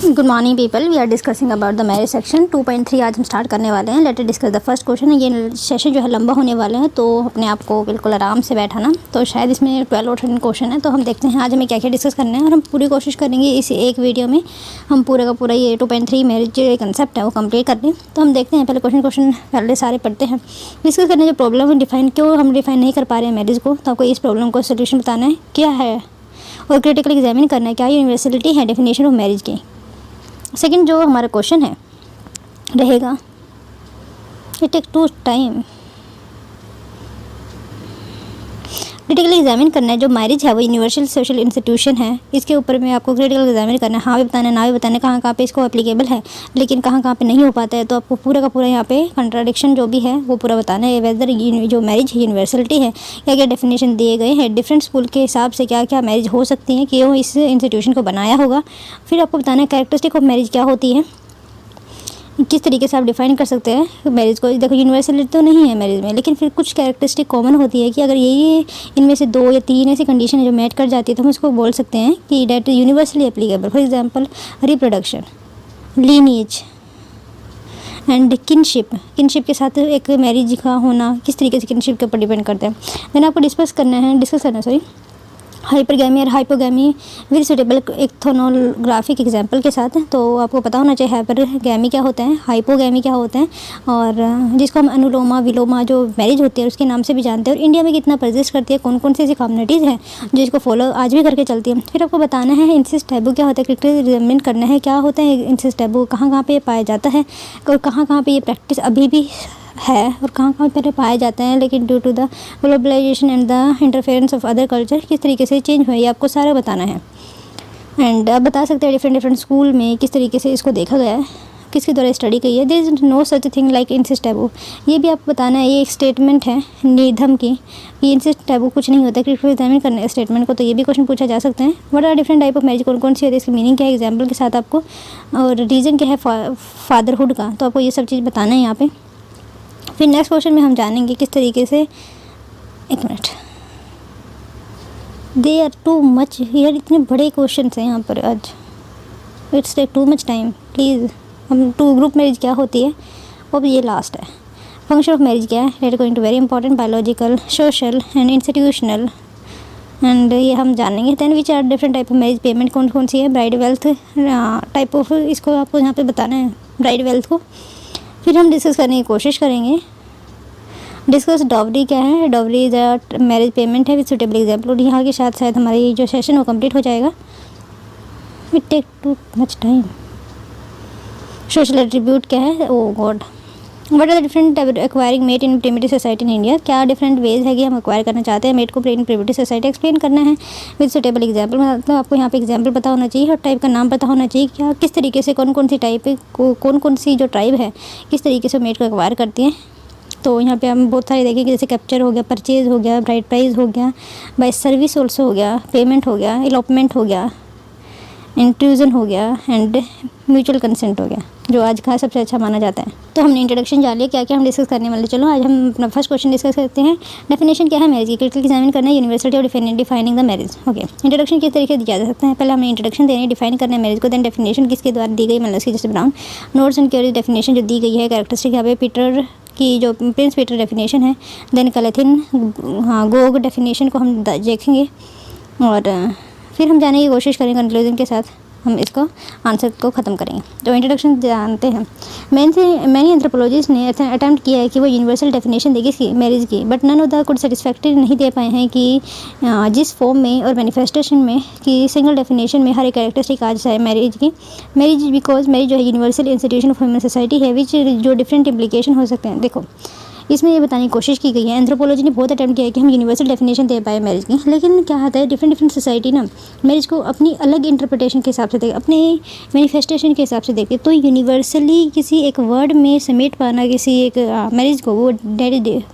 Good morning people, we are discussing about the marriage section 2.3 आज हम start करने वाले हैं। Let us discuss the first question. ये सेशन जो है लंबा होने वाले हैं, तो अपने आप को बिल्कुल आराम से बैठाना। तो शायद इसमें 12 और 13 क्वेश्चन है, तो हम देखते हैं आज हमें क्या क्या डिस्कस करना है। और हम पूरी कोशिश करेंगे इस एक वीडियो में हम पूरा का पूरा ये 2.3 मैरिज जो कंसेप्ट है वो कंप्लीट कर दें। तो हम देखते हैं, पहले क्वेश्चन पहले सारे पढ़ते हैं। डिस्कस करने जो प्रॉब्लम है डिफाइन, क्यों हम डिफाइन नहीं कर पा रहे हैं मैरिज को, तो आपको इस प्रॉब्लम को सोल्यूशन बताना है क्या है, और क्रिटिकल एग्जामिन करना है क्या यूनिवर्सलिटी है डेफिनेशन ऑफ मैरिज की। सेकंड जो हमारा क्वेश्चन है रहेगा, it take to time, critical examine करना है जो मैरिज है वो यूनिवर्सल सोशल इंस्टीट्यूशन है। इसके ऊपर में आपको क्रिटिकल एग्जामिन करना है, हाँ भी बताना ना भी बताना, कहाँ कहाँ पे इसको एप्लीकेबल है लेकिन कहाँ कहाँ पे नहीं हो पाता है। तो आपको पूरा का पूरा यहाँ पे कंट्राडिक्शन जो भी है वो पूरा बताना है। वेदर जो मैरिज है यूनिवर्सलिटी है, क्या क्या डेफिनेशन दिए गए हैं, डिफरेंट स्कूल के हिसाब से क्या क्या मैरिज हो सकती है, क्यों इस इंस्टीट्यूशन को बनाया होगा। फिर आपको बताना है कैरेक्टरिस्टिक ऑफ मैरिज क्या होती है, किस तरीके से आप डिफ़ाइन कर सकते हैं मैरिज को। देखो यूनिवर्सलिटी तो नहीं है मैरिज में, लेकिन फिर कुछ कैरेक्टरिस्टिक कॉमन होती है कि अगर ये इनमें से 2 या 3 ऐसी कंडीशन है जो मैच कर जाती है तो हम इसको बोल सकते हैं कि that universally applicable. For example reproduction, lineage and kinship के साथ एक मैरिज का होना किस तरीके से किनशिप के ऊपर डिपेंड करता है। देन आपको डिस्कस करना हाइपरगैमी और hypogamy with suitable ethnographic example के साथ। तो आपको पता होना चाहिए हाइपरगैमी क्या होता है, हाइपोगैमी क्या होता है, और जिसको हम अनुलोमा विलोमा जो मैरिज होती है उसके नाम से भी जानते हैं। और इंडिया में कितना परसिस्ट करती है, कौन कौन सी ऐसी कम्युनिटीज़ हैं जो इसको फॉलो आज भी करके चलती है। फिर आपको बताना है इंसिस्ट टैबू क्या होता है, क्रिटिकल एग्जामिन करना है क्या होता है इंसिस्ट टैबू, कहाँ कहाँ पे पाया जाता है और कहाँ कहाँ पे ये प्रैक्टिस अभी भी है और कहाँ कहाँ पर पाए जाते हैं, लेकिन due to the globalisation and the interference of other culture किस तरीके से चेंज हुआ है, ये आपको सारा बताना है। एंड आप बता सकते हैं डिफरेंट स्कूल में किस तरीके से इसको देखा गया है, किसके द्वारा स्टडी की है। There is no such thing like incest taboo, ये भी आपको बताना है। ये एक स्टेटमेंट है निधम की, ये इंसिस्ट टैबू कुछ नहीं होता है। क्रिटिकल एग्जामिन करने स्टेटमेंट को, तो ये भी क्वेश्चन पूछा जा सकते हैं। What are different type of marriage, कौन कौन सी होती है, इसकी मीनिंग क्या है एग्जाम्पल के साथ आपको, और रीज़न क्या है फादरहुड का, तो आपको ये सब चीज़ बताना है यहाँ पे। फिर नेक्स्ट क्वेश्चन में हम जानेंगे किस तरीके से, एक minute, they are too much यार, इतने बड़े क्वेश्चन हैं यहाँ पर आज, it's take too much time please. हम टू ग्रुप मैरिज क्या होती है, और ये लास्ट है। फंक्शन ऑफ मैरिज क्या है, let going to very important, biological social and institutional, and ये हम जानेंगे। Then which are different type of marriage payment कौन कौन सी है, ब्राइड वेल्थ टाइप ऑफ, इसको आपको यहाँ पे बताना है ब्राइड वेल्थ को। फिर हम डिस्कस करने की कोशिश करेंगे, डिस्कस डॉवरी क्या है, डॉवरी द मैरिज पेमेंट है विद सुटेबल एग्जाम्पल। और यहाँ के साथ शायद हमारा ये जो सेशन वो कंप्लीट हो जाएगा। It take too much time. Social attribute क्या है, oh God, what are the different acquiring mate in primitive society in India, क्या डिफरेंट वेज है कि हम एक्वायर करना चाहते हैं मेट को इन प्रिमिटिव सोसाइटी, एक्सप्लेन करना है विद सुटेबल एग्जाम्पल। मतलब आपको यहाँ पे एग्जाम्पल पता होना चाहिए और टाइप का नाम पता होना चाहिए, क्या किस तरीके से कौन कौन सी टाइप कौन कौन सी जो ट्राइब है किस तरीके से मेट को एक्वायर करती हैं। तो यहाँ पे हम बहुत सारे देखेंगे, जैसे कैप्चर हो गया, परचेज हो गया, ब्राइड प्राइस हो गया, बाय सर्विस ऑल्सो हो गया, पेमेंट हो गया, इलॉपमेंट हो गया, इंट्रूजन हो गया, एंड म्यूचुअल कंसेंट हो गया, जो आज का सबसे अच्छा माना जाता है। तो हमने इंट्रोडक्शन जान लिया क्या क्या हम डिस्कस करने वाले। चलो आज हम अपना फर्स्ट क्वेश्चन डिस्कस करते हैं, डेफिनेशन क्या है मैरिज की, क्रिटिकल एग्जामिन करना है university of defining the marriage. Okay, introduction किस तरीके से दिया जा सकता है, पहले हमने इंट्रोडक्शन देनी, डिफाइन करना है मैरिज को। देन डेफिनेशन किसके द्वारा दी गई, मतलब इसकी जैसे brown notes and curious definition जो दी गई है, कैरेक्टरिस्टिक यहाँ पे पीटर की जो प्रिंस पीटर डेफिनेशन है। देन कैलेथिन गोग डेफिनेशन को हम देखेंगे, और फिर हम जाने की कोशिश करेंगे कंक्लूजन के साथ, हम इसको आंसर को ख़त्म करेंगे। तो इंट्रोडक्शन जानते हैं। मैनी एंथ्रोपोलॉजिस्ट ने अटैम्प्ट किया है कि वो यूनिवर्सल डेफिनेशन देगी इसकी मैरिज की, but none of the could satisfactory नहीं दे पाए हैं कि जिस फॉर्म में और मैनिफेस्टेशन में कि सिंगल डेफिनेशन में हर एक कैरेक्टरिस्टिक आ जाए मैरिज की। मैरिज बिकॉज मैरिज जो है universal institution of human society है, विच जो डिफरेंट इम्प्लीकेशन हो सकते हैं। देखो इसमें ये बताने की कोशिश की गई है, एंथ्रोपोलॉजी ने बहुत अटैम्प्ट किया है कि हम यूनिवर्सल डेफिनेशन दे पाए मैरिज की, लेकिन क्या आता है डिफरेंट सोसाइटी ना मैरिज को अपनी अलग इंटरप्रिटेशन के हिसाब से देखे, अपने मैनिफेस्टेशन के हिसाब से देखे। तो यूनिवर्सली किसी एक वर्ड में समेट पाना किसी एक मैरिज को वो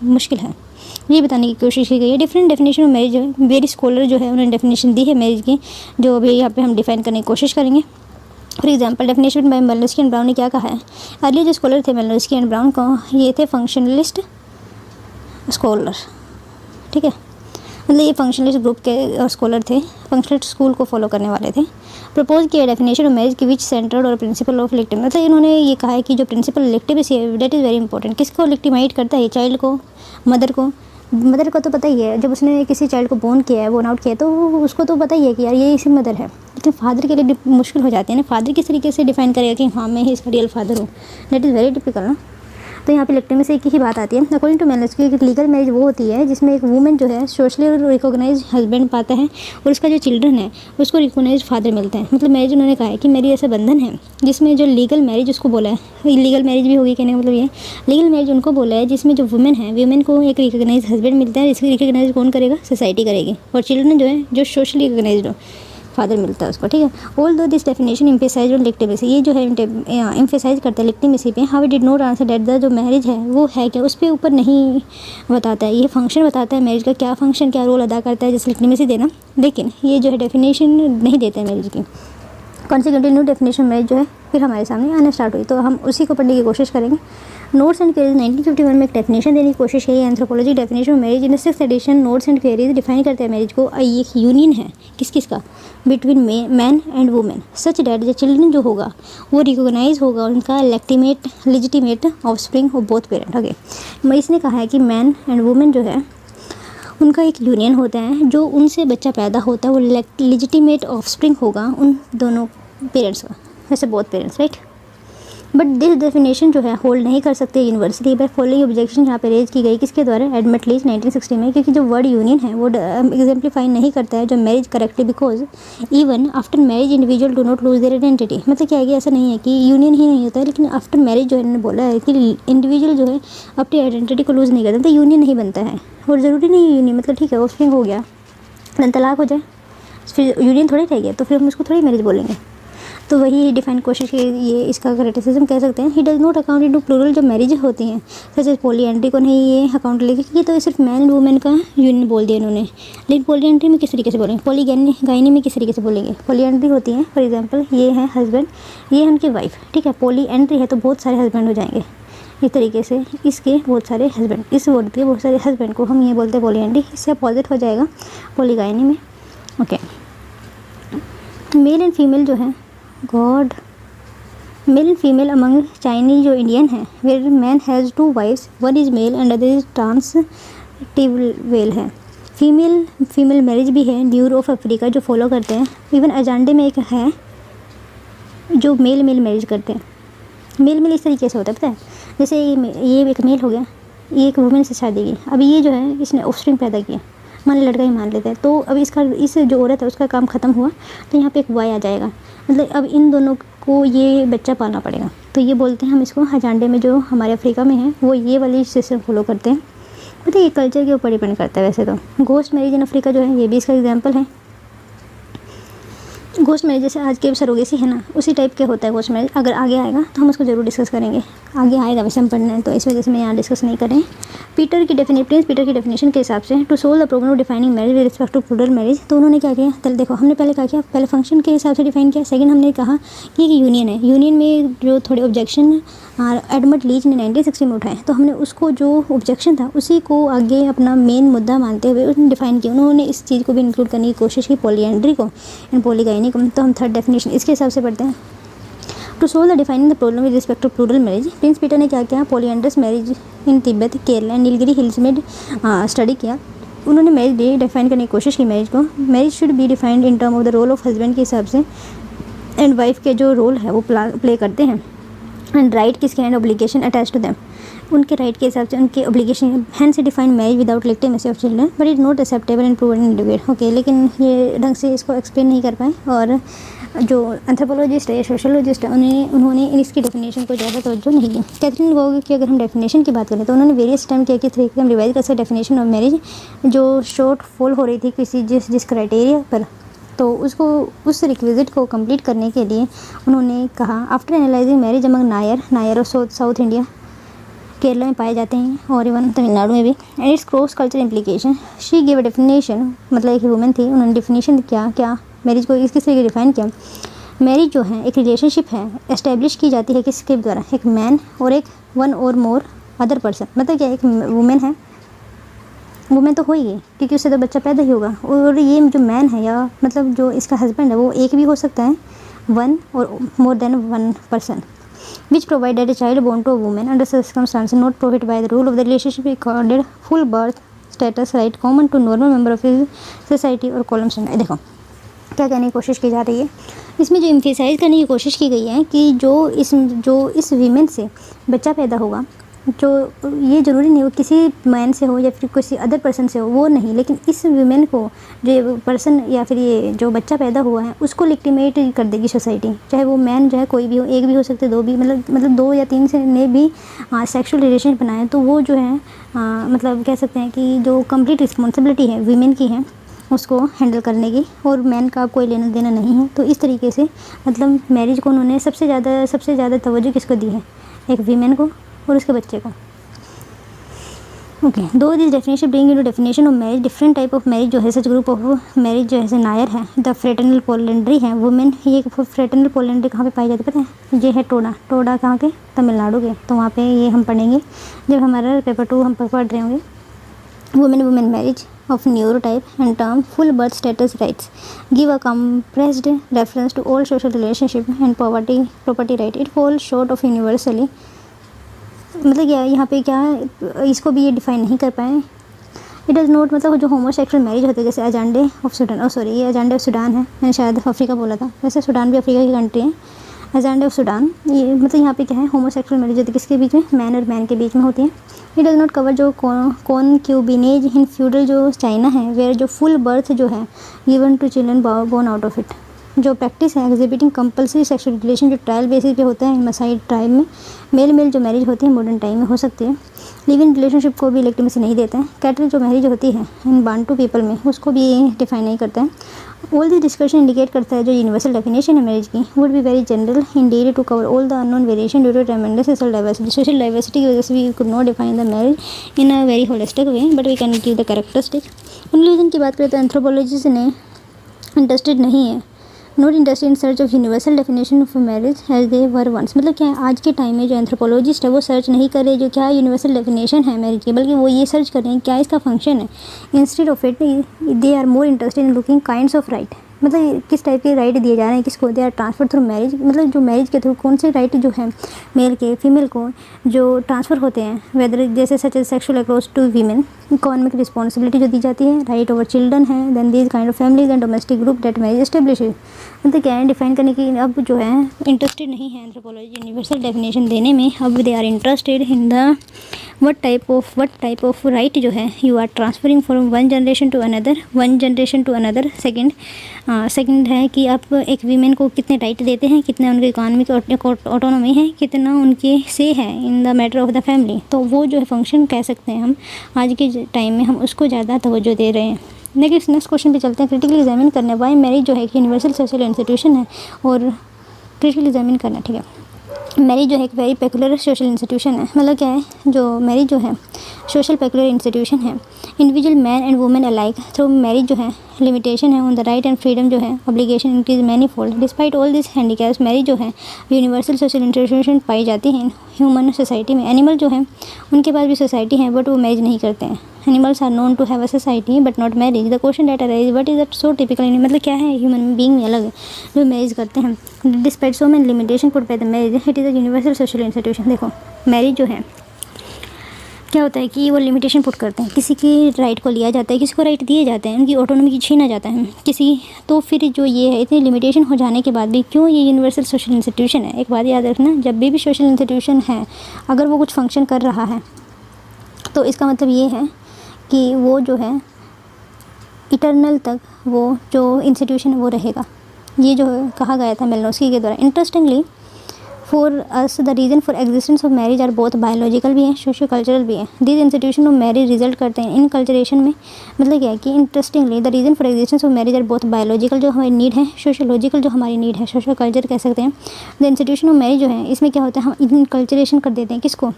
मुश्किल है, ये बताने की कोशिश की गई है। डिफरेंट डेफिनेशन ऑफ मैरिज है, वेरी स्कॉलर जो है उन्होंने डेफिनेशन दी है मैरिज की, जो अभी यहाँ पे हम डिफाइन करने की कोशिश करेंगे। For example definition by Malinowski and Brown ने क्या कहा है, अर्ली जो स्कॉलर थे मेलिनोव्स्की एंड ब्राउन को, ये थे फंक्शनलिस्ट स्कॉलर, ठीक है। मतलब ये फंक्शनलिस्ट ग्रुप के स्कॉलर थे, फंक्शनलिस्ट स्कूल को फॉलो करने वाले थे। प्रपोज किया डेफिनेशन ऑफ मैरिज की विच सेंटर्ड और प्रिंसिपल ऑफ लेक्टिम, मतलब इन्होंने ये कहा है कि जो प्रिंसिपल लेक्टिमेसी है दैट इज़ वेरी इंपॉर्टेंट। किसको लेक्टिमाइट करता है? चाइल्ड को, मदर को। मदर को तो पता ही है, जब उसने किसी चाइल्ड को बोर्न किया है, बोर्न आउट किया है, तो उसको तो पता ही है कि यार ये इसी मदर है। लेकिन फादर के लिए मुश्किल हो जाती है ना, फादर किस तरीके से डिफाइन करेगा कि हाँ मैं इसका रियल फादर हूँ, दैट इज़ वेरी डिफिकल्ट ना। तो यहाँ पे लेक्टिमेसी की ही बात आती है। अकॉर्डिंग टू मैनस्की लीगल मैरिज वो होती है जिसमें एक वुमेन जो है सोशली रिकॉग्नाइज हस्बैंड पाता है और उसका जो चिल्ड्रन है उसको रिकॉग्नाइज फादर मिलते हैं। मतलब मैरिज उन्होंने कहा है कि मेरी ऐसा बंधन है जिसमें जो लीगल मैरिज उसको बोला है, लीगल मैरिज भी होगी कहने का मतलब ये लीगल मैरिज उनको बोला है जिसमें जो वुमेन है, वुमेन को एक रिकॉग्नाइज हस्बैंड मिलता है, इसकी रिकॉग्नाइज कौन करेगा? सोसाइटी करेगी। और चिल्ड्रन जो है जो सोशली रिकॉग्नाइज्ड हो, फादर मिलता है उसको, ठीक है। ऑल दो दिस डेफिनेशन एम्फेसाइज ऑन लेक्टिमेसी, ये जो है एम्फेसाइज करता है लेक्टिमेसी पे। How it did not answer that the जो मैरिज है वो है क्या, उस पर ऊपर नहीं बताता है। ये फंक्शन बताता है मैरिज का, क्या फंक्शन क्या रोल अदा करता है जैसे लेक्टिमेसी देना, लेकिन ये जो है डेफिनेशन नहीं देता है मैरिज की। कॉन्सिक्वेंटली न्यू डेफिनेशन मैरिज जो है फिर हमारे सामने आना स्टार्ट हुई, तो हम उसी को पढ़ने की कोशिश करेंगे। नोट्स एंड क्वेरीज 1951 में एक डेफिनेशन देने की कोशिश है, anthropology definition of marriage in the 6th edition. Notes and queries define करते हैं मैरिज को एक यूनियन है, किस किस का, between man and women, such that जो चिल्ड्रन जो होगा वो रिकोगनाइज होगा उनका legitimate offspring of both parent. Okay, इसने कहा है कि मैन एंड वुमेन जो है उनका एक यूनियन होता है, जो उनसे बच्चा पैदा होता है वो लेजिटिमेट ऑफस्प्रिंग होगा उन दोनों पेरेंट्स का, वैसे both parents, right. But this definition जो है होल्ड नहीं कर सकते यूनिवर्सिटी पर। फॉलोइंग ऑब्जेक्शन यहाँ पे रेज की गई किसके द्वारा? एडमिट लीज 1960 में, क्योंकि जो वर्ड यूनियन है वो एग्जाम्प्लीफाई नहीं करता है जो marriage correctly, because even after marriage individual do not lose their identity. मतलब क्या है कि ऐसा नहीं है कि यूनियन ही नहीं होता है, लेकिन आफ्टर मैरिज जो है इन्होंने बोला है कि इंडिविजुअल जो है अपनी आइडेंटिटी को लूज़ नहीं करता, तो यूनियन नहीं बनता है। और ज़रूरी नहीं है यूनियन, मतलब ठीक है ऑफस्प्रिंग हो गया, तलाक हो जाए फिर यूनियन थोड़ी रह गया, तो फिर हम उसको थोड़ी मैरिज बोलेंगे। तो वही डिफाइन कोशिश की, ये इसका क्रिटिसिज्म कह सकते हैं। He does not account into plural जो मैरिज होती हैं सच एज पॉलीएंड्री को नहीं ये अकाउंट लेके, ये तो सिर्फ मैन एंड वुमेन का यूनियन बोल दिया इन्होंने। लेकिन पॉलीएंड्री में किस तरीके से बोलेंगे, पॉलीगाइनी में किस तरीके से बोलेंगे? पॉलीएंड्री होती है फॉर एग्जाम्पल ये है हस्बैंड, ये है उनकी वाइफ, ठीक है। पॉलीएंड्री है तो बहुत सारे हस्बैंड हो जाएंगे, इस तरीके से इसके बहुत सारे हस्बैंड, इस वर्ड के बहुत सारे हस्बैंड को हम ये बोलते हैं पॉलीएंड्री। इससे अपोजिट हो जाएगा पॉलीगाइनी में। ओके, मेल एंड फीमेल जो है गॉड, male and female among Chinese जो इंडियन है, where man has 2 wives, one is male and other is ट्रांसटिवेल है। फीमेल मैरिज भी है ड्यूर ऑफ अफ्रीका जो फॉलो करते हैं। इवन अजांडे में एक है जो मेल मैरिज करते हैं। मेल इस तरीके से होता है, पता है, जैसे ये एक मेल हो गया, ये एक वुमेन से शादी की, अभी ये जो है इसने ऑफस्प्रिंग पैदा किया, मान लड़का ही मान लेते हैं, तो अब इसका इस जो औरत है उसका काम ख़त्म हुआ, तो यहाँ पे एक वाई आ जाएगा, मतलब अब इन दोनों को ये बच्चा पालना पड़ेगा। तो ये बोलते हैं हम इसको अजांडे में, जो हमारे अफ्रीका में है वो ये वाली सिस्टम फॉलो करते हैं। मतलब ये कल्चर के ऊपर डिपेंड करता है। वैसे तो घोस्ट मैरिज इन अफ्रीका जो है ये भी इसका एग्जाम्पल है। घोस्ट मैरिज जैसे आज के सरोगेसी है ना, उसी टाइप के होता है घोस्ट मैरिज। अगर आगे आएगा तो हम उसको ज़रूर डिस्कस करेंगे, आगे आएगा वैसे हम पढ़ना है, तो इस वजह से मैं यहाँ डिस्कस नहीं करें। पीटर की डेफिनेशन के हिसाब से to solve the problem of defining marriage with respect to plural marriage, तो उन्होंने क्या किया, चल देखो हमने पहले क्या किया, पहले फंक्शन के हिसाब से डिफाइन किया। सेकंड हमने कहा कि एक यूनियन है, यूनियन में जो थोड़े ऑब्जेक्शन एडमंड लीच ने 1960 में उठाए, तो हमने उसको जो ऑब्जेक्शन था उसी को आगे अपना मेन मुद्दा मानते हुए उसने डिफाइन किया। उन्होंने इस चीज़ को भी इंक्लूड करने की कोशिश की, पॉलीएंड्री को एंड पॉलीगाइनी को। तो हम थर्ड डेफिनेशन इसके हिसाब से पढ़ते हैं। To solve the defining the problem with respect to plural marriage, prince Peter ने क्या किया, polyandrous marriage in Tibet, Kerala and Nilgiri Hills में स्टडी किया। उन्होंने मैरिज डिफाइन करने की कोशिश की मैरिज को। Marriage should be defined in term of the role of husband के हिसाब से, एंड वाइफ के जो रोल है वो प्ले करते हैं, एंड राइट किसके and obligation attach to them, उनके राइट के हिसाब से उनके ऑब्लिगेशन। हैंस से define marriage without legitimacy of children but it not acceptable and proven individual. Okay, लेकिन ये ढंग से इसको एक्सप्लेन नहीं कर पाए, और जो एंथ्रोपोलॉजिस्ट है, सोशोलॉजिस्ट है, उन्होंने इसकी डेफिनेशन को ज़्यादा तवज्जो नहीं दी। कैथरीन गोग की अगर हम डेफिनेशन की बात करें तो उन्होंने वेरियस टाइम किया कि तरीके हम रिवाइज कर सकते डेफिनेशन ऑफ मैरिज जो शॉर्ट फॉल हो रही थी किसी जिस क्राइटेरिया पर, तो उसको उस रिक्विजिट को कंप्लीट करने के लिए उन्होंने कहा after analysing marriage among Nair और साउथ इंडिया, केरला में पाए जाते हैं और इवन तमिलनाडु में भी, and it's cross culture implication, she give a definition, मतलब एक वुमेन थी, उन्होंने डेफिनेशन क्या मैरिज को किस तरीके डिफाइन किया। मैरिज जो है एक रिलेशनशिप है, एस्टेब्लिश की जाती है किसके द्वारा, एक मैन और एक वन और मोर अदर पर्सन। मतलब क्या, एक वुमेन है, वुमेन तो हो ही है क्योंकि उससे तो बच्चा पैदा ही होगा। और ये जो मैन है या मतलब जो इसका हस्बैंड है वो एक भी हो सकता है, वन और मोर than one person, which provide that a child born to a woman under circumstances not prohibited by the rule of the relationship is accorded full birth status right common to normal member of his society और column standard. देखो क्या कहने की कोशिश की जा रही है, इसमें जो एम्फेसाइज करने की कोशिश की गई है कि जो इस वीमेन से बच्चा पैदा होगा, जो ये ज़रूरी नहीं वो किसी मैन से हो या फिर किसी अदर पर्सन से हो, वो नहीं, लेकिन इस वीमेन को जो पर्सन या फिर ये जो बच्चा पैदा हुआ है उसको लेजिटिमेट कर देगी सोसाइटी, चाहे वो मैन जो है कोई भी हो, एक भी हो सकते, दो भी, मतलब दो या तीन से ने भी सेक्सुअल रिलेशन बनाए तो वो जो है मतलब कह सकते हैं कि जो कंप्लीट रिस्पॉन्सिबिलिटी है वीमेन की है उसको हैंडल करने की, और मैन का कोई लेना देना नहीं है। तो इस तरीके से मतलब मैरिज को उन्होंने सबसे ज़्यादा तवज्जो किसको दी है, एक वीमेन को और उसके बच्चे को। ओके, दो this definition bring into definition of marriage different type of marriage जो है सच ग्रुप ऑफ मैरिज जो है नायर है, द फ्रेटर्नल पोलेंड्री है वुमेन। ये फ्रेटर्नल पोलेंड्री कहाँ पे पाई जाती है पता है, ये है टोडा कहाँ के, तमिलनाडु के। तो वहाँ पे ये हम पढ़ेंगे जब हमारा पेपर 2 हम पढ़ रहे होंगे। Women marriage of neurotype and term full birth status rights give a compressed reference to all social relationship and property right. It falls short of universally, मतलब क्या यहाँ पे क्या इसको भी ये डिफाइन नहीं कर पाए। इट डज़ नॉट, मतलब जो होमोसेक्सुअल मैरिज होते हैं जैसे अजांडे ऑफ सूडान, ये अजांडे ऑफ सूडान है, मैंने शायद अफ्रीका बोला था, वैसे सूडान भी अफ्रीका की कंट्री है। अजांडे ऑफ सूडान ये मतलब यहाँ पे क्या है, होमोसेक्सुअल मैरिज होती है किसके बीच में, मैन और मैन के बीच में होती है। इट डज़ नॉट कवर जो कॉन्क्यूबिनेज इन फ्यूडल जो चाइना है, वेयर जो फुल बर्थ जो है given to children born out of it, जो प्रैक्टिस है एग्जिबिटिंग कंपल्सरी सेक्सुअल रिलेशन जो ट्रायल बेसिस पे होता है मसाई ट्राइब में। मेल जो मैरिज होती है मॉडर्न टाइम में हो सकती है। लिव इन रिलेशनशिप को भी लेजिटिमेसी नहीं देते हैं। कैटल जो मैरिज होती है इन बांटू पीपल में उसको भी डिफाइन नहीं करता है। ऑल दिस डिस्कशन इंडिकेट करता है जो यूनिवर्सल डेफिनेशन है मैरिज की would be very general indeed to cover all the unknown variation due to tremendous social diversity. Social diversity की वजह से we could not define the marriage in a very holistic way but we can give the characteristic. Conclusion की बात करें तो anthropologist ने interested नहीं है, not interested in search of universal definition of marriage as they were once. मतलब क्या है, आज के टाइम में जो एंथ्रोपोलॉजिस्ट है वो सर्च नहीं कर रहे जो क्या यूनिवर्सल डेफिनेशन है मैरिज की, बल्कि वो ये सर्च कर रहे हैं क्या इसका फंक्शन है। Instead of it they are more interested in looking kinds of right, मतलब किस टाइप के राइट दिए जा रहे हैं किसको, they are transfer through marriage, मतलब जो मैरिज के थ्रू कौन से राइट जो है मेल के फीमेल को जो ट्रांसफ़र होते हैं, वेदर जैसे such as sexual across to women, economic responsibility जो दी जाती है, राइट ओवर चिल्ड्रन है, then these kind of families and domestic group that marriage establish. मतलब क्या है, डिफाइन करने की अब जो है इंटरेस्टेड नहीं है एंथ्रोपोलॉजी यूनिवर्सल डेफिनेशन देने में। अब they are interested in the what type of right जो है you are transferring from one generation to another. Second है कि आप एक वीमेन को कितने राइट देते हैं, कितना उनके इकोनॉमिक ऑटोनॉमी है, कितना उनके से है in the matter of the family. तो वो जो है फंक्शन कह सकते हैं हम आज के टाइम में हम उसको ज़्यादा तवज्जो दे रहे हैं। नेक्स्ट क्वेश्चन पे चलते हैं। क्रिटिकली एग्जामिन करना, वाई मैरिज जो है कि यूनिवर्सल सोशल इंस्टीट्यूशन है और क्रिटिकली एग्जामिन करना, ठीक है। मैरिज जो है एक वेरी पेकुलर सोशल इंस्टीट्यूशन है, मतलब क्या है, जो मैरिज जो है सोशल पेकुलर इंस्टीट्यूशन है। Individual man and women alike through marriage जो है लिमिटेशन है on the right and freedom जो है obligation increase many fold. Despite all this handicaps marriage जो है यूनिवर्सल सोशल इंस्टीट्यूशन पाई जाती हैं ह्यूमन सोसाइटी में। एनिमल जो है उनके पास भी सोसाइटी है बट वो मैरिज नहीं करते हैं। Animals are known to have a society but not marriage. The question that arise what is that so typical, मतलब क्या है ह्यूमन बीइंग में अलग जो मैरिज करते हैं। Despite so many limitation put by the marriage it is a universal social institution. देखो marriage जो है क्या होता है कि वो लिमिटेशन पुट करते हैं, किसी की राइट को लिया जाता है, किसी को राइट दिए जाते हैं, उनकी ऑटोनॉमी की छीना जाता है किसी। तो फिर जो ये है इतनी लिमिटेशन हो जाने के बाद भी क्यों ये यूनिवर्सल सोशल इंस्टीट्यूशन है। एक बात याद रखना, जब भी सोशल इंस्टीट्यूशन है अगर वो कुछ फंक्शन कर रहा है तो इसका मतलब ये है कि वो जो है इटर्नल तक वो जो इंस्टीट्यूशन है वो रहेगा। ये जो कहा गया था मेलिनोस्की के द्वारा। Interestingly for us the reason for existence of marriage are both biological भी हैं सोशो कल्चरल भी हैं। This institution of marriage result करते हैं इन कल्चरेशन में। मतलब क्या है कि interestingly the reason for existence of marriage are both biological जो हमारी नीड है, सोशोलॉजिकल जो हमारी नीड है, सोशो कल्चर कह सकते हैं। द इंस्टीट्यूशन ऑफ मैरिज जो है इसमें क्या होता है, हम इन कल्चरेशन कर देते हैं किसको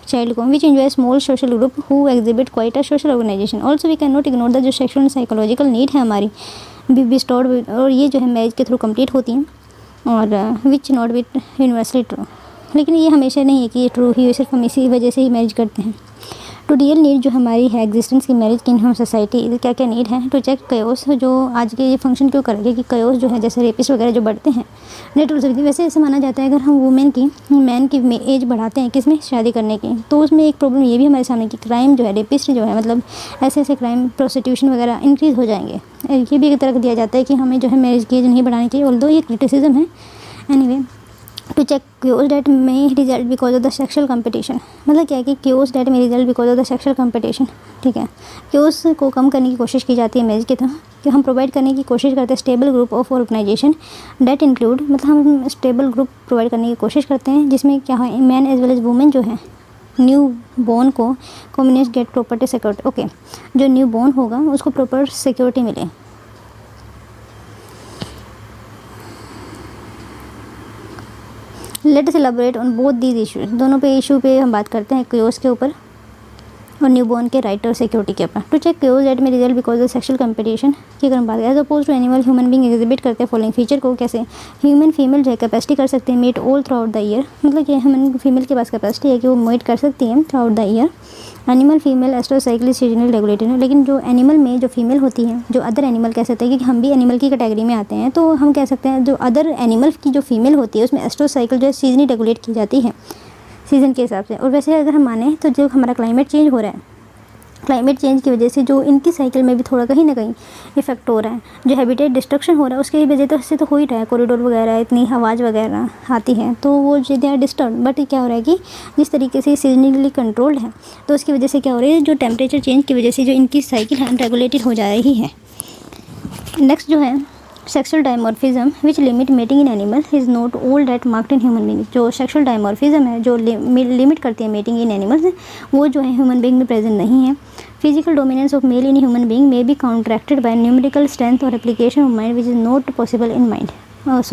चाइल्ड को, which enjoy small social group who exhibit quite a social organisation. Also we can not ignore the जो सेक्सुअल एंड साइकोलॉजिकल नीड है हमारी बी स्टोर्ड, और ये जो है मैरिज के थ्रू कंप्लीट होती हैं और which not with universally true. लेकिन ये हमेशा नहीं है कि ये ट्रू ही, सिर्फ हम इसी वजह से ही मैरिज करते हैं। टू रियल नीड जो हमारी है एग्जिस्टेंस की मैरिज की इन हम सोसाइटी, क्या क्या नीड है टू चेक कयोस, जो आज के ये फंक्शन क्यों करेंगे कि कयोस जो है जैसे रेपिस्ट वगैरह जो बढ़ते हैं नेट रूल से। वैसे ऐसे माना जाता है अगर हम वुमेन की मैन की एज बढ़ाते हैं किसमें, शादी करने की, तो उसमें एक प्रॉब्लम ये भी हमारे सामने कि क्राइम जो है रेपिस्ट जो है मतलब ऐसे ऐसे क्राइम प्रोस्टिट्यूशन वगैरह इंक्रीज़ हो जाएंगे। ये भी एक तरह दिया जाता है कि हमें जो है मैरिज की एज नहीं बढ़ानी चाहिए, ऑल्दो ये क्रिटिसिज्म है। Anyway to check chaos date में result because of the sexual competition, मतलब क्या है कि क्योज डेट में result because of the sexual competition, ठीक है। क्योज को कम करने की कोशिश की जाती है मैरिज की तरह कि हम प्रोवाइड करने की कोशिश करते हैं stable group of organisation that include, मतलब हम स्टेबल ग्रुप प्रोवाइड करने की कोशिश करते हैं जिसमें क्या है man as well as women जो है न्यू बोर्न को communist get property security, okay, जो न्यू बोर्न होगा उसको प्रॉपर सिक्योरिटी मिले। Let us elaborate on both these issues, दोनों पे इशू पे हम बात करते हैं, क्योज के ऊपर और न्यूबॉर्न के राइट और सिक्योरिटी के ऊपर। टू चेक क्योज डेट में result because of sexual competition की अगर हम बात करें, as oppose to animal human being exhibit करते हैं फॉलोइंग फीचर को, कैसे ह्यूमन फीमेल जो है कैपेसिटी कर सकते हैं meet all throughout the year, मतलब कि ह्यूमन फीमेल के पास कैपेसिटी है कि वो मीट कर सकती हैं throughout the year. Animal female एस्ट्रोसाइक्लिक सीजनल रेगुलेटेड, लेकिन जो एनिमल में जो फीमेल होती है, जो अदर एनिमल कह सकते हैं क्योंकि हम भी एनिमल की कैटेगरी में आते हैं, तो हम कह सकते हैं जो अदर एनिमल की जो फीमेल होती है उसमें एस्ट्रोसाइकिल जो है सीजनली रेगुलेट की जाती है सीज़न के हिसाब से। और वैसे अगर हम माने तो जो हमारा क्लाइमेट चेंज हो रहा है, क्लाइमेट चेंज की वजह से जो इनकी साइकिल में भी थोड़ा कहीं ना कहीं इफेक्ट हो रहा है, जो हैबिटेट डिस्ट्रक्शन हो रहा है उसकी वजह से तो हो ही रहा है, कॉरिडोर वगैरह इतनी आवाज़ वगैरह आती है तो वो दे आर डिस्टर्ब। बट क्या हो रहा है कि जिस तरीके से सीजनली कंट्रोल्ड है तो उसकी वजह से क्या हो रहा है, जो टेम्परेचर चेंज की वजह से जो इनकी साइकिल है रेगुलेटेड हो जा रही है। नेक्स्ट जो है sexual dimorphism which limit mating in animal is not all that marked in human being, जो सेक्सुअल डायमॉर्फिज्म है जो लिमिट करती है मेटिंग इन एनिमल्स वो जो है ह्यूमन बींग में प्रेजेंट नहीं है। Physical dominance of male in human being may be counteracted by numerical strength और application of mind which is not possible in mind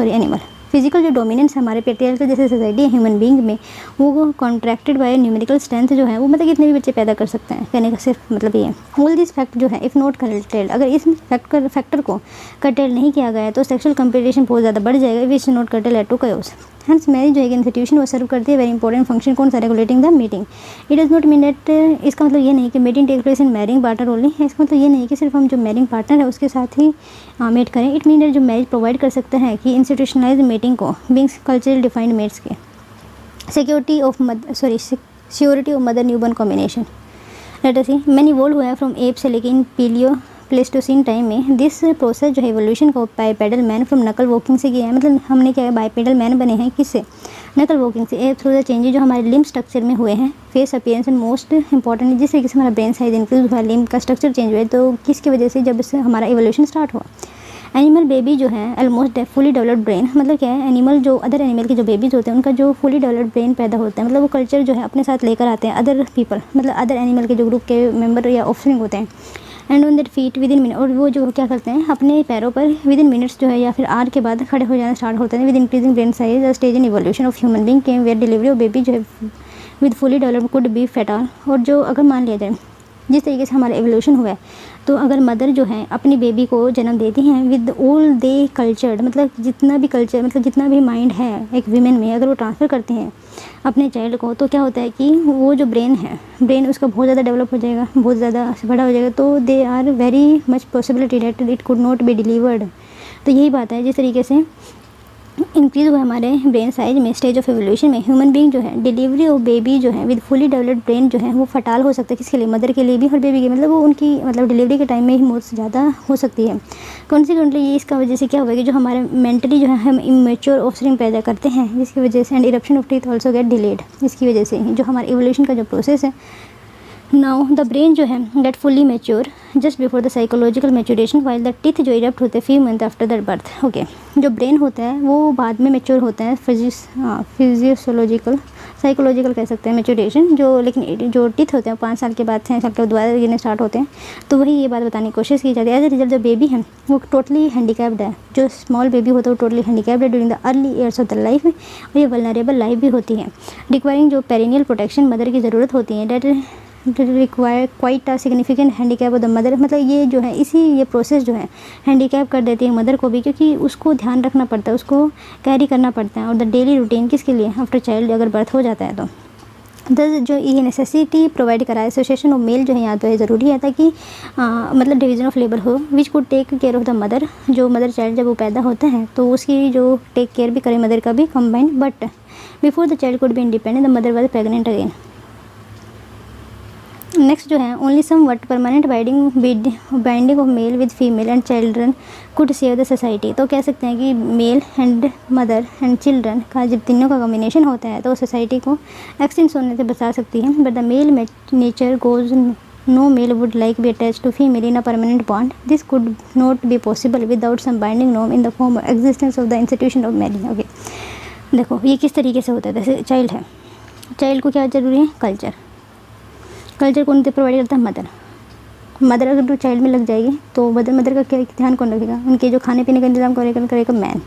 animal. Physical जो डोमिनेंस है हमारे पेट्रियार्कल जैसे सोसाइटी है ह्यूमन बींग में, वो कॉन्ट्रैक्टेड बाय न्यूमेरिकल स्ट्रेंथ जो है वो मतलब कितने भी बच्चे पैदा कर सकते हैं, कहने का सिर्फ मतलब ये है। ऑल दिस फैक्ट जो है इफ़ नॉट करेक्टेड, अगर इस फैक्टर को कर्टेल नहीं किया गया तो सेक्सुअल कंपटीशन बहुत ज़्यादा बढ़ जाएगा, which not curtail at to chaos. Hence marriage जो है इंस्टीट्यूशन वो सर्व करती है वेरी इंपॉर्टेंट फंक्शन, कौन सा, regulating the meeting. It does not mean that, इसका मतलब ये नहीं कि meeting take place in marrying partner only, इसका मतलब ये नहीं कि सिर्फ हम जो मैरिंग पार्टनर है उसके साथ ही मेट करें। इट मीन दैट जो मैरिज प्रोवाइड कर सकता है कि इंस्टीट्यूशनलाइज मीटिंग को बींग्स कल्चरल डिफाइंड मेट्स के security of surety of mother newborn combination. Let us see man evolve हुआ है फ्रॉम एप से लेकिन पीलियो प्लेस्टोसिन टाइम में दिस प्रोसेस जो है एवोल्यूशन को bipedal man from knuckle walking से किया है, मतलब हमने क्या है बाईपेडल मैन बने हैं किससे, नकल वॉकिंग से, थ्रू द चेंजेस जो हमारे लिम्ब स्ट्रक्चर में हुए हैं, face appearance and most important जिस तरीके से हमारा ब्रेन साइज इंक्रीज हुआ, लिम्ब का स्ट्रक्चर चेंज हुआ है, तो किसकी वजह से, जब इससे हमारा एवोल्यूशन स्टार्ट हुआ। एनिमल बेबी जो है ऑलमोस्ट फुली डेवलप्ड ब्रेन, मतलब क्या है एनिमल जो अदर एनिमल के जो बेबीज होते हैं उनका जो फुली डेवलप्ड ब्रेन पैदा होता है, मतलब वो कल्चर जो है अपने साथ लेकर आते हैं अदर पीपल, मतलब अदर एनिमल के जो ग्रुप के मेंबर या ऑफस्प्रिंग होते हैं। And on that feet with in minute, और वो जो क्या करते हैं अपने पैरों पर विद इन मिनट्स जो है या फिर आवर के बाद खड़े हो जाना स्टार्ट होते हैं विद इंक्रीजिंग ब्रेन साइज और stage in evolution of human being came where delivery of baby जो है with fully developed could be fatal. और जो अगर मान लिया जाए जिस तरीके से हमारा एवोल्यूशन हुआ है तो अगर मदर जो है अपनी बेबी को जन्म देती हैं विद ऑल दे कल्चर्ड, मतलब जितना भी कल्चर मतलब जितना भी माइंड है एक वीमेन में अगर वो ट्रांसफ़र करते हैं अपने चाइल्ड को, तो क्या होता है कि वो जो ब्रेन है ब्रेन उसका बहुत ज़्यादा डेवलप हो जाएगा, बहुत ज़्यादा बड़ा हो जाएगा, तो they are very much possibility that it could not be delivered. तो यही बात है जिस तरीके से इंक्रीज़ हुआ हमारे ब्रेन साइज में स्टेज ऑफ एवोल्यूशन में ह्यूमन बींग जो है डिलीवरी ऑफ बेबी जो है विद फुली डेवलप्ड ब्रेन जो है वो फटाल हो सकता है, किसके लिए, मदर के लिए भी और बेबी के, मतलब वो उनकी मतलब डिलीवरी के टाइम में ही मौत ज़्यादा हो सकती है। कॉन्सिक्वेंटली ये इसका वजह से क्या होगा कि जो हमारे मेंटली जो है हम इमेच्योर ऑफस्प्रिंग पैदा करते हैं जिसकी वजह से, and eruption of teeth also get delayed, इसकी वजह से जो हमारे एवोल्यूशन का जो प्रोसेस है। नाउ द ब्रेन जो है get fully mature just before the psychological maturation while the teeth जो इरप्ट होते हैं few month after the birth. Okay, जो ब्रेन होता है वो बाद में मेच्योर होता है फिजियोलॉजिकल साइकोलॉजिकल कह सकते हैं मेच्योरेशन, जो लेकिन जो टीथ होते हैं 5 साल के बाद 6 साल के बाद दोबारा गिरने स्टार्ट होते हैं। तो वही ये बात बताने की कोशिश की जाती है। एज ए रिजल्ट जो बेबी है वो टोटली हैंडीकैप्ड है, जो स्मॉल बेबी होता है वो टोटली हैंडीकैप्ड है during the early years of the life, और ये वल्नरेबल लाइफ भी होती है, रिक्वायरिंग जो पेरिनियल प्रोटेक्शन मदर की ज़रूरत होती है, that require quite a significant handicap of the mother, मतलब ये जो है ये प्रोसेस जो है हैंडीकैप कर देती है मदर को भी, क्योंकि उसको ध्यान रखना पड़ता है, उसको कैरी करना पड़ता है, और द डेली रूटीन किसके लिए, आफ्टर चाइल्ड अगर बर्थ हो जाता है तो दस जो ये नेसेसिटी प्रोवाइड करा है एसोसिएशन ऑफ मेल जो है यहाँ पे ज़रूरी है ताकि मतलब डिवीज़न ऑफ लेबर हो which could take care of the mother, जो मदर चाइल्ड जब वो पैदा होता है तो उसकी जो टेक केयर भी करे मदर का भी combined, but before the child could be independent the mother was pregnant again. Next जो है only somewhat permanent binding of male with female and children could save the society. तो कह सकते हैं कि male and mother and children का जब तीनों का कॉम्बिनेशन होता है तो सोसाइटी को एक्सटेंस होने से बचा सकती है। But the male nature goes no male would like be attach to female in a permanent bond, this could not be possible without some binding norm in the form of existence of the institution of marriage. Okay, देखो ये किस तरीके से होता है। जैसे child है, child को क्या ज़रूरी है, कल्चर। कल्चर कौन प्रोवाइड करता है, मदर। मदर अगर तो चाइल्ड में लग जाएगी तो मदर का क्या ध्यान कौन रखेगा, उनके जो खाने पीने का इंतजाम करेगा मैन,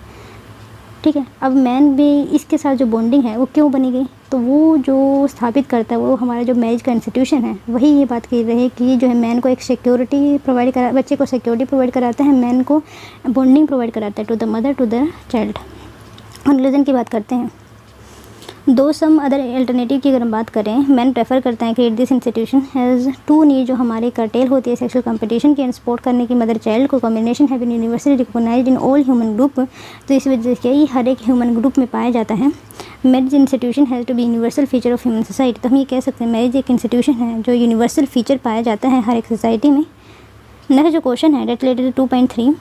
ठीक है। अब मैन भी इसके साथ जो बॉन्डिंग है वो क्यों बनी गई, तो वो जो स्थापित करता है वो हमारा जो मैरिज का इंस्टीट्यूशन है वही ये बात कह रहे हैं कि जो है मैन को एक सिक्योरिटी प्रोवाइड करा, बच्चे को सिक्योरिटी प्रोवाइड कराता है, मैन को बॉन्डिंग प्रोवाइड कराता है to the mother to the child. और रिलीजन की बात करते हैं, दो सम अदर अल्टरनेटिव की अगर हम बात करें, मैन प्रेफर करते हैं create this institution has to need, जो हमारे कर्टेल होती है सेक्सुअल कंपटीशन की एंड सपोर्ट करने की मदर चाइल्ड को कॉम्बिनेशन है been universally recognised in all human group. तो इस वजह से ये हर एक ह्यूमन ग्रुप में पाया जाता है। Marriage institution has to be universal feature of human society. तो हम ये कह सकते हैं मैरिज एक इंस्टीट्यूशन है जो यूनिवर्सल फीचर पाया जाता है हर एक सोसाइटी में। नेक्स्ट जो क्वेश्चन है that related 2.3,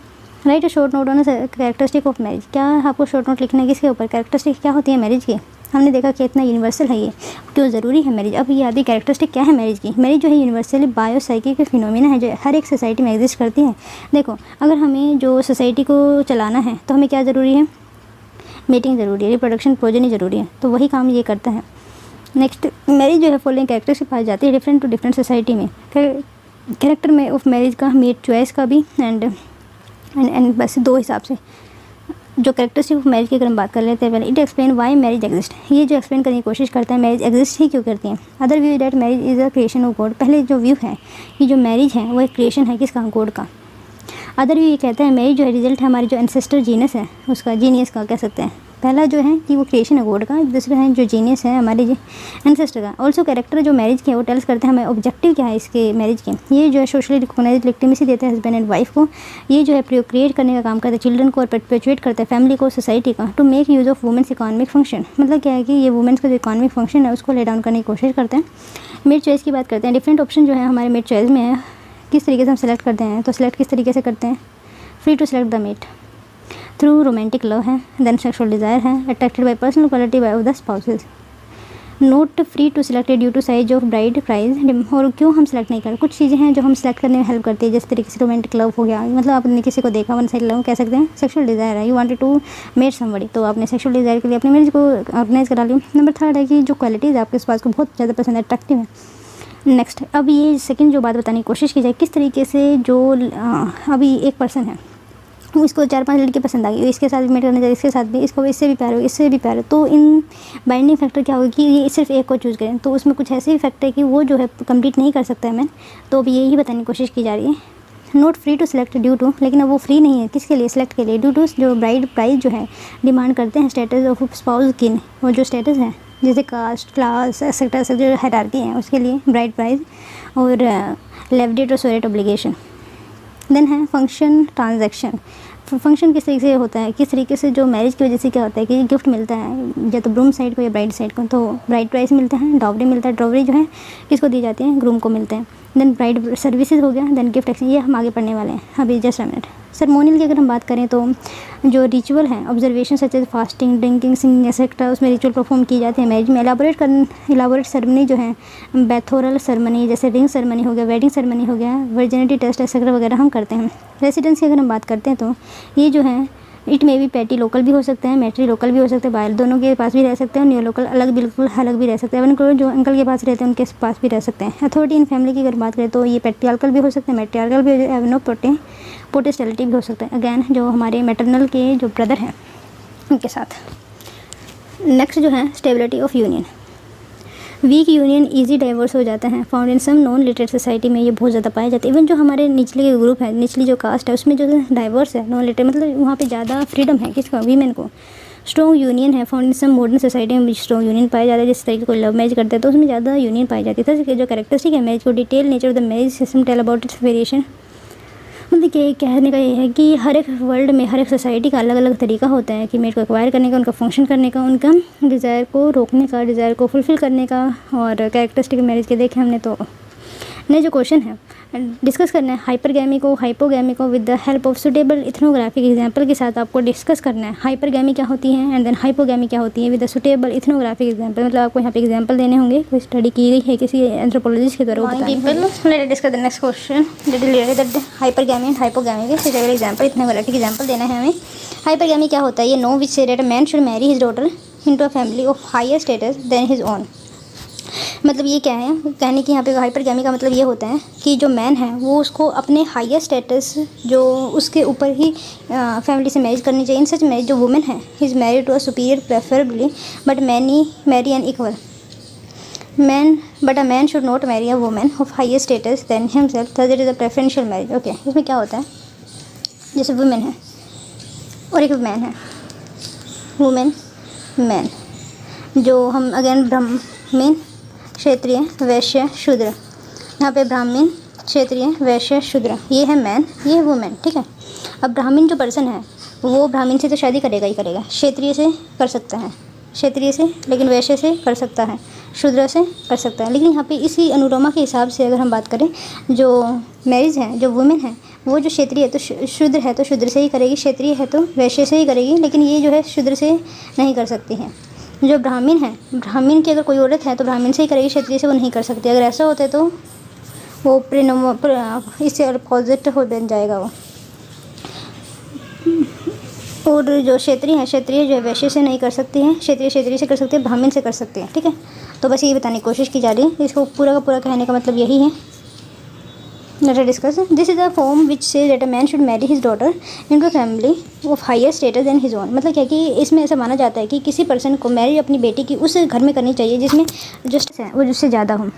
write a short note on characteristic of marriage. क्या आपको शॉर्ट नोट लिखना है किसके ऊपर, कैरेक्टरिस्टिक क्या होती है मैरिज की। हमने देखा कि इतना यूनिवर्सल है ये, क्यों ज़रूरी है मैरिज। अब ये आदि कैरेक्टरिस्टिक क्या है मैरिज की। मैरिज जो है यूनिवर्सली बायोसाइकिक फिनोमिना है जो हर एक सोसाइटी में एग्जिस्ट करती है। देखो अगर हमें जो सोसाइटी को चलाना है तो हमें क्या ज़रूरी है, मीटिंग ज़रूरी है, रिप्रोडक्शन प्रोजेनी ज़रूरी है, तो वही काम ये करता है। नेक्स्ट मैरिज जो है फॉलोइंग कैरेक्टरिस्टिक पाई जाती है डिफरेंट टू डिफरेंट सोसाइटी में। कैरेक्टर में ऑफ मैरिज का मेट चॉइस का भी एंड बस दो हिसाब से जो कैरेक्टरिस्टिक ऑफ मैरिज की अगर हम बात कर लेते हैं पहले, it explain why marriage exist. ये जो एक्सप्लेन करने की कोशिश करता है मैरिज एग्जिस्ट ही क्यों करती है। Other view that marriage is a creation of God. पहले जो व्यू है कि जो मैरिज है वो एक क्रिएशन है किसका, गॉड का। अदर व्यू ये कहता है मैरिज जो है रिजल्ट है हमारी जो एंसेस्टर जीनस है उसका, जीनियस का कह सकते हैं। पहला जो है कि वो क्रिएशन है गॉड का, दूसरा है जो जीनियस है हमारे एंसेस्टर का। ऑल्सो कैरेक्टर जो मैरिज के वो टेल्स करते हैं हमें ऑब्जेक्टिव क्या है इसके मैरिज के। ये जो है सोशली रिकॉग्नाइज्ड लेजिटिमेसी देता है हस्बैंड एंड वाइफ को। ये जो है प्रोक्रिएट करने का काम करता है चिल्ड्रन को और परपेचुएट करता है फैमिली को, सोसाइटी का। To make use of women's economic function, मतलब क्या है कि ये वुमेन्स का जो इकोनॉमिक फंक्शन है उसको ले डाउन करने की कोशिश करते हैं। मेड चॉइस की बात करते हैं, डिफरेंट ऑप्शन जो है हमारे मेड चॉइस में है, किस तरीके से हम सेलेक्ट करते हैं। तो सेलेक्ट किस तरीके से करते हैं, free to select the mate through romantic love है, देन सेक्सुअल डिज़ायर है, attracted by personal quality by of the spouses, not free to select due to size of bride price. और क्यों हम सेलेक्ट नहीं करते, कुछ चीज़ें हैं जो हम सेलेक्ट करने में हेल्प करती है, जिस तरीके से रोमांटिक लव हो गया, मतलब आपने किसी को देखा वन साइड लव कह सकते हैं। सेक्सुअल डिज़ायर है, you wanted to mate somebody, तो आपने सेक्सुअल डिज़ायर के लिए अपनी मैरिज को ऑर्गेनाइज करा ली। नंबर थर्ड है कि जो क्वालिटीज़ आपके पास को बहुत ज़्यादा पसंद है, अट्रैक्टिव है। नेक्स्ट अब ये सेकंड जो बात बताने की कोशिश की जाए, किस तरीके से जो अभी एक पर्सन है वो इसको 4-5 लड़के पसंद आ गई, इसके साथ भी मेट करना चाहिए, इसके साथ भी, इसको इससे भी प्यार हो, इससे भी प्यार हो, तो इन बाइंडिंग फैक्टर क्या होगा कि ये सिर्फ एक को चूज़ करें, तो उसमें कुछ ऐसे भी फैक्टर है कि वो जो है कंप्लीट नहीं कर सकता है मैन। तो अब यही बताने की कोशिश की जा रही है। Not free to select due to, लेकिन अब वो फ्री नहीं है किसके लिए, सेलेक्ट के लिए। ड्यू टू जो ब्राइड प्राइस जो है डिमांड करते हैं स्टेटस ऑफ स्पाउस किन, वो जो स्टेटस है जैसे कास्ट क्लास एक्सेट्रा जो हायरार्की है उसके लिए ब्राइड प्राइस, और लेवडेट और सोरेट ऑब्लिगेशन। देन है फंक्शन ट्रांजैक्शन। फंक्शन किस तरीके से होता है, किस तरीके से जो मैरिज की वजह से क्या होता है कि गिफ्ट मिलता है या तो ग्रूम साइड को या ब्राइड साइड को, तो ब्राइड प्राइस मिलता है, डावरी मिलता है, डावरी जो है किसको दी जाती है, ग्रूम को मिलते हैं। देन ब्राइड सर्विसेज हो गया, देन गिफ्ट एक्सचेंज, ये हम आगे पढ़ने वाले हैं अभी जस्ट अ मिनट। सेरेमोनियल की अगर हम बात करें तो जो रिचुअल है observation such as fasting drinking singing etcetera, उसमें रिचुअल परफॉर्म की जाती है मैरिज में। इलाबोरेट सेरेमनी जो है बैथोरल सेरेमनी जैसे रिंग सेरेमनी हो गया, वेडिंग सेरेमनी हो गया, वर्जिनिटी टेस्ट एक्सेट्रा वगैरह हम करते हैं। रेसिडेंस की अगर हम बात करते हैं तो ये जो है इट में भी पैटी लोकल भी हो सकते हैं, मैट्री लोकल भी हो सकते हैं, बाहर दोनों के पास भी रह सकते हैं, न्यू लोकल अलग बिल्कुल अलग भी रह सकते हैं। इवन जो अंकल के पास रहते हैं उनके पास भी रह सकते हैं। अथॉरिटी इन फैमिली की अगर बात करें तो ये पैट्रियार्कल भी हो सकते हैं, मैट्रियार्कल भी हो जाए, नो पोटेस्टैलिटी भी हो सकता है, अगैन जो हमारे मैटरनल के जो ब्रदर हैं उनके साथ। नेक्स्ट जो है stability of union. Weak union easy divorce हो जाता है, found in some non literate society में ये बहुत ज़्यादा पाया जाता है। इवन जो हमारे निचले के ग्रुप है, निचली जो कास्ट है उसमें जो डाइवर्स है नॉन लिटरेट, मतलब वहाँ पे ज़्यादा फ्रीडम है किसका, वीमेन को, स्ट्रॉन्ग यूनियन है found in some modern society में स्ट्रॉन्ग यूनियन पाया जाता है। जिस तरीके कोई लव मैरिज करते हैं तो उसमें ज़्यादा यूनियन पाई जाती है। तो जो कैरेक्टरिस्टिक है मैरिज को, detail nature of the marriage system, tell about its variation. मतलब कि कहने का ये है कि हर एक वर्ल्ड में, हर एक सोसाइटी का अलग अलग तरीका होता है कि मेड को एक्वायर करने का, उनका फंक्शन करने का, उनका डिज़ायर को रोकने का, डिज़ायर को फुलफ़िल करने का। और कैरेक्टरिस्टिक मैरिज के देखे हमने। तो नए जो क्वेश्चन है डिस्कस करना है हाइपरगैमी को, हाइपोगैमी को with the help of suitable ethnographic example के साथ आपको डिस्कस करना है। हाइपरगैमी क्या होती है एंड देन हाइपोगैमी क्या होती है with the suitable ethnographic example. मतलब आपको यहाँ पे एग्जाम्पल देने होंगे, कोई स्टडी की गई है किसी एंथ्रोपोलॉजिस्ट के द्वारा। Let discuss the next question that hypergamy and hypogamy के सुटेबल एग्जाम्पल, इथनोग्राफिक एग्जाम्पल देना है हमें। हाइपरगैमी क्या होता है? ये नो विच से that a man should marry his daughter into a family of higher status than his own. मतलब ये क्या है कहने की यहाँ पे हाइपरगैमी का मतलब ये होता है कि जो मैन है वो उसको अपने हायर स्टेटस जो उसके ऊपर ही फैमिली से मैरिज करनी चाहिए। इन सच मैरिज जो वुमेन है is married to a superior preferably but marry an equal man, but a man should not marry a women of higher status than himself, thus it is a preferential marriage. Okay, इसमें क्या होता है? जैसे women है और एक man है, women man, जो हम अगेन ब्राह्मण क्षेत्रीय वैश्य शूद्र, यहाँ पे ब्राह्मण क्षेत्रीय वैश्य शूद्र, ये है मैन, ये है वुमेन। ठीक है। अब ब्राह्मण जो पर्सन है वो ब्राह्मण से तो शादी करेगा ही करेगा, क्षेत्रीय से कर सकता है, क्षेत्रीय से, लेकिन वैश्य से कर सकता है, शूद्र से कर सकता है। लेकिन यहाँ पे इसी अनुलोमा के हिसाब से अगर हम बात करें, जो मैरिज है, जो वुमेन है वो जो क्षेत्रीय है तो शूद्र है तो शूद्र से ही करेगी, क्षेत्रीय है तो वैश्य से ही करेगी, लेकिन ये जो है शूद्र से नहीं कर सकती है। जो ब्राह्मण है, ब्राह्मण की अगर कोई औरत है तो ब्राह्मण से ही करेगी, क्षत्रिय से वो नहीं कर सकती। अगर ऐसा होता है तो वो इससे अपोजिट हो बन जाएगा वो। और जो क्षेत्रीय है, क्षेत्रीय जो है वैश्य से नहीं कर सकती है, क्षेत्रीय से कर सकती है, ब्राह्मण से कर सकते हैं। ठीक है। तो बस ये बताने की कोशिश की जा रही है। इसको पूरा का पूरा कहने का मतलब यही है। Let us discuss. This is a form which says that a man should marry his daughter into a family of higher status than his own। मतलब क्या कि इसमें ऐसा माना जाता है कि किसी पर्सन को मैरिज अपनी बेटी की उस घर में करनी चाहिए जिसमें जो है वो जिससे ज़्यादा हो,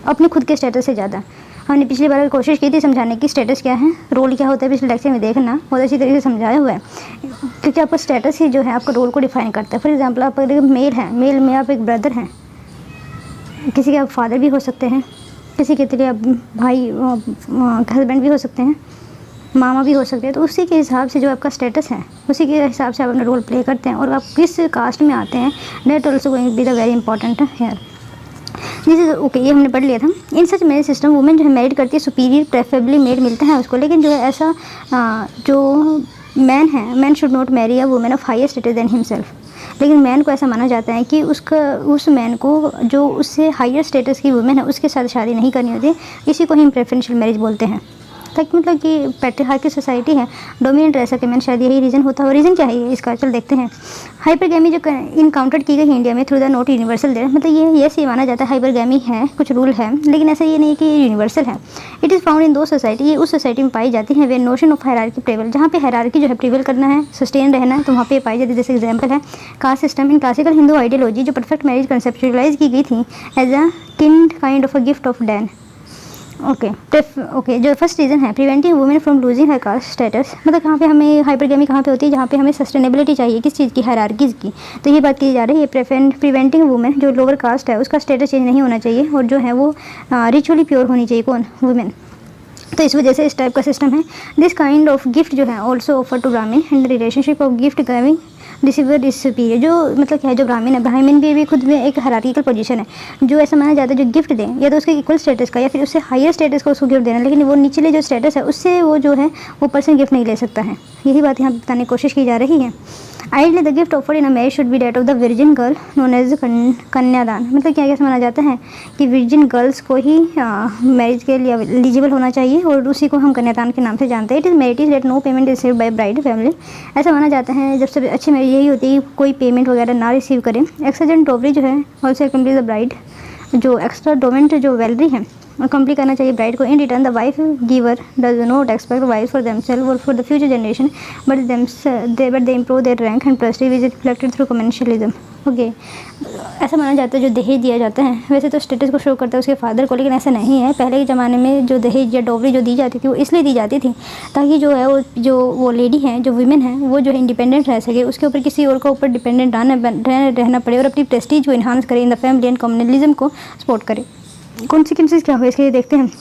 अपने खुद के स्टेटस से ज़्यादा। हमने पिछली बार कोशिश की थी समझाने की स्टेटस क्या है, रोल क्या होता है, पिछले लेक्चर में देखना बहुत अच्छी तरीके से समझाया हुआ है। क्योंकि आपका स्टेटस ही जो है आपका रोल को डिफाइन करता है। फॉर एग्जाम्पल आप अगर मेल है, मेल में आप एक ब्रदर हैं, किसी के आप फादर भी हो सकते हैं, किसी के लिए भाई हस्बैंड भी हो सकते हैं, मामा भी हो सकते हैं। तो उसी के हिसाब से जो आपका स्टेटस है उसी के हिसाब से आप अपना रोल प्ले करते हैं। और आप किस कास्ट में आते हैं that also going be the very important here. जैसे ओके ये हमने पढ़ लिया था। In such marriage system women जो है मैरिड करती है सुपीरियर प्रेफरेबली मेड मिलता है उसको, लेकिन जो है ऐसा जो मैन है, man should not marry a women of higher status than himself. लेकिन मैन को ऐसा माना जाता है कि उस मैन को जो उससे हायर स्टेटस की वुमेन है उसके साथ शादी नहीं करनी होती। इसी को ही हम प्रेफरेंशियल मैरिज बोलते हैं। ताकि मतलब कि पैट्रियार्की सोसाइटी है, डोमिनेंट रह सके मैन, शायद यही रीज़न होता है। और रीज़न क्या है इसका, चल देखते हैं। हाइपरगैमी जो इनकाउंटर की गई इंडिया में through the not universal there, मतलब ये माना जाता है हाइपरगैमी है, कुछ रूल है, लेकिन ऐसा ये नहीं है कि ये यूनिवर्सल है। इट इज़ फाउंड इन दो सोसाइटी, ये उस सोसाइटी में पाई जाती है वे नोशन ऑफ हायरार्की प्रेवल, जहाँ पे हायरार्की जो है प्रिवेल करना है, सस्टेन रहना है, तो वहाँ पे पाई जाती है। जैसे एग्जाम्पल है caste system in classical Hindu ideology, जो परफेक्ट मैरिज कंसेप्चुअलाइज की गई थी as a kind of a gift of daan. Okay जो फर्स्ट रीज़न है preventing women from losing her caste status, मतलब कहाँ पे हमें हाइपरगैमी कहाँ पे होती है, जहाँ पे हमें सस्टेनेबिलिटी चाहिए, किस चीज़ की, हायरार्कीज़ की। तो ये बात की जा रही है प्रिवेंटिंग वुमेन जो लोअर कास्ट है उसका स्टेटस चेंज नहीं होना चाहिए, और जो है वो रिचुअली प्योर होनी चाहिए, कौन, वुमेन। तो इस वजह से इस टाइप का सिस्टम है। दिस काइंड ऑफ गिफ्ट जो है ऑल्सो ऑफर टू ब्राह्मण and relationship of gift giving receiver is superior. जो मतलब क्या है, जो ब्राह्मण है, ब्राह्मण भी खुद में एक हायरार्किकल पोजीशन है, जो ऐसा माना जाता है जो गिफ्ट दें या तो उसके इक्वल स्टेटस का या फिर उससे हायर स्टेटस का उसको गिफ्ट देना, लेकिन वो निचले जो स्टेटस है उससे वो जो है वो पर्सन गिफ्ट नहीं ले सकता है। यही बात यहाँ बताने की कोशिश की जा रही है। Ideally the gift offered in a marriage should be that of the virgin girl known as kanyadaan. मतलब क्या क्या माना जाता है कि वर्जिन गर्ल्स को ही मैरिज के लिए एलिजिबल होना चाहिए, और उसी को हम कन्यादान के नाम से जानते हैं। It is marriage that no payment received by bride family. ऐसा माना जाता है जब सबसे अच्छी मैरिज यही होती है कि कोई पेमेंट वगैरह ना रिसीव करें। एक्सजेंट डोवरी जो है ऑल्सो कंप्लीट द ब्राइड, जो एक्स्ट्रा डोमेंट जो वैलरी है कंप्लीट करना चाहिए ब्राइड को। In return the wife giver does not expect wife for themselves और for the future generation but they improve their rank and prestige is reflected through commercialism. Okay, ऐसा माना जाता है जो दहेज दिया जाता है वैसे तो स्टेटस को शो करता है उसके फादर को, लेकिन ऐसा नहीं है। पहले के ज़माने में जो दहेज या डॉवरी जो दी जाती थी वो इसलिए दी जाती थी ताकि जो है वो लेडी हैं, जो वीमेन हैं, वो जो है इंडिपेंडेंट रह सके, उसके ऊपर किसी और का ऊपर डिपेंडेंट रहना पड़े और अपनी प्रेस्टीज को इन्हांस करे, in the family and communalism को सपोर्ट करे। कॉन्सिक्वेंसेज क्या हुए इसके लिए देखते हैं।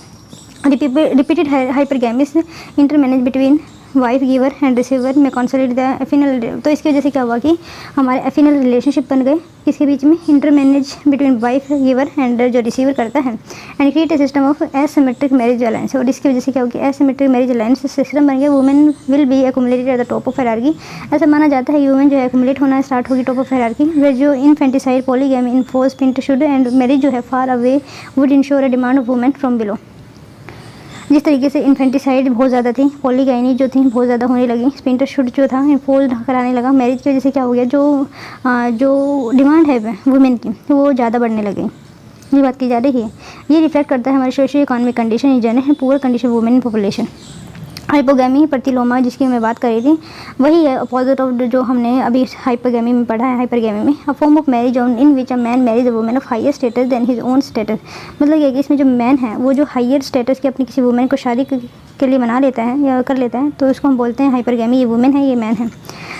Repeated hypergamies intermarriage between wife giver and receiver में कंसोलिडेट द एफिनल, तो इसकी वजह से क्या हुआ कि हमारे एफिनल रिलेशनशिप बन गए किसके बीच में, इंटरमैनेज बिटवीन वाइफ गिवर एंड जो रिसीवर करता है, and create a system of asymmetric marriage alliance, और इसकी वजह से क्या होगी एसिमेट्रिक मैरिज अलायंस सिस्टम बन गया। Women will be accumulated eight the top of hierarchy, ऐसा माना जाता है वुमेन जो है एक्युमुलेट होना स्टार्ट होगी टॉप ऑफ हायरार्की, वे जो इनफेंटिसाइड पॉलीगैमी इन्फोर्स पिंटरहुड एंड मैरिज जो है far away would ensure a demand of women from below. जिस तरीके से इन्फेंटिसाइड बहुत ज़्यादा थी, पॉलीगाइनी जो थी बहुत ज़्यादा होने लगी, स्पिंटरहुड जो था इन्फोर्स कराने लगा, मैरिज की वजह से क्या हो गया जो डिमांड है वुमेन की वो ज़्यादा बढ़ने लगी। ये बात की जा रही है, ये रिफ्लेक्ट करता है हमारे socio economic condition in general, poor condition women in population. Hypogamy प्रतिलोमा जिसकी मैं बात कर रही थी वही है अपोजिट ऑफ जो हमने अभी हाइपोगैमी में पढ़ा है। हाइपरगैमी में a form of marriage in which a man marriage a women of higher status than his own status, मतलब ये कि इसमें जो मैन है वो जो हायर स्टेटस की अपनी किसी वुमेन को शादी के लिए मना लेता है या कर लेता है तो उसको हम बोलते हैं हाइपरगैमी। ये वुमेन है, ये मैन है।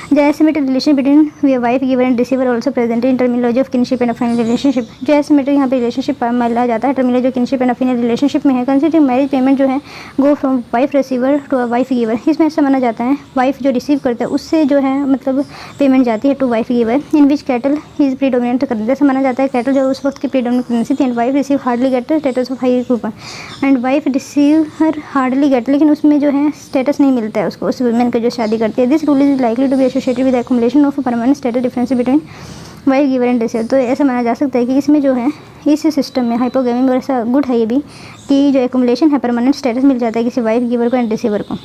जो asymmetric relation between wife giver and receiver also present in terminology of kinship and affinal relationship. जो एसिमेट्रिक यहाँ पे रिलेशनशिप माना जाता है terminology of kinship and affinal relationship में है। कंसिडरिंग मैरिज पेमेंट जो है go from wife receiver to a wife giver, इसमें ऐसा माना जाता है वाइफ जो रिसीव करता है उससे जो है मतलब पेमेंट जाती है to wife giver, in which cattle is predominant करते जैसे माना जाता है कैटल जो उस वक्त की प्रीडोमिनेंट करेंसी थी, and wife receive hardly gate status of high group, and wife receive her hardly gate, लेकिन उसमें जो है स्टेटस नहीं मिलता है उसको, उस वुमेन को जो शादी करती है। This rule is likely to be associated with accumulation of permanent status difference between wife giver and receiver. तो ऐसा माना जा सकता है कि इसमें जो है इस सिस्टम में हाइपोगैमी में ऐसा गुड है ये भी कि जो एक्युमुलेशन है परमानेंट स्टेटस मिल जाता है किसी वाइफ गिवर को एंड रिसीवर को।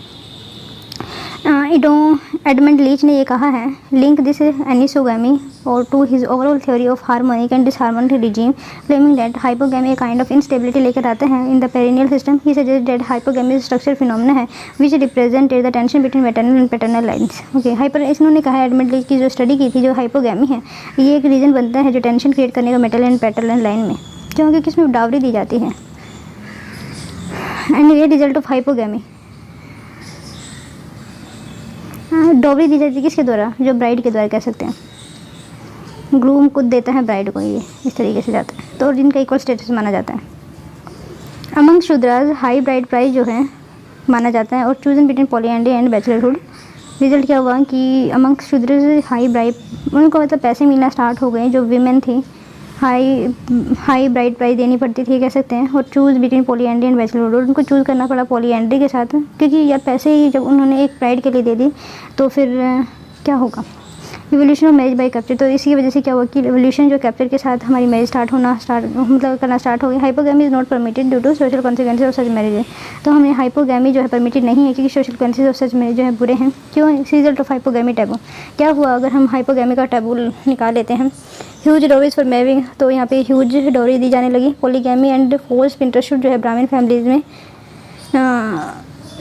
एडमंड लीच ने ये कहा है लिंक दिस एनिसोगैमी और to his overall theory of harmonic and disharmonic regime, claiming that hypogamy kind of instability लेकर आते हैं in the perennial system. He suggest that hypogamy structure phenomena है which represented the tension between maternal and paternal lines. Okay, इन्होंने कहा है Edmund Leach की जो study की थी जो हाइपोगैमी है ये एक रीज़न बनता है जो टेंशन क्रिएट करने का मैटरनल एंड पैटर्नल लाइन में, क्योंकि किसमें डावरी दी जाती है एंड ये रिजल्ट ऑफ हाइपोगैमी। डॉवरी दी जाती है किसके द्वारा, जो ब्राइड के द्वारा कह सकते हैं, ग्रूम खुद देता है ब्राइड को, ये इस तरीके से जाता है तो जिनका इक्वल स्टेटस माना जाता है। Among Shudras high bride price जो है माना जाता है और chosen between polyandry and bachelorhood. Result क्या हुआ कि अमंग शूद्राज हाई ब्राइड उनको मतलब पैसे मिलना स्टार्ट हो गए, जो वीमेन थी हाई ब्राइड प्राइस देनी पड़ती थी कह सकते हैं, और choose between polyandry and bachelorhood, उनको चूज़ करना पड़ा पॉलीएंड्री के साथ, क्योंकि यार पैसे ही जब उन्होंने एक ब्राइड के लिए दे दी तो फिर क्या होगा। Revolution of marriage by capture, तो इसी वजह से क्या हुआ कि रिवोल्यूशन जो कैप्चर के साथ हमारी मैरिज करना स्टार्ट हो गई। Hypogamy is not permitted due to social consequences of such marriage, तो हमें हाइपोगैमी जो है परमिटेड नहीं है क्योंकि social consequences of such marriage जो है बुरे हैं। क्यों, रिजल्ट ऑफ हाइपोगैमी टैबू क्या हुआ अगर हम हाइपोगैमी का टैबू निकाल लेते हैं। ह्यूज डोरीज फॉर मैरिंग, तो यहाँ पे ह्यूज डोरी दी जाने लगी। पॉलीगैमी एंड फोर्स पिंटरहुड जो है ब्राह्मण फैमिलीज में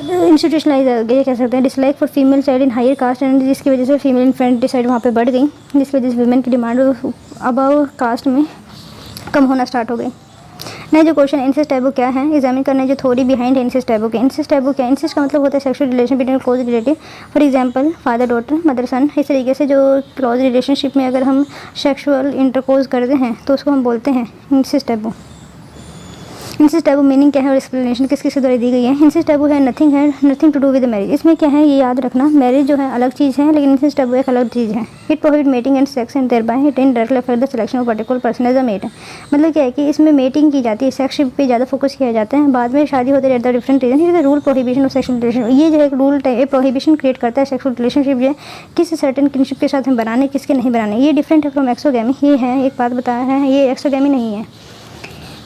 इंस्टीट्यूशनलाइज ये कह सकते हैं। Dislike for female child in higher caste and जिसकी वजह से फीमेल इन्फेंटिसाइड वहाँ पे बढ़ गई, जिसकी वजह से वुमेन की डिमांड अबव कास्ट में कम होना स्टार्ट हो गई। नया जो क्वेश्चन इंसेस्ट टैबू क्या है एग्जामिन करना है, जो थ्योरी बिहाइंड है इंसेस्ट टैबू के। इंसेस्ट टैबू क्या है, इंसेस्ट का मतलब होता है sexual relation between close relative, for example father daughter mother सन। इस तरीके से जो क्लोज रिलेशनशिप में अगर हम सेक्सुअल इंटरकोर्स करते हैं तो उसको हम बोलते हैं incest taboo. Incest taboo meaning क्या है और एक्सप्लेनेशन किस किस के द्वारा दी गई है। इंसेस्ट टैबू है nothing to do with marriage, इसमें क्या है ये याद रखना, मैरिज जो है अलग चीज़ है लेकिन इंसेस्ट टैबू एक अलग चीज़ है। It prohibit mating and sex and thereby it indirectly affect the selection of particular person as a mate. मतलब क्या है कि इसमें मेटिंग की जाती है, सेक्स पे ज़्यादा फोकस किया जाता है, बाद में शादी होते रहता है different reason. Is the rule prohibition of sexual relation, ये जो है एक रूल प्रोहिबिशन क्रिएट करता है सेक्सुअल रिलेशनशिप जो है किस सर्टेन किनशिप के साथ हम बनाने किसके नहीं बनाने। ये डिफरेंट है फ्रॉम एक्सोगैमी, ये है एक बात बताया है, ये एक्सोगैमी नहीं है।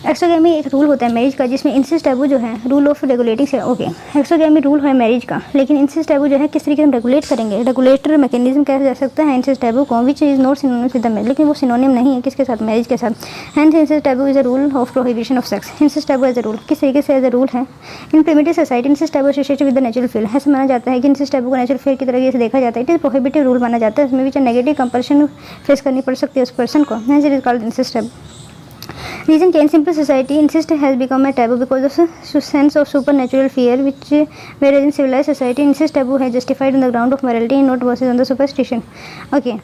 एक्सोगेमी एक रूल होता है मैरिज का जिसमें इंसिस्ट टैबू जो है रूल ऑफ रेगुलेटिंग से ओके एक्सोगेमी रूल है मैरिज का, लेकिन इंसिस्ट टैबू जो है किस तरीके से हम रेगुलेट करेंगे, रेगुलेटर मैकेनिज्म कहा जा सकता है इंसिस्ट टैबू को, which is not synonyms with the marriage, लेकिन वो सिनोनिम नहीं है किसके साथ, मैरिज के साथ। Hence incest taboo is a rule of prohibition of sex. Incest taboo as a rule किस तरीके से एज अ रूल है in primitive society, incest taboo associated with the natural feel, ऐसा माना जाता है कि इंसिस्ट टैबू को नेचुरल फील की तरह से देखा जाता है, इट इज प्रोहिबिटिव रूल माना जाता है, इसमें भी नेगेटिव कंपल्शन फेस करनी पड़ सकती है उस पर्सन को, hence it is called incest taboo. Reason can simple society insist has become a taboo because of sense of supernatural fear, which whereas in civilized society insist taboo है justified on the ground of morality and not versus on the superstition. Okay.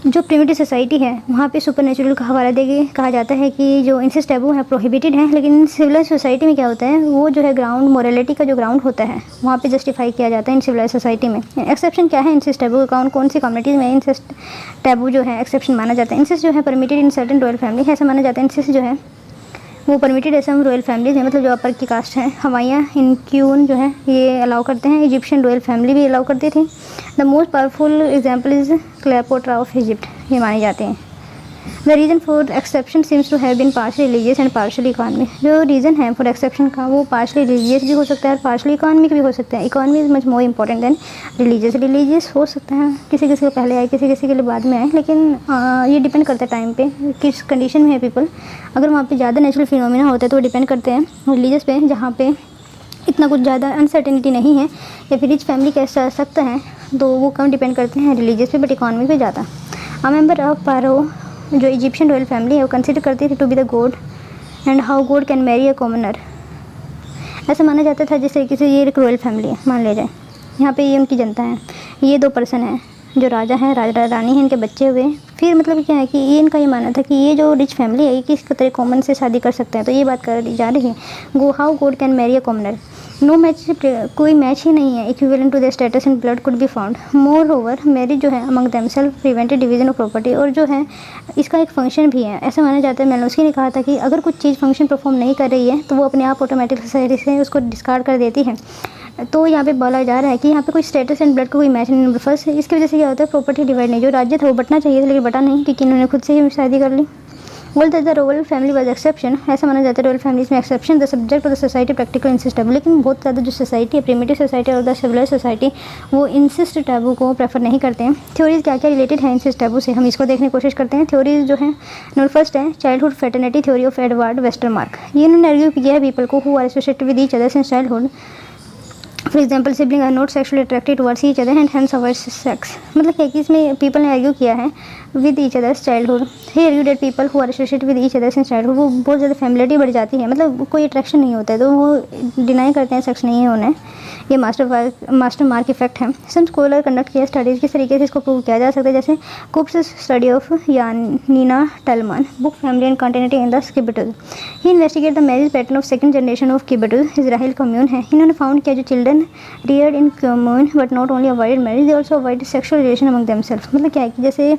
जो primitive society है वहाँ पे super का हवाला देके कहा जाता है कि जो इंसिस्ट टैबू है प्रोहिबिटेड है, लेकिन सिविलाइज सोसाइटी में क्या होता है वो जो है ग्राउंड मोरालिटी का जो ग्राउंड होता है वहाँ पे जस्टिफाई किया जाता है इन सिविलाइज सोसाइटी में। एक्सेप्शन क्या है इंसिस्ट टैबू का, कौन सी कम्युनिटीज़ में इंसिस्ट टैबू जो है एक्सेप्शन माना जाता है। इंसिस्ट जो है permitted in certain royal family, ऐसा माना जाता है इंसिस्ट जो है वो परमिटेड ऐसा रॉयल फैमिलीज है, मतलब जो अपर की कास्ट है, हवाइयाँ इनक्यून जो है ये अलाउ करते हैं, इजिप्शियन रॉयल फैमिली भी अलाउ करती थी। The most powerful example is Cleopatra of Egypt, ये माने जाते हैं। The reason for exception seems to have been partially religious and partially economic, जो रीज़न है फॉर एक्सेप्शन का वो पार्शली रिलीजियस भी हो सकता है और पार्शली इकॉनमिक भी हो सकता है। Economy is much more important than religious. Religious हो सकता है किसी किसी को पहले आए, किसी किसी के लिए बाद में आए, लेकिन ये डिपेंड करता है टाइम पे किस कंडीशन में है पीपल। अगर वहाँ पे ज़्यादा नेचुरल फिनोमिना होता है तो वो डिपेंड करते हैं रिलीजियस पे, जहाँ पे इतना कुछ ज़्यादा अनसर्टेनिटी नहीं है या फिर रिच फैमिली कैसा सकता है तो वो कम डिपेंड करते हैं रिलीजियस पे, बट इकॉनमी पे ज़्यादा। अ मेंबर ऑफ पारो जो इजिप्शियन रॉयल फैमिली है वो कंसिडर करती थी to be the god and how god can marry a commoner, ऐसा माना जाता था जिस तरीके से ये एक रॉयल फैमिली है मान लिया जाए, यहाँ पे ये उनकी जनता है, ये दो पर्सन हैं जो राजा हैं राजा रानी हैं, इनके बच्चे हुए, फिर मतलब क्या है कि ये इनका ये मानना था कि ये जो रिच फैमिली है ये किस तरह कॉमन से शादी कर सकते हैं, तो ये बात कर जा रही है go how god can marry a commoner. No match, कोई मैच ही नहीं है equivalent to the status and blood could be found. Moreover marriage जो है among themselves prevented division of property, और जो है इसका एक फंक्शन भी है, ऐसा माना जाता है मेलोस्की ने कहा था कि अगर कुछ चीज़ फंक्शन परफॉर्म नहीं कर रही है तो वो अपने आप ऑटोमेटिक सोसाइटी से उसको डिस्कार्ड कर देती है। तो यहाँ पे बोला जा रहा है कि यहाँ पे कोई स्टेटस एंड ब्लड का कोई मैच नहीं। नंबर फर्स्ट इसकी वजह से क्या होता है प्रॉपर्टी डिवाइड नहीं, जो राज्य था वो बटना चाहिए था लेकिन बटा नहीं क्योंकि इन्होंने खुद से ही शादी कर ली। बोल the royal family was exception, ऐसा माना जाता है रॉयल फैमिलीज में exception the subject of the society practical incest taboo, लेकिन बहुत ज़्यादा जो सोसाइटी है प्रिमिटिव सोसाइटी और द सिविलाइज सोसाइटी वो इंसिस्ट टैबू को प्रेफर नहीं करते हैं। थ्योरीज क्या क्या रिलेटेड है इंसिस्ट टैबू से हम इसको देखने की कोशिश करते हैं। थ्योरीज जो है नंबर फर्स्ट है childhood familiarity theory of Edward Westermarck, ये इन्होंने आर्ग्यू किया है पीपल को who are associated with each other since childhood, for example sibling are not sexually attracted towards each other and hence avoid sex, मतलब क्या कि इसमें पीपल ने आर्ग्यू किया है with each others childhood. He argue that people who are associated with each other since childhood, वो बहुत ज़्यादा फैमिलिटी बढ़ जाती है, मतलब कोई अट्रैक्शन नहीं होता है तो वो डिनाई करते हैं सेक्स नहीं है उन्हें, ये मास्टर मार्क इफेक्ट है। सम स्कॉलर कंडक्ट किया स्टडीज़ किस तरीके से इसको प्रूव किया जा सकता है, जैसे कुप्स study of Yonina Talmon book family and continuity in the kibbutz. He investigate the marriage pattern of second generation of kibbutz Israel commune है। इन्होंने फाउंड किया जो children reared in commune but not only avoided marriage they also avoid sexual relation among themselves, मतलब क्या है कि जैसे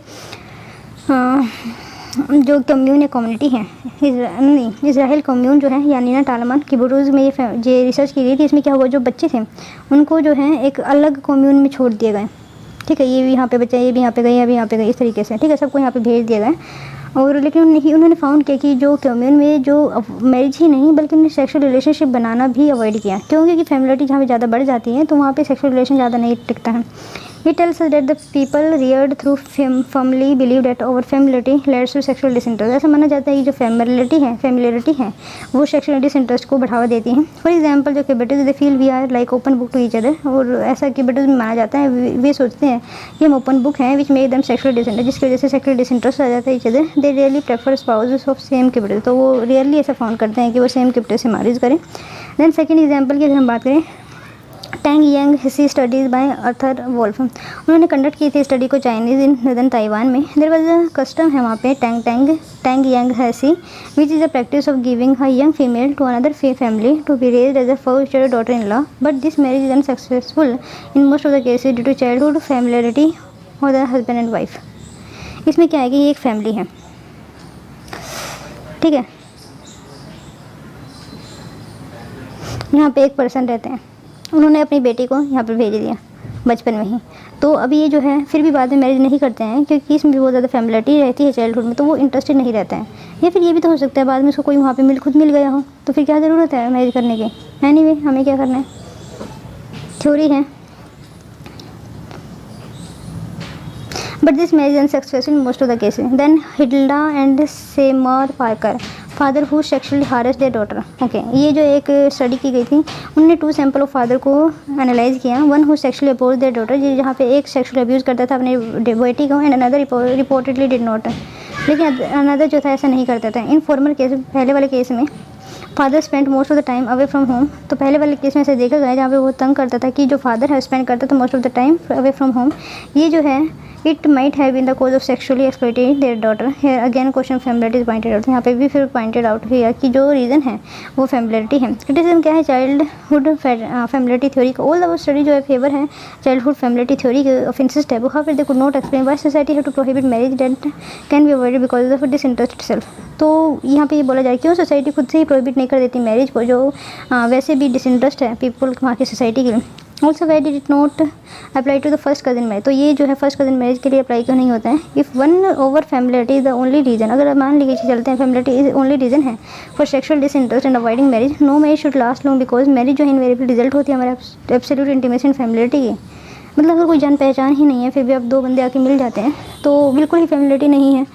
जो कम्यून या कम्युनिटी है इजराइल कम्यून जो है यानी ना टालमान किबरूज में ये रिसर्च की गई थी। इसमें क्या हुआ जो बच्चे थे उनको जो है एक अलग कम्यून में छोड़ दिए गए, ठीक है, ये भी यहाँ पे बच्चा ये भी यहाँ पे गए ये भी यहाँ पे गए इस तरीके से, ठीक है, सबको यहाँ पे भेज दिया गया। और लेकिन उन्होंने फाउंड किया कि जो कम्यून में जो मैरिज ही नहीं बल्कि उन्होंने सेक्सुअल रिलेशनशिप बनाना भी अवॉइड किया, क्योंकि फैमिलिटी जहाँ पे ज़्यादा बढ़ जाती है तो वहाँ पे सेक्सुअल रिलेशन ज़्यादा नहीं टिकता है। It tells us that the people reared through family believe that our familiarity leads to sexual disinterest, ऐसा माना जाता है कि जो familiarity है वो sexual disinterest को बढ़ावा देती है। फॉर एग्जाम्पल जो kibbutz they feel we are like open book to each other, और ऐसा किबटूज में माना जाता है वे सोचते हैं कि हम ओपन बुक हैं which make them sexual disinterest, जिसकी वजह से सेक्सुअल डिसइंटरेस्ट आ जाता है each other. They really prefer spouses of same kibbutz, तो वो रियली ऐसा फाउंड करते हैं कि वो सेम किबटूज से मैरिज करें। देन सेकेंड एग्जाम्पल की अगर हम बात करें tung yang history studies by Arthur Wolf, उन्होंने कंडक्ट की थी स्टडी को चाइनीज़ इन नदन ताइवान में। देयर वाज अ कस्टम है वहाँ पे tung yang hsi which is a practice of giving a young female to another family to be raised as a future daughter in law, but this marriage is unsuccessful in most of the cases due to childhood familiarity और the husband and wife. इसमें क्या है कि ये एक family है, ठीक है, यहाँ पे एक पर्सन रहते हैं, उन्होंने अपनी बेटी को यहाँ पर भेज दिया बचपन में ही। तो अभी ये जो है फिर भी बाद में मैरिज नहीं करते हैं क्योंकि इसमें भी बहुत ज़्यादा फैमिलिटी रहती है चाइल्डहुड में, तो वो इंटरेस्टेड नहीं रहता है। या फिर ये भी तो हो सकता है बाद में उसको कोई वहाँ पे खुद मिल गया हो, तो फिर क्या ज़रूरत है मैरिज करने की। एनीवे हमें क्या करना है, थ्योरी है। But this marriage is unsuccessful in most of the cases. Then Hilda and Seymour Parker, father who sexually harassed their daughter. Okay, ये जो एक स्टडी की गई थी, उन्होंने 2 सैंपल ऑफ फादर को एनालाइज किया। One who sexually oppose their daughter, जहाँ पे एक सेक्शुअली अब्यूज़ करता था अपने बेटी को, and another reportedly did not, लेकिन अनदर जो था ऐसा नहीं करता था। इन फॉर्मर केस, पहले वाले केस में father spend most of the time away from home, तो पहले वाले केस में ऐसे देखा गया जहाँ पे वो तंग करता था कि जो फादर है स्पेंड करता था most of the time away from home. ये जो है it might have been the cause of sexually exploiting their daughter. Here again question familiarity is pointed out. यहाँ पे भी फिर पॉइंटेड आउट किया कि जो रीज़न है वो फैमिलिटी है। क्रिटिसिज्म क्या है, चाइल्डहुड फैमिलिटी थ्योरी का। ऑल द स्टडी जो है फेवर है चाइल्डहुड फैमिलिटी थ्योरी के ऑफ इंसिस्ट है। How they could not explain why society have to prohibit marriage that can be avoided because of disinterest itself. तो यहाँ पे ये बोला जाए क्यों सोसाइटी खुद से ही प्रोहिबिट नहीं कर देती मैरिज को, जो वैसे भी डिसइंटरेस्ट है पीपल वहाँ की सोसाइटी के लिए। Also why did it not apply to the first cousin marriage, तो ये जो है फर्स्ट कज़न मैरिज के लिए अप्लाई क्यों नहीं होता है। If one over familiarity is the only reason, अगर मान लीजिए चलते हैं फैमिलिटी इज ओनली रीज़न है for sexual disinterest and avoiding marriage, no marriage should last long because marriage जो है इनवेरिएबल रिजल्ट होती है हमारे एब्सोल्यूट इंटीमेसी एंड फैमिलिटी की। मतलब अगर कोई जान पहचान ही नहीं है फिर भी अब 2 बंदे आके मिल जाते हैं तो बिल्कुल ही फैमिलिटी नहीं है,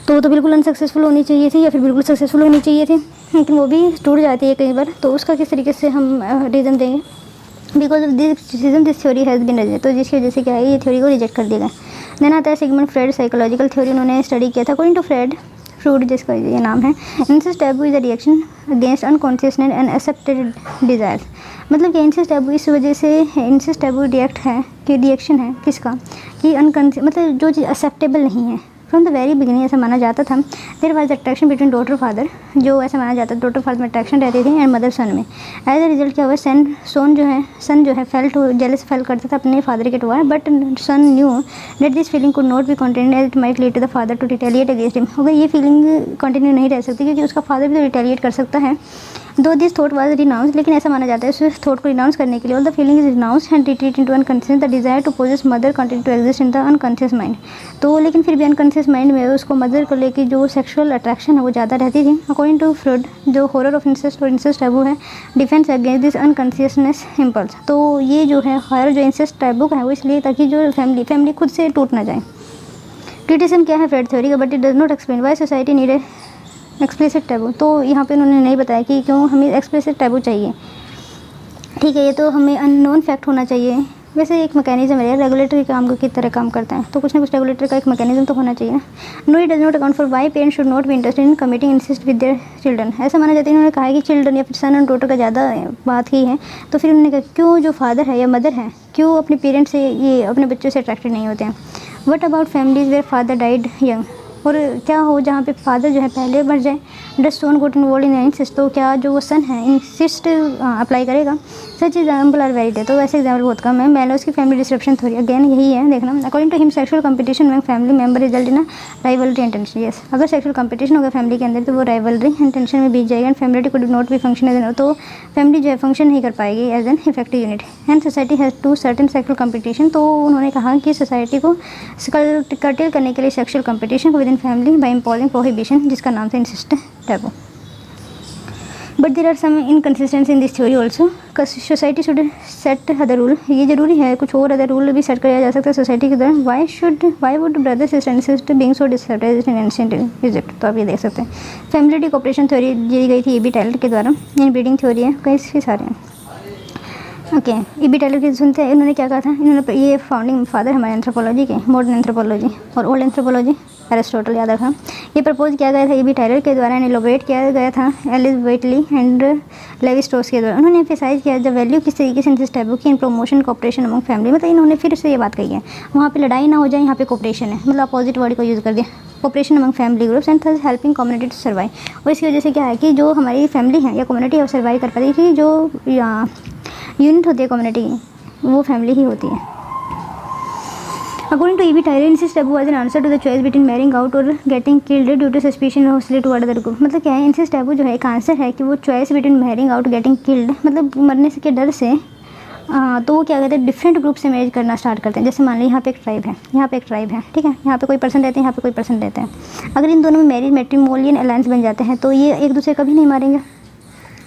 तो बिल्कुल अनसक्सेसफुल होनी चाहिए थी या फिर बिल्कुल सक्सेसफुल होनी चाहिए थी, लेकिन वो भी टूट जाती है कई बार। तो उसका किस तरीके से हम रीज़न देंगे, because of this theory has been reject, तो जिसकी वजह से क्या है ये थ्योरी को रिजेक्ट कर दिया गया। देन आता है सिगमंड फ्रेड साइकोलॉजिकल थ्योरी, उन्होंने स्टडी किया था। अकॉर्डिंग टू फ्रूड जिसका ये नाम है, incest taboo is a reaction against unconsciousness and accepted desires. मतलब कि इंसेस्ट टैबू इस वजह से इंसेस्ट टैबू रिएक्शन है किसका, कि अनकॉन्शियस मतलब जो चीज़ एक्सेप्टेबल नहीं है। फ्रॉम द वेरी बिगिनिंग ऐसा माना जाता था there was attraction between daughter father, जो ऐसा माना जाता था डॉटर फादर में अट्रैक्शन रहती थी एंड मदर सन में। एज अ रिजल्ट क्या हुआ, सन जो है फेल्ट जेलस फेल करता था अपने फादर के toward, but son knew that this feeling could not be continue as it might lead to the father to retaliate against him. अगर ये फीलिंग कंटिन्यू नहीं रह सकती क्योंकि उसका फादर भी तो रिटेलिएट कर सकता है। दो दिस थॉट वाज रिनाउंस, लेकिन ऐसा माना जाता है उस थॉट को रिनाउंस करने के लिए all the feeling is renounce and retreat into unconscious, the desire to possess mother continue to exist in the unconscious mind. तो लेकिन फिर भी अनकॉन्शियस माइंड में उसको मदर को लेकर जो सेक्सुअल अट्रैक्शन है वो ज़्यादा रहती थी। अकॉर्डिंग टू फ्रॉइड जो हॉरर ऑफ इंसेस्ट और इंसेस्ट टैबू है defence against this unconsciousness impulse. तो ये जो है हॉरर जो इंसेस्ट टैबू है वो इसलिए ताकि जो फैमिली खुद से टूट ना जाए। क्रिटिसिज्म क्या है फ्रेड थ्योरी का, but it does not explain why society need explicit taboo. तो यहाँ पे उन्होंने नहीं बताया कि क्यों हमें एक्सप्लिसिट टैबू चाहिए। ठीक है, ये तो हमें अननोन फैक्ट होना चाहिए। वैसे एक मैकेनिज्म है रेगुलेटरी काम की तरह काम करता है, तो कुछ ना कुछ रेगुलेटरी का एक मैकेनिज्म तो होना चाहिए। No it does not account for why parents should not be interested in committing incest with their children. ऐसा माना जाता है इन्होंने कहा है कि चिल्ड्रन या फिर सन एंड डॉटर का ज़्यादा बात की है, तो फिर उन्होंने कहा क्यों जो फादर है या मदर है क्यों अपने पेरेंट्स से ये अपने बच्चों से अट्रैक्टेड नहीं होते हैं। What about families where father died young, और क्या हो जहाँ पे फादर जो है पहले मर जाए। डस सन गोट इन्वॉल्व इन इंसिस्ट, तो क्या जो वो सन है इंसिस्ट अप्लाई करेगा। Such example are very rare, तो वैसे एग्जाम्पल बहुत कम है। मैलोस की फैमिली डिस्क्रिप्शन थ्योरी अगेन यही है देखना। According to him sexual competition में family member result in rivalry and tension. Yes, अगर सेक्सुअल कंपटीशन होगा फैमिली के अंदर तो वो राइवलरी एंड टेंशन में बीत जाएगा and family could not be function as an, तो फैमिली जो है फंक्शन नहीं कर पाएगी as an effective unit. And society has to certain sexual competition, तो उन्होंने कहा कि सोसाइटी को कर्टेल करने के लिए sexual competition within family by imposing prohibition, जिसका नाम था incest taboo. But there are some inconsistency in this theory also. Society should set other rule, ये जरूरी है कुछ और अदर रूल भी सेट किया जा सकता है सोसाइटी के द्वारा। Why would brother sister and sister being so disordered in ancient Egypt, तो आप ये देख सकते हैं। फैमिली कोऑपरेशन थ्योरी दी गई थी ईबी टैयलर के द्वारा। इन ब्रीडिंग थ्योरी है, कई सारे हैं। ओके, ईबी टैयलर की सुनते हैं, इन्होंने क्या कहा था, इन्होंने ये फाउंडिंग फादर हमारे एंथ्रोपोलॉजी के, मॉडर्न एंथ्रोपोलॉजी और ओल्ड एंथ्रोपोलॉजी, एरिस्टोटल याद रखा। ये प्रपोज किया गया था ईबी टैयलर के द्वारा, एलोबरेट किया गया था एलिस वेटली एंड लेवी स्ट्रॉस के द्वारा। उन्होंने एम्फेसाइज किया द वैल्यू किस तरीके से इंसिस्ट टैबू की in promotion cooperation among family. मतलब इन्होंने फिर से ये बात कही है वहाँ पे लड़ाई ना हो जाए, यहाँ पे कोऑपरेशन है, मतलब अपोजिट वर्ड को यूज़ कर दिया, cooperation among family groups and thus helping community to survive. और इसकी वजह से क्या है कि जो हमारी फैमिली है या कम्युनिटी है वो सर्वाइव कर पाती है, कि जो यूनिट होती है कम्युनिटी की वो फैमिली ही होती है। According to E.B. Tyler, incest taboo was an answer to the choice between marrying out or getting killed due to suspicion or hostility toward other group। मतलब क्या है, incest taboo जो है एक आंसर है कि वो choice between marrying out getting killed, मतलब मरने से के डर से तो वो क्या करते हैं, डिफरेंट ग्रुप से मैरिज करना स्टार्ट करते हैं। जैसे मान लीजिए यहाँ पे एक ट्राइब है, यहाँ पे एक ट्राइब है, ठीक है, यहाँ पे कोई पर्सन रहते हैं, यहाँ पे कोई पर्सन रहते हैं। अगर इन दोनों में मैरिज मैट्रिमोनियल अलायंस बन जाते हैं तो ये एक दूसरे कभी नहीं मारेंगे।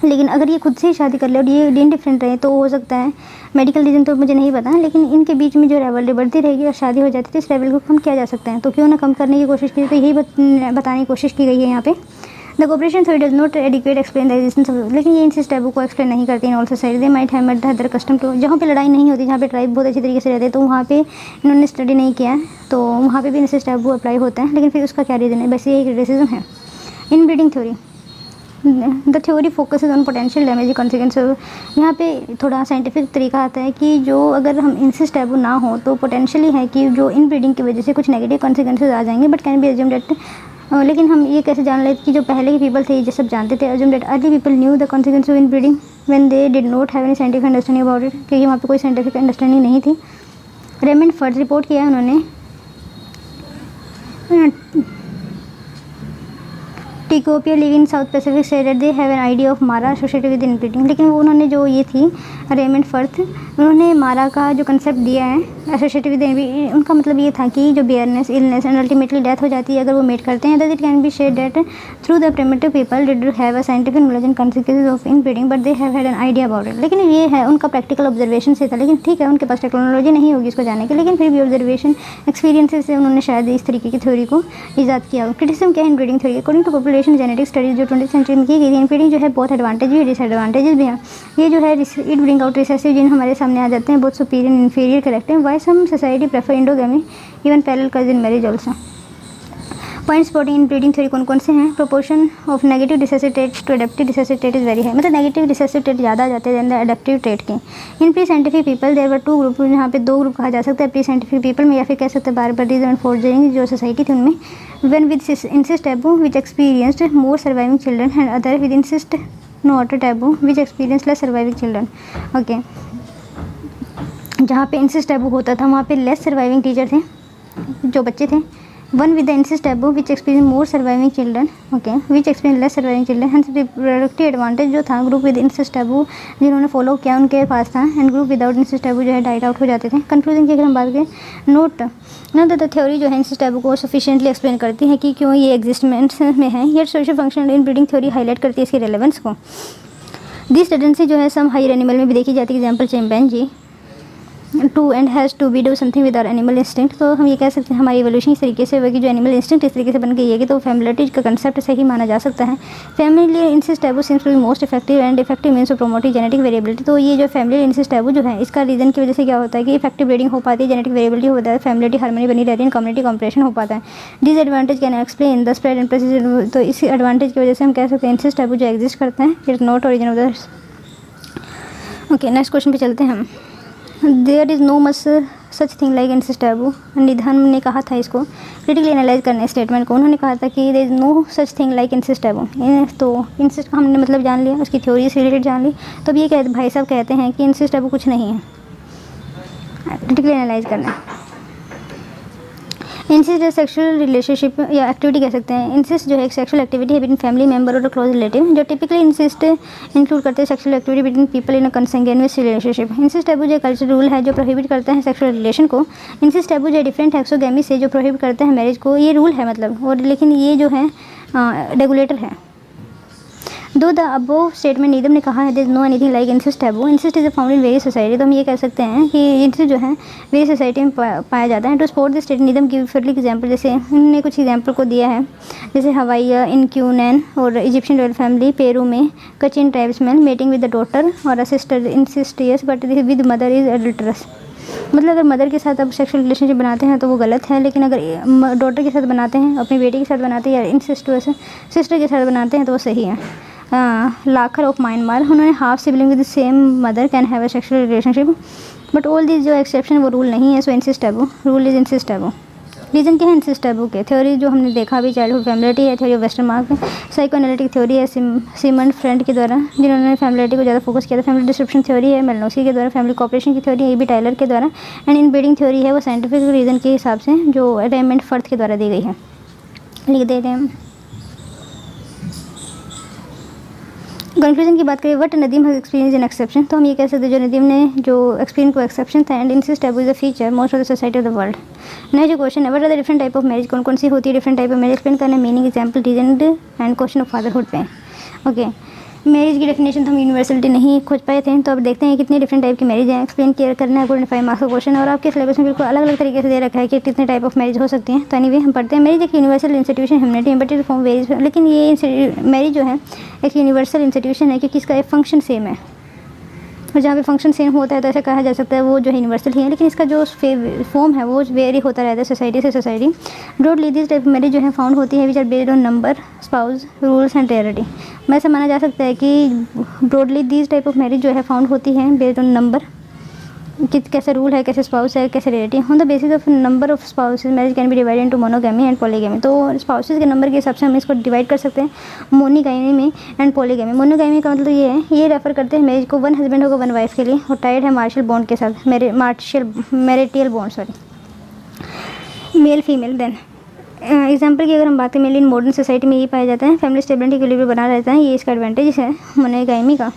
लेकिन अगर ये खुद से ही शादी कर ले और ये डिफरेंट रहे तो हो सकता है, मेडिकल रीज़न तो मुझे नहीं पता, लेकिन इनके बीच में जो रिवल्टी बढ़ती रहेगी और शादी हो जाती है तो इस लेवल को कम किया जा सकता है। तो क्यों ना कम करने की कोशिश की, तो यही बताने की कोशिश की गई है यहाँ पे। The cooperation theory does not adequate explain the existence of, लेकिन ये इंसिस्ट टैबू को एक्सप्लेन नहीं करती in all society. They might have mate the other custom too, जहाँ पे लड़ाई नहीं होती, जहाँ पे ट्राइब बहुत अच्छी तरीके से रहते हैं, तो वहाँ पे इन्होंने स्टडी नहीं किया है, तो वहाँ पे भी इंसिस्ट टैबू अप्लाई होता है। लेकिन फिर उसका क्या रीज़न है, वैसे यही क्रिटिसिज्म है। इन breeding theory the theory focuses on potential damage consequence. यहाँ पे थोड़ा साइंटिफिक तरीका आता है कि जो अगर हम इंसिस्ट टैबू ना हो तो पोटेंशियली है कि जो इन ब्रीडिंग की वजह से कुछ नेगेटिव कॉन्सिक्वेंसेज आ जाएंगे, but can be assume that, लेकिन हम ये कैसे जान लेते कि जो पहले के पीपल थे ये सब जानते थे। Assume that early people knew the consequence of inbreeding when they did not have any scientific understanding about it, क्योंकि वहाँ पे कोई साइंटिफिक अंडरस्टैंडिंग नहीं थी। रेमंड फर्ड रिपोर्ट किया है उन्होंने, Tikopia live in South Pacific said that they have an idea of mara associated with inbreeding. लेकिन वो उन्होंने जो ये थी रेमंड फर्थ, उन्होंने मारा का जो कंसेप्ट दिया है एसोसिएटेड विद इनब्रीडिंग, उनका मतलब ये था कि जो barrenness, illness and ultimately death हो जाती है अगर वो मेट करते हैं, that it can be said that through the primitive people did have a scientific knowledge and consequences of inbreeding but they have had an idea about it. लेकिन ये है उनका प्रैक्टिकल ऑब्जर्वेशन से था, लेकिन ठीक है उनके पास टेक्नोलॉजी नहीं होगी इसको जानने की, लेकिन फिर भी ऑब्जर्वेशन एक्सपीरियंसेस से उन्होंने शायद इस तरीके की थ्योरी को ईजाद किया। क्रिटिसिज्म क्या है inbreeding theory, according to population genetic studies जो 20th सेंचुरी में की गई थी, इनब्रीडिंग जो है बहुत एडवांटेज भी है डिसएडवांटेजेस भी हैं। ये जो है it bring out recessive gene हमारे सामने आ जाते हैं, बहुत superior inferior character. Why some society prefer endogamy even parallel cousin marriage also. Points spotting inbreeding theory कौन कौन से हैं। Proportion of negative recessive trait to adaptive recessive trait is very है, मतलब नेगेटिव रिसेसिव ट्रेट ज़्यादा आ जाते हैं then adaptive trait के। In pre scientific people there were two group, यहाँ पे दो ग्रुप कहा जा सकता है प्री साइंटिफिक पीपल में, या फिर कह सकते हैं बारबरीज एंड फोर्जरिंग जो सोसाइटी थी उनमें। One with incest taboo which experienced more surviving children and other with insist not taboo which experience less surviving children. Okay, जहाँ पे इंसिस्ट टैबू होता था वहाँ पे लेस सर्वाइविंग टीचर थे जो बच्चे थे। One with the incest taboo which experience more surviving children, okay, which experience less surviving children. Hence reproductive advantage जो था ग्रुप विद इंसिस्ट टैबू जिन्होंने फॉलो किया उनके पास था, and group without insist taboo जो है डाइट आउट हो जाते थे। कंक्लूजन की अगर हम बात करें, नोट द थ्योरी जो है इंसिस्ट टैबू को सफिशिएंटली एक्सप्लेन करती है कि क्यों ये एग्जिस्टमेंट में है। ये social function in breeding theory highlight करती है इसकी रेलेवेंस को। दिस टेंडेंसी जो है सम हायर एनिमल में भी देखी जाती है, example chimpanzee too and has to be do something with our animal instinct. तो हम ये कह सकते हैं हमारी एवोल्यूशन इस तरीके से होगी, जो एनिमल इंस्टिंक्ट इस तरीके से बन गई है कि तो फैमिलिटी का कंसेप्ट सही माना जा सकता है। Family incest taboo seems to be most effective and effective means to promote genetic variability. तो ये जो फैमिली इंसिस्ट टैबू जो है इसका रीज़न की वजह से क्या होता है कि इफेक्टिव ब्रीडिंग हो पाती है, जेनेटिक वेरिएबिलिटी होता है, फैमिलिटी हार्मनी बनी रहती है, कम्युनिटी कॉम्परेशन हो पाता है। Disadvantage can explain the spread and precision. तो इस एडवांटेज की वजह से हम कह सकते हैं इंसिस्ट टैबू जो एग्जिस्ट करता है it not origin of the. Okay, next question पे चलते हैं हम। There is no much such thing like incest taboo. Needham ने कहा था इसको क्रिटिकली एनालाइज करने स्टेटमेंट को, उन्होंने कहा था कि there is no such thing like incest taboo. तो इंसिस्ट का हमने मतलब जान लिया, उसकी थ्योरी से रिलेटेड जान ली। तो अब ये भाई साहब कहते हैं कि इंसिस्ट टैबू कुछ नहीं है, क्रिटिकली एनालाइज करना। इंसिस्ट सेक्सुअल रिलेशनशिप या एक्टिविटी कह सकते हैं। इंसिस्ट जो है एक सेक्सुअल एक्टिविटी है बिटवीन फैमिली मेंबर और क्लोज रिलेटिव, जो टिपिकली इंसिस्ट इंक्लूड करते हैं sexual activity between people in a consanguineous relationship. Incest taboo जो कल्चर रूल है जो प्रोहिबिट करता है सेक्सुअल रिलेशन को। इंसिस्ट टैबू जो डिफरेंट एक्सोगेमी से जो प्रोहिबिट करता है मैरिज को, ये रूल है मतलब, और लेकिन ये जो है रेगुलेटर है। दो द अबोव स्टेटमेंट नीदम ने कहा है there is no anything like incest taboo. Incest is found in various society. तो हम ये कह सकते हैं कि इंसिस्ट जो है वेरियस सोसाइटी में पाया जाता है। To support this state Needham give fairly example, जैसे उन्होंने कुछ एग्जाम्पल को दिया है, जैसे हवाई इन क्यूनैन और इजिप्शियन रॉयल फैमिली, पेरू में Kachin tribesman mating with the daughter और a sister incestuous but with mother is adulterous. मतलब अगर मदर के साथ अब सेक्सुअल रिलेशनशिप बनाते हैं तो वो गलत है, लेकिन अगर डॉटर के साथ बनाते हैं, अपनी बेटी के साथ बनाते हैं या इंसिस्टर्स सिस्टर के साथ बनाते हैं तो वो सही है। लाखर ऑफ म्यांमार, उन्होंने half sibling with the same mother can have a sexual relationship but all this जो एक्सेप्शन वो रूल नहीं है। So incest taboo rule is incest taboo. Reason क्या है इंसिस्ट टैबू के? थ्योरी जो हमने देखा अभी चाइल्डहुड फैमिलिटी है, theory of western mark, psycho analytic theory है सिमंड फ्रेंड के द्वारा जिन्होंने फैमिलिटी को ज़्यादा फोकस किया था। फैमिली डिस्क्रिप्शन थ्योरी है मेलनोस्की के द्वारा। फैमिली कॉपरेशन की थ्योरी है बी टाइलर के द्वारा। एंड इन ब्रीडिंग थ्योरी है वो साइंटिफिक रीज़न के हिसाब से जो रेमंड फर्थ के द्वारा दी गई है। लिख देते हैं कंक्लूजन की बात करें, what Nadeem has experience in exception, तो हम ये कह सकते हैं जो नदीम ने जो एक्सपीरियंस को एक्सेप्शन था and incest taboo the feature most of the society of the world. Next जो क्वेश्चन है, what are the different type of marriage, कौन कौन सी होती है different type of marriage, explain करना, meaning, example, reason and question of fatherhood पे। Okay, marriage की डेफिनेशन तो हम यूनिवर्सलिटी नहीं खोज पाए थे, तो अब देखते हैं कितने डिफरेंट टाइप की मैरिज है, एक्सप्लेन क्लियर करना है अकॉर्डिंग 5 मार्क्स का क्वेश्चन, और आपके सिलेबस में बिल्कुल अलग अलग तरीके से दे रखा है कि कितने टाइप ऑफ मैरिज हो सकती हैं। तो एनीवे हम पढ़ते हैं, मैरिज एक universal institution humanity but it form varies, लेकिन ये मैरिज जो है एक यूनिवर्सल इंस्टीट्यूशन है क्योंकि इसका एक फंक्शन सेम है, और जहाँ पे फंक्शन सेम होता है तो ऐसा कहा जा सकता है वो जो है यूनिवर्सल ही है, लेकिन इसका जो फॉर्म है वो वेरी होता रहता है सोसाइटी से society. Broadly this type marriage जो है फाउंड होती है which are based on number, spouse, rules and rarity. में ऐसा माना जा सकता है कि broadly this type of marriage जो है फाउंड होती है बेस्ड ऑन नंबर, कि कैसे रूल है, कैसे स्पाउस है, कैसे rarity. On the basis of number of spouses marriage can be divided into monogamy and polygamy. तो स्पाउसेस के नंबर के हिसाब से हम इसको डिवाइड कर सकते हैं मोनोगैमी में एंड पॉलीगैमी। मोनोगैमी का मतलब ये है, ये रेफर करते हैं मैरिज को वन हस्बैंड होगा वन वाइफ के लिए, और टाइड है मार्शल बॉन्ड के साथ, marital bond male female. Then example की अगर हम बात करें, मेल इन मॉडर्न सोसाइटी में ये पाया जाता है, फैमिली स्टेबिलिटी के लिए बना रहता है, ये इसका एडवांटेज है मोनोगैमी का।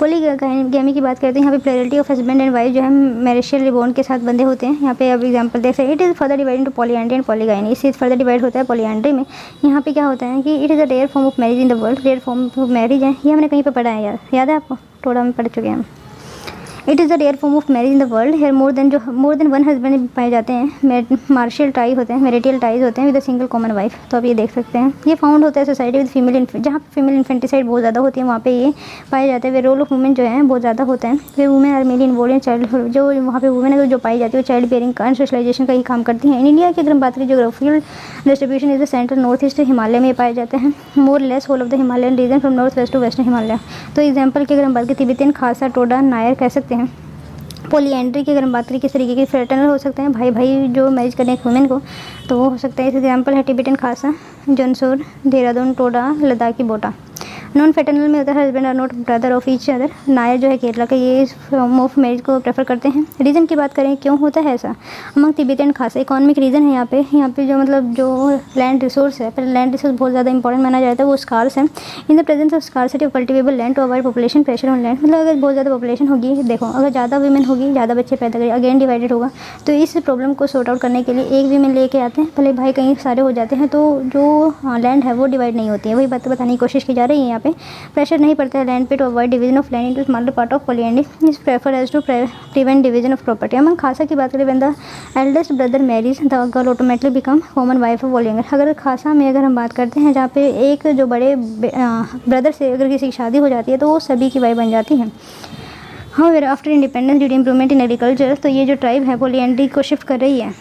पॉलीगैमी की बात करते हैं, यहाँ पे plurality of husband and wife जो है मैरिशियल बॉन्ड के साथ बंधे होते हैं। यहाँ पे अब एग्जांपल देख सकते हैं, it is further divide into polyandry and polygyny, इससे फर्दर डिवाइड होता है पॉलीएंड्री में। यहाँ पे क्या होता है कि it is a rare form of marriage in the world, rare form of marriage है, ये हमने कहीं पर पढ़ा है, याद है आपको, थोड़ा में पढ़ चुके हैं हम। It is the rare form of marriage in the world, here more than one husband पाए जाते हैं, मार्शियल टाई होते हैं, मैरिटियल टाइज होते हैं with a single common wife. तो आप ये देख सकते हैं, ये फाउंड होता है सोसाइटी विद फीमेल, जहाँ फीमेल इन्फेंटिसाइड बहुत ज़्यादा होती है वहाँ पे ये पाए जाते हैं। वे रोल ऑफ वुमेन जो है बहुत ज़्यादा होता है, वे women are mainly involved in child, जो वहाँ पे वुमेन जो पाई जाती है वो चाइल्ड बेयरिंग का सोशलाइजेशन का ही काम करती हैं। इन इंडिया की अगर हम बात करें, geographical distribution is the central north east Himalaya में पाए जाते हैं, more less whole of the Himalayan region from north west to western Himalaya. तो एग्जाम्पल की अगर हम बात करें, तिब्बतियन, खालसा, टोडा, नायर कह सकते हैं। पॉलीएंड्री की अगर हम बात करें, किस तरीके के फ्रेटर्नल हो सकते हैं, भाई भाई जो मैरिज करें एक वुमेन को, तो वो हो सकता है। इस एग्जाम्पल है Tibetan, Khalsa, Jaunsar, Dehradun, Toda, Ladakhi, Bota. Non fraternal में होता है husband are not brother of each other. Nair जो है केरला का, ये इस फॉर्म ऑफ मैरिज को प्रेफर करते हैं। रीज़न की बात करें क्यों होता है ऐसा, अमंग तिब्बतियन खासा इकोनॉमिक रीज़न है यहाँ पे जो मतलब जो लैंड रिसोर्स है, पर लैंड रिसोर्स बहुत ज़्यादा इंपॉर्टेंट माना जाता है, वो स्कार्स है। In the presence of scarcity of cultivable land to avoid population pressure on land, मतलब अगर बहुत ज़्यादा पॉपुलेशन होगी, देखो अगर ज़्यादा वीमेन होगी, ज़्यादा बच्चे पैदा करें, अगेन डिवाइडेड होगा, तो इस प्रॉब्लम को सॉर्ट आउट करने के लिए एक वीमेन लेके आते हैं, भले भाई कहीं सारे हो जाते हैं, तो जो लैंड है वो डिवाइड नहीं होती है। वही बात बताने की कोशिश की जा रही है, यहाँ पे प्रेशर नहीं पड़ता है लैंड पे to avoid division of land into smaller part of polyandry is prefer as to prevent division of property. हम खासा की बात करें, when the eldest brother marriage the girl automatically become common wife of polyandry. अगर खासा में अगर हम बात करते हैं, जहाँ पे एक जो बड़े ब्रदर से अगर किसी की शादी हो जाती है तो वो सभी की वाइफ बन जाती है। हाँ, after independence due to improvement in agriculture, तो ये जो ट्राइब है पॉलीएंड्री को शिफ्ट कर रही है,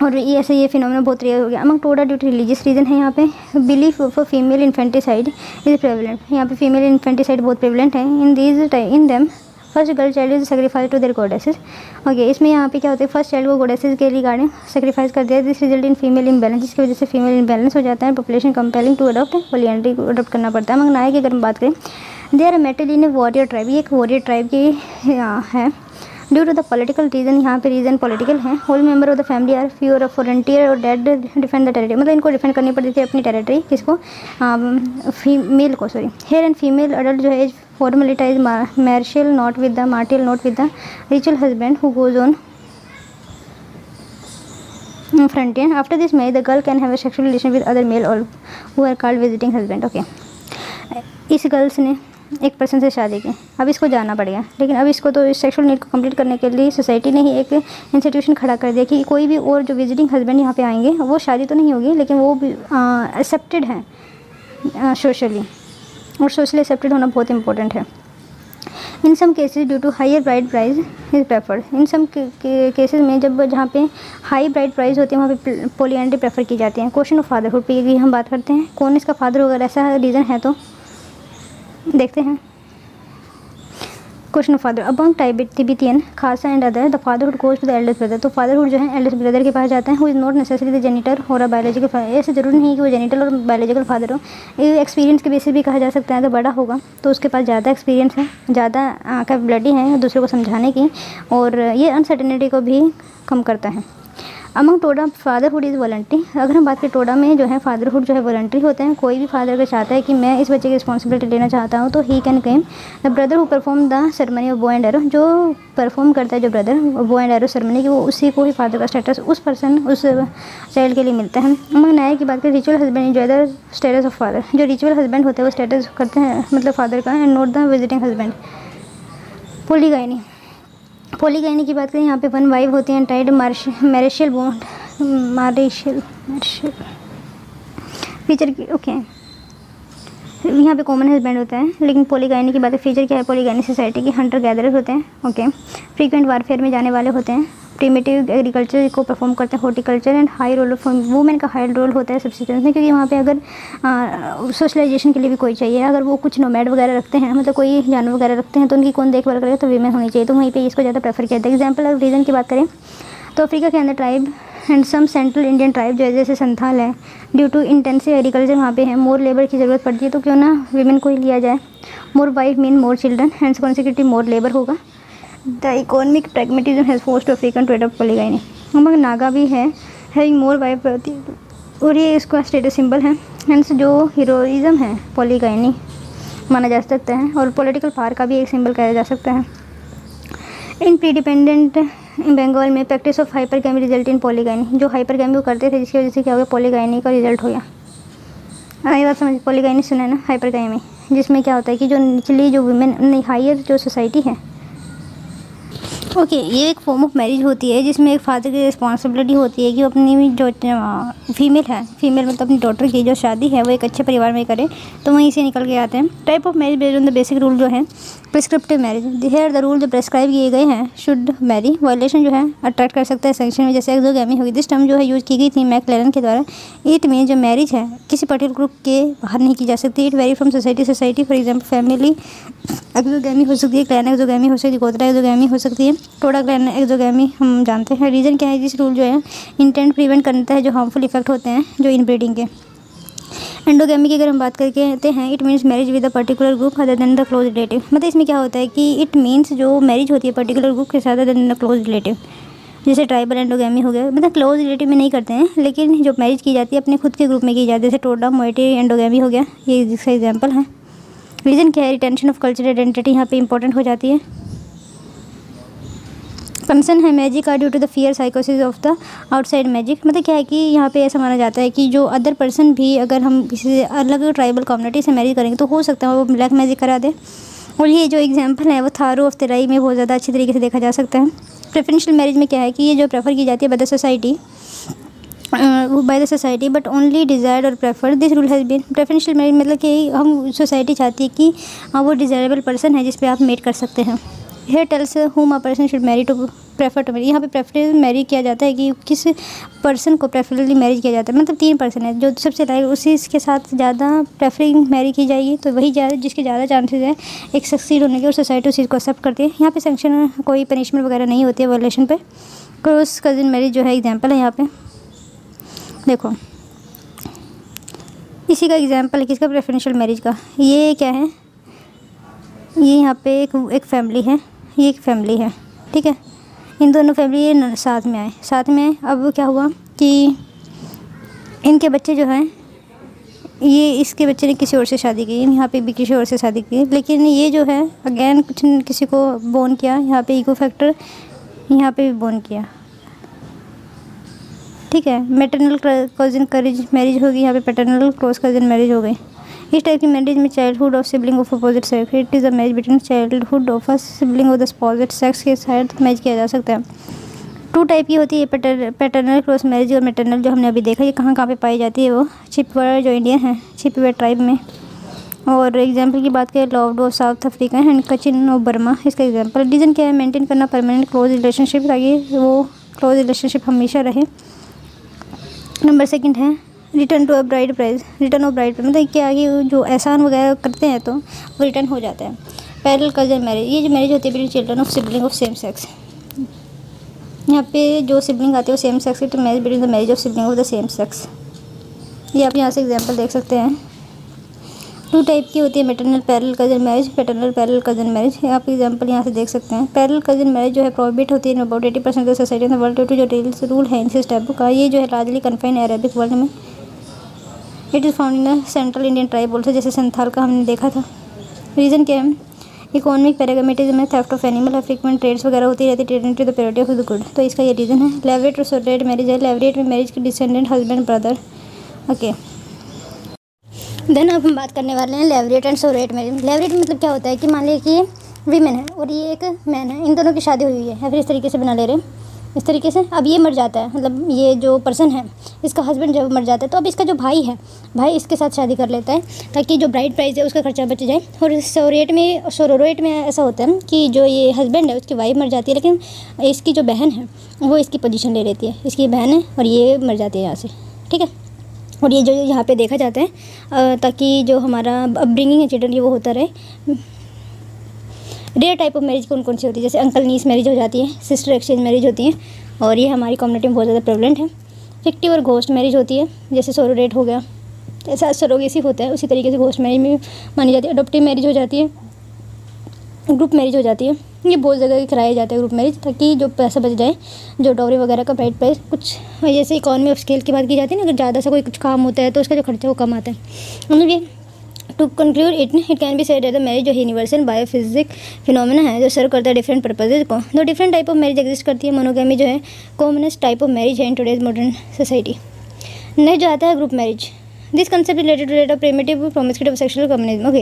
और ये ऐसे ये फिनोमेना बहुत रेयर हो गया। Among Toda due to religious reason है, यहाँ पे belief of female infanticide is prevalent, यहाँ पे फीमेल इन्फेंटिसाइड बहुत प्रेवलेंट है। In them first girl child is sacrifice to their goddesses. Okay, इसमें यहाँ पे क्या होता है, फर्स्ट चाइल्ड को गॉडेसेस के रिगार्डिंग सेक्रीफाइस कर दिया, this result in female imbalance, जिसकी वजह से फीमेल इम्बैलेंस हो जाता है, population compelling to adopt polyandry को अडॉप्ट करना पड़ता है। अमंग नायर की अगर हम बात करें, they are metal in a warrior tribe, ये एक वॉरियर ट्राइब की है। Due to the political reason, यहाँ पे रीजन पॉलिटिकल है। Whole member of the family are fewer of frontier और डेड डिफेंड द टेरिटरी, मतलब इनको डिफेंड करनी पड़ती थी अपनी टेरिटरी, किसको, फीमेल को, sorry. Here and female adult जो है formally ties marital knot with the marital knot with the ritual husband who goes on frontier. After this marriage the girl can have a sexual relation with other male और who are called visiting husband. Okay, इस girls ने एक person से शादी की, अब इसको जाना पड़ गया, लेकिन अब इसको तो इस सेक्सुअल नीड को कंप्लीट करने के लिए सोसाइटी ने ही एक इंस्टीट्यूशन खड़ा कर दिया कि कोई भी और जो विजिटिंग हस्बैंड यहाँ पे आएंगे, वो शादी तो नहीं होगी, लेकिन वो भी एक्सेप्टेड हैं सोशली, और सोशली एक्सेप्टेड होना बहुत इंपॉर्टेंट है। In some cases due to higher bride price is preferred, in some cases में जब जहाँ पे हाई ब्राइड प्राइस होती है वहाँ पे पॉलीएंड्री प्रेफर की जाती है। क्वेश्चन ऑफ फादरहुड पे भी हम बात करते हैं, कौन इसका फादर होगा, ऐसा रीज़न है तो देखते हैं। Question of father, among Tibetan, Khasa and other the fatherhood goes to the eldest brother, तो फादरहुड जो है एल्डेस्ट ब्रदर के पास जाता है, who is not necessary the genitor or a biological father, ऐसे जरूरी नहीं है कि वो जेनिटल और बायोलॉजिकल फादर हो, ये एक्सपीरियंस के बेसिस भी कहा जा सकता है। अगर बड़ा होगा तो उसके पास ज़्यादा एक्सपीरियंस है, ज़्यादा कैपेबिलिटी है दूसरे को समझाने की, और ये अनसर्टेनिटी को भी कम करता है। Among Toda fatherhood is voluntary. अगर हम बात करें टोडा में जो है फादरहुड जो है वॉलंटरी होते हैं। कोई भी फादर अगर चाहता है कि मैं इस बच्चे की रिस्पॉन्सिबिलिटी लेना चाहता हूँ तो he can claim. The brother who perform the ceremony of bow and arrow, जो परफॉर्म करता है जो brother bow and arrow ceremony की, वो उसी को ही फादर का स्टेटस उस पर्सन उस चाइल्ड के लिए मिलता है। अमंग नायर की बात करें, ritual husband enjoy the status of father. जो रिचुअल हस्बैंड होते हैं वो स्टेटस करते हैं मतलब फादर का, and not the visiting husband. Polygyny, polygyny की बात करें, यहाँ पे वन वाइफ होती है tied marital bond, marital feature की ओके। यहाँ पे कॉमन हस्बैंड होता है। लेकिन पोलीगाइनी की बात है, फीचर क्या है पोलीगाइनी सोसाइटी की, हंटर गैदरर्स होते हैं ओके। फ्रीक्वेंट वारफेयर में जाने वाले होते हैं। प्रीमेटिव एग्रीकल्चर को परफॉर्म करते हैं, horticulture and high role of women का हाई रोल होता है सब्सिस्टेंस में, क्योंकि वहाँ पे अगर सोशलाइजेशन के लिए भी कोई चाहिए, अगर वो कुछ नोमैड वगैरह रखते हैं मतलब कोई जानवर वगैरह रखते हैं तो उनकी कौन देखभाल करेगा, तो वीमेन होनी चाहिए, तो वहीं पे इसको ज़्यादा प्रेफर किया जाता है। एग्जाम्पल अगर रीजन की बात करें तो अफ्रीका के अंदर tribe and some central Indian tribe जो है जैसे संथाल है, ड्यू टू इंटेंसिव एग्रीकल्चर वहाँ पे है, मोर लेबर की ज़रूरत पड़ती है, तो क्यों ना वीमेन को ही लिया जाए। More wife mean more children, hands consecutive more labour होगा। The economic pragmatism has forced to African trade of polygyny. मगर नागा भी है हैविंग मोर वाइफ, और ये इसका स्टेटस सिंबल है, हैंस जो हीरोइज्म है पोलीगाइनी माना जा सकता है, और पॉलिटिकल पावर का भी एक सिंबल कहा जा सकता है। इन प्रीडिपेंडेंट बंगाल में practice of hypergamy result in polygyny, जो हाइपरगैमी वो करते थे जिसकी वजह से क्या हो गया, पोलीगाइनी का रिजल्ट हो गया। ये बात समझ, पोलीगाइनी सुना है ना, हाइपरगैमी, जिसमें क्या होता है कि जो निचली जो वुमेन हायर जो सोसाइटी है ओके ये एक फॉर्म ऑफ मैरिज होती है जिसमें एक फादर की रिस्पॉन्सिबिलिटी होती है कि वो अपनी जो फीमेल है, फीमेल मतलब अपनी डॉटर की जो शादी है वो एक अच्छे परिवार में करे, तो वहीं से निकल के आते हैं। Type of marriage based on the basic rule जो है prescriptive marriage, here the rule जो प्रेस्क्राइब किए गए हैं शुड मैरी। वायलेशन जो है अट्रैक्ट कर सकता है सेंक्शन में, जैसे एक्सोगैमी होगी। दिस टर्म जो है यूज़ की गई थी मैकलेरन के द्वारा। इट मीन जो मैरिज है किसी पर्टिकुलर ग्रुप के बाहर नहीं की जा सकती। It very from society society, for example family exogamy हो सकती है, क्लैन एक्सोगैमी हो सकती है, गोत्रा एक्सोगैमी हो सकती है, टोडा क्लैन एक्सोगैमी हम जानते हैं। रीज़न क्या है, जिस रूल जो है इंटेंट प्रिवेंट करता है जो हार्मफुल इफेक्ट होते हैं जो इनब्रीडिंग के। एंडोगैमी की अगर हम बात करके कहते हैं, it means marriage with a particular group other than the close relative. मतलब इसमें क्या होता है कि इट मीन्स जो मैरिज होती है पर्टिकुलर ग्रुप के साथ other than the close relative, जैसे ट्राइबल एंडोगैमी हो गया, मतलब क्लोज रिलेटिव में नहीं करते हैं, लेकिन जो मैरिज की जाती है अपने खुद के ग्रुप में की जाती है, जैसे टोडा मोएटी एंडोगैमी हो गया, ये इसका एग्जाम्पल है। रीज़न क्या है, रिटेंशन ऑफ कल्चरल आइडेंटिटी यहाँ पे इंपॉर्टेंट हो जाती है। कंसर्न है magic are due to the fear साइकोसिस ऑफ द आउटसाइड मैजिक। मतलब क्या है कि यहाँ पे ऐसा माना जाता है कि जो अदर पर्सन भी अगर हम किसी अलग ट्राइबल कम्युनिटी से मैरिज करेंगे तो हो सकता है वो ब्लैक मैजिक करा दे। और ये जो एग्जांपल है वो थारू ऑफ तेराई में बहुत ज़्यादा अच्छी तरीके से देखा जा सकता है। प्रेफरेंशियल मैरिज में क्या है कि ये जो प्रेफर की जाती है by the society but only desired और preferred. This rule has been preferential marriage मतलब कि हम सोसाइटी चाहती है कि हाँ वो डिज़ायरेबल पर्सन है जिस पे आप मेट कर सकते हैं। Here tells whom a person should marry to prefer to marry. यहाँ पे प्रेफरेंस मैरी किया जाता है कि किस पर्सन को प्रेफरेबली मैरिज किया जाता है। मतलब 3 पर्सन है जो सबसे लाइक उसी के साथ ज़्यादा प्रेफरिंग मैरी की जाएगी, तो वही ज़्यादा जिसके ज़्यादा चांसेस है एक सक्सीड होने के, और सोसाइटी उस चीज़ को एक्सेप्ट करती है। यहाँ पे सेंक्शन कोई पनिशमेंट वगैरह नहीं होती है वायलेशन पे। क्रॉस कजिन मैरिज जो है एग्जाम्पल है यहाँ पे देखो, इसी का एग्जाम्पल है किसका, प्रेफरेंशियल मैरिज का। ये क्या है, ये यहाँ पे एक फैमिली है, ये एक फैमिली है, ठीक है। इन दोनों फैमिली साथ में आए। अब क्या हुआ कि इनके बच्चे जो हैं, ये इसके बच्चे ने किसी और से शादी की, यहाँ पे भी किसी और से शादी की, लेकिन ये जो है अगेन कुछ किसी को बोर्न किया, यहाँ पे ईगो फैक्टर यहाँ पे भी बोर्न किया, ठीक है। मैटरनल कजिन मैरिज होगी, यहाँ पे पैटर्नल क्रॉस कजिन मैरिज हो गई। इस टाइप की मैरिज में childhood of sibling of opposite sex, it is a marriage between childhood of a sibling of the opposite sex के साथ मैच किया जा सकता है। 2 टाइप की होती है पैटर्नल क्रॉस मैरिज और मैटरनल, जो हमने अभी देखा ये कहाँ पे पाई जाती है, वो छिपवाड़ जो इंडियन है छिपवाड़ ट्राइब में। और एग्जाम्पल की बात करें, Lord of South Africa and Kochin of Burma, इसका एग्जाम्पल। रीज़न क्या है, मेंटेन करना परमानेंट क्लोज रिलेशनशिप, ताकि वो क्लोज रिलेशनशिप हमेशा रहे। नंबर 2 है return to a bride price, return of bride मतलब क्या है कि जो एहसान वगैरह करते हैं तो वो रिटर्न हो जाता है। पैरेलल कजन मैरिज, ये जो मैरिज होती है between children of sibling of same sex, यहाँ पे जो सिबलिंग आते हैं वो सेम सेक्स की, तो marriage between the marriage of sibling of the same sex, ये आप यहाँ से एग्जांपल देख सकते हैं। 2 टाइप की होती है maternal parallel cousin marriage, paternal parallel cousin marriage. आप एग्जांपल यहाँ से देख सकते हैं। पैरेलल कज़न मैरिज जो है प्रोहिबिट होती है in about 80% of the society in the world, जो रूल है इनसे टैबू का। ये जो है लार्जली कन्फाइंड अरेबिक वर्ल्ड में। It is found in the central Indian tribe also, जैसे संथाल का हमने देखा था। रीज़न क्या है? इकोनॉमिक पैरागमेटिज्म में, थेफ्ट ऑफ एनिमल है, फ्रीक्वेंट ट्रेड्स वगैरह होती रहती, trade to the purity of the good, तो इसका ये रीज़न है। लेवरेट और सोरेट मैरिज है, लेवरेट में मैरिज के descendant husband brother. Okay, then अब हम बात करने वाले हैं levirate and sororate marriage. Levirate मतलब क्या होता है कि मान लीजिए कि वीमेन है और ये एक मैन है, इन दोनों की शादी हुई है, या फिर इस तरीके से बना ले रहे हैं, इस तरीके से। अब ये मर जाता है, मतलब ये जो पर्सन है इसका हस्बैंड जब मर जाता है तो अब इसका जो भाई है, भाई इसके साथ शादी कर लेता है ताकि जो ब्राइड प्राइस है उसका खर्चा बच जाए। और सोरोरेट में ऐसा होता है कि जो ये हस्बैंड है उसकी वाइफ मर जाती है, लेकिन इसकी जो बहन है वो इसकी पोजीशन ले लेती है, इसकी बहन है और ये मर जाती है यहाँ से, ठीक है। और ये जो यहाँ पे देखा जाता है ताकि जो हमारा अपब्रिंगिंग है चिल्ड्रन, ये वो होता रहे। रेयर टाइप ऑफ मैरिज कौन कौन सी होती है? जैसे अंकल नीस मैरिज हो जाती है, सिस्टर एक्सचेंज मैरिज होती है, और ये हमारी कम्युनिटी में बहुत ज़्यादा प्रेवलेंट है। फिक्टिव और घोस्ट मैरिज होती है, जैसे सोरोरेट हो गया, ऐसा सरोगेसी होता है, उसी तरीके से घोस्ट मैरिज में मानी जाती है। अडॉप्टिव मैरिज हो जाती है, ग्रुप मैरिज हो जाती है। ये बहुत जगह कराया जाता है ग्रुप मैरिज, ताकि जो पैसा बच जाए, जो डॉवरी वगैरह का ब्राइड प्राइस, कुछ जैसे इकॉनमी ऑफ स्केल की बात की जाती है ना, अगर ज़्यादा सा कोई कुछ काम होता है तो उसका जो खर्चा वो कम आता है। मतलब ये to conclude it can be said that the marriage जो यूनिवर्सल बायोफिजिक फिनोमेना है, जो सर्व करता है डिफरेंट पर्पजेज को। दो different type of marriage exist करती है। मोनोगैमी जो है कॉमनेस्ट टाइप ऑफ मैरिज है in today's modern society. Next जो आता है group marriage. This concept related to that primitive promiscuity sexual communism. Okay,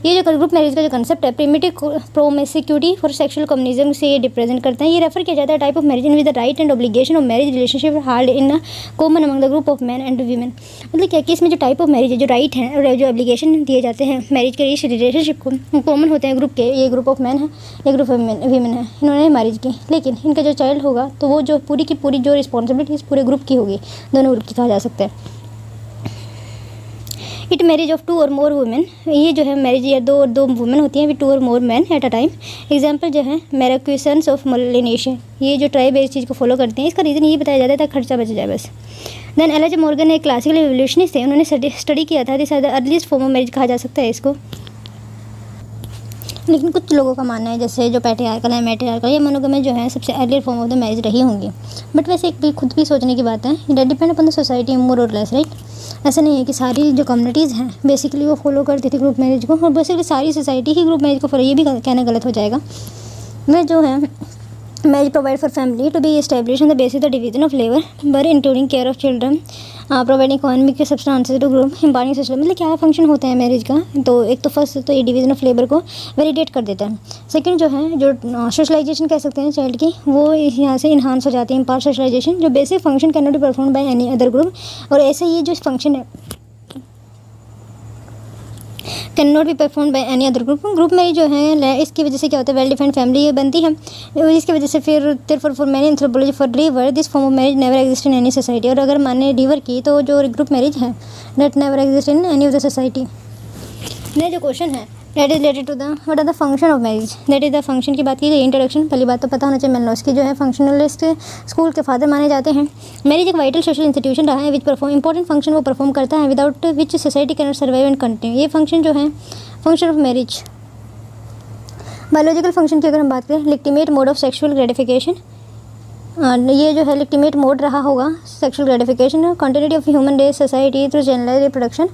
ये जो ग्रुप मैरिज का जो कंसेप्ट है primitive promiscuity for sexual communism से ये रिप्रेजेंट करता है। ये रेफर किया जाता है type of marriage in with the right and obligation of marriage relationship hard in a common among the group of man and women. मतलब क्या कि इसमें जो टाइप ऑफ मैरिज है, जो राइट है और जो ऑब्लिगेशन दिए जाते हैं मैरिज के इस रिलेशनशिप को, कॉमन होते हैं ग्रुप के। ये ग्रुप ऑफ मैन है, ये ग्रुप ऑफ वीमेन है, इन्होंने मैरिज की, लेकिन इनका जो चाइल्ड होगा तो वो जो पूरी की पूरी जो रिस्पॉन्सिबिलिटी इस पूरे ग्रुप की होगी, दोनों ग्रुप की कहा जा सकता है। इट मैरिज ऑफ 2 और मोर वुमेन। ये जो है मैरिज या दो वुमेन होती हैं विद 2 और more man at a time. Example जो है मेराक्यूसन्स ऑफ मोलिनेशिया। ये जो ट्राइब इस चीज़ को फॉलो करते हैं, इसका रीज़न ये बताया जाता है ताकि खर्चा बच जाए बस। देन एल एच मॉर्गन एक क्लासिकल एवोल्यूशनिस्ट थे, उन्होंने स्टडी किया था, this earliest form of marriage कहा जा सकता है इसको। लेकिन कुछ लोगों का मानना है जैसे जो पैट्रियार्कल है, मैट्रियार्कल या मोनोगमी जो है सबसे earlier form of the marriage रही होंगी। बट वैसे एक भी खुद भी सोचने की बात है, it depend upon the society more or less, right. ऐसा नहीं है कि सारी जो कम्युनिटीज़ हैं बेसिकली वो फॉलो करती थी ग्रुप मैरिज को, और बेसिकली सारी सोसाइटी ही ग्रुप मैरिज को फॉलो, ये भी कहना गलत हो जाएगा। वह जो है marriage provide for family to be establish on the basis the division of labour bar including care of children, providing economic substances to group, empowering system. मतलब क्या फंक्शन होता है मैरिज का? तो एक तो फर्स्ट तो ये डिवीजन ऑफ लेबर को वैलिडेट कर देता है। सेकंड जो है जो सोशलाइजेशन कह सकते हैं चाइल्ड की, वो यहाँ से इन्हांस हो जाती है, इम्पार्ट सोशलाइजेशन, जो basic function can not be perform by any other group. और ऐसे ये जो फंक्शन है can not be perform by any other group. Group में जो है इसकी वजह से क्या होता है, वेल डिफाइंड फैमिली ये बनती है, इसकी वजह से फिर for many anthropology for river this form of marriage never exist in any society. और अगर माने रिवर की तो जो ग्रुप मैरिज है that never exist in any of the society. ने जो क्वेश्चन है that is related to the what are the function of marriage, that is the function की बात की गई। इंट्रोडक्शन, पहली बात तो पता होना चाहिए मेनलॉस्की जो है फंक्शनलिस्ट स्कूल के फादर माने जाते हैं। मैरिज एक वाइटल सोशल इंस्टीट्यूशन रहा है विच परफॉर्म इंपॉर्टेंट फंक्शन वो परफॉर्म करता है without which society can not survive and continue. ये फंक्शन जो है function of marriage. Biological function की अगर हम बात करें, legitimate mode of sexual gratification, ये जो है लेजिटिमेट मोड रहा होगा sexual gratification. Continuity of human race society through general reproduction.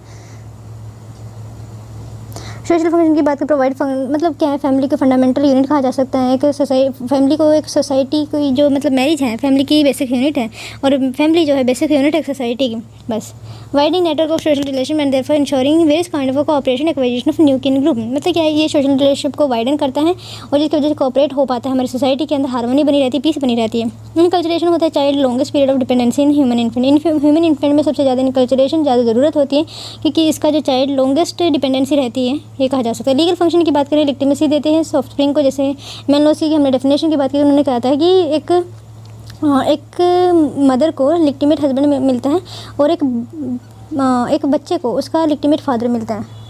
Social function की बात करें, प्रोवाइड मतलब क्या है, फैमिली के फंडामेंटल यूनिट कहा जा सकता है। एक फैमिली को एक सोसाइटी की जो मतलब मैरिज है फैमिली की बेसिक यूनिट है, और फैमिली जो है बेसिक यूनिट है सोसाइटी की बस। Widening network of social relation and therefore insuring various kind of cooperation acquisition of new kin group. मतलब क्या है, ये सोशल रिलेशनशिप को वाइडन करता है और जिसकी वजह से कोऑपरेट हो पाता है, हमारी सोसाइटी के अंदर हार्मनी बनी रहती है, पीस बनी रहती है। इनकल्चरेशन होता है child longest period of dependency in human infant. Human infant में सबसे ज़्यादा इनकल्चरेशन ज़्यादा ज़रूरत होती है क्योंकि इसका जो चाइल्ड लॉन्गेस्ट डिपेंडेंसी रहती है, ये कहा जा सकता है। लीगल फंक्शन की बात करें, लेजिटिमेसी देते हैं सॉफ्ट स्प्रिंग को, जैसे मेनलॉस्की की हमने डेफिनेशन की बात की, उन्होंने कहा था कि एक मदर को लेजिटिमेट हस्बैंड मिलता है और एक बच्चे को उसका लेजिटिमेट फादर मिलता है।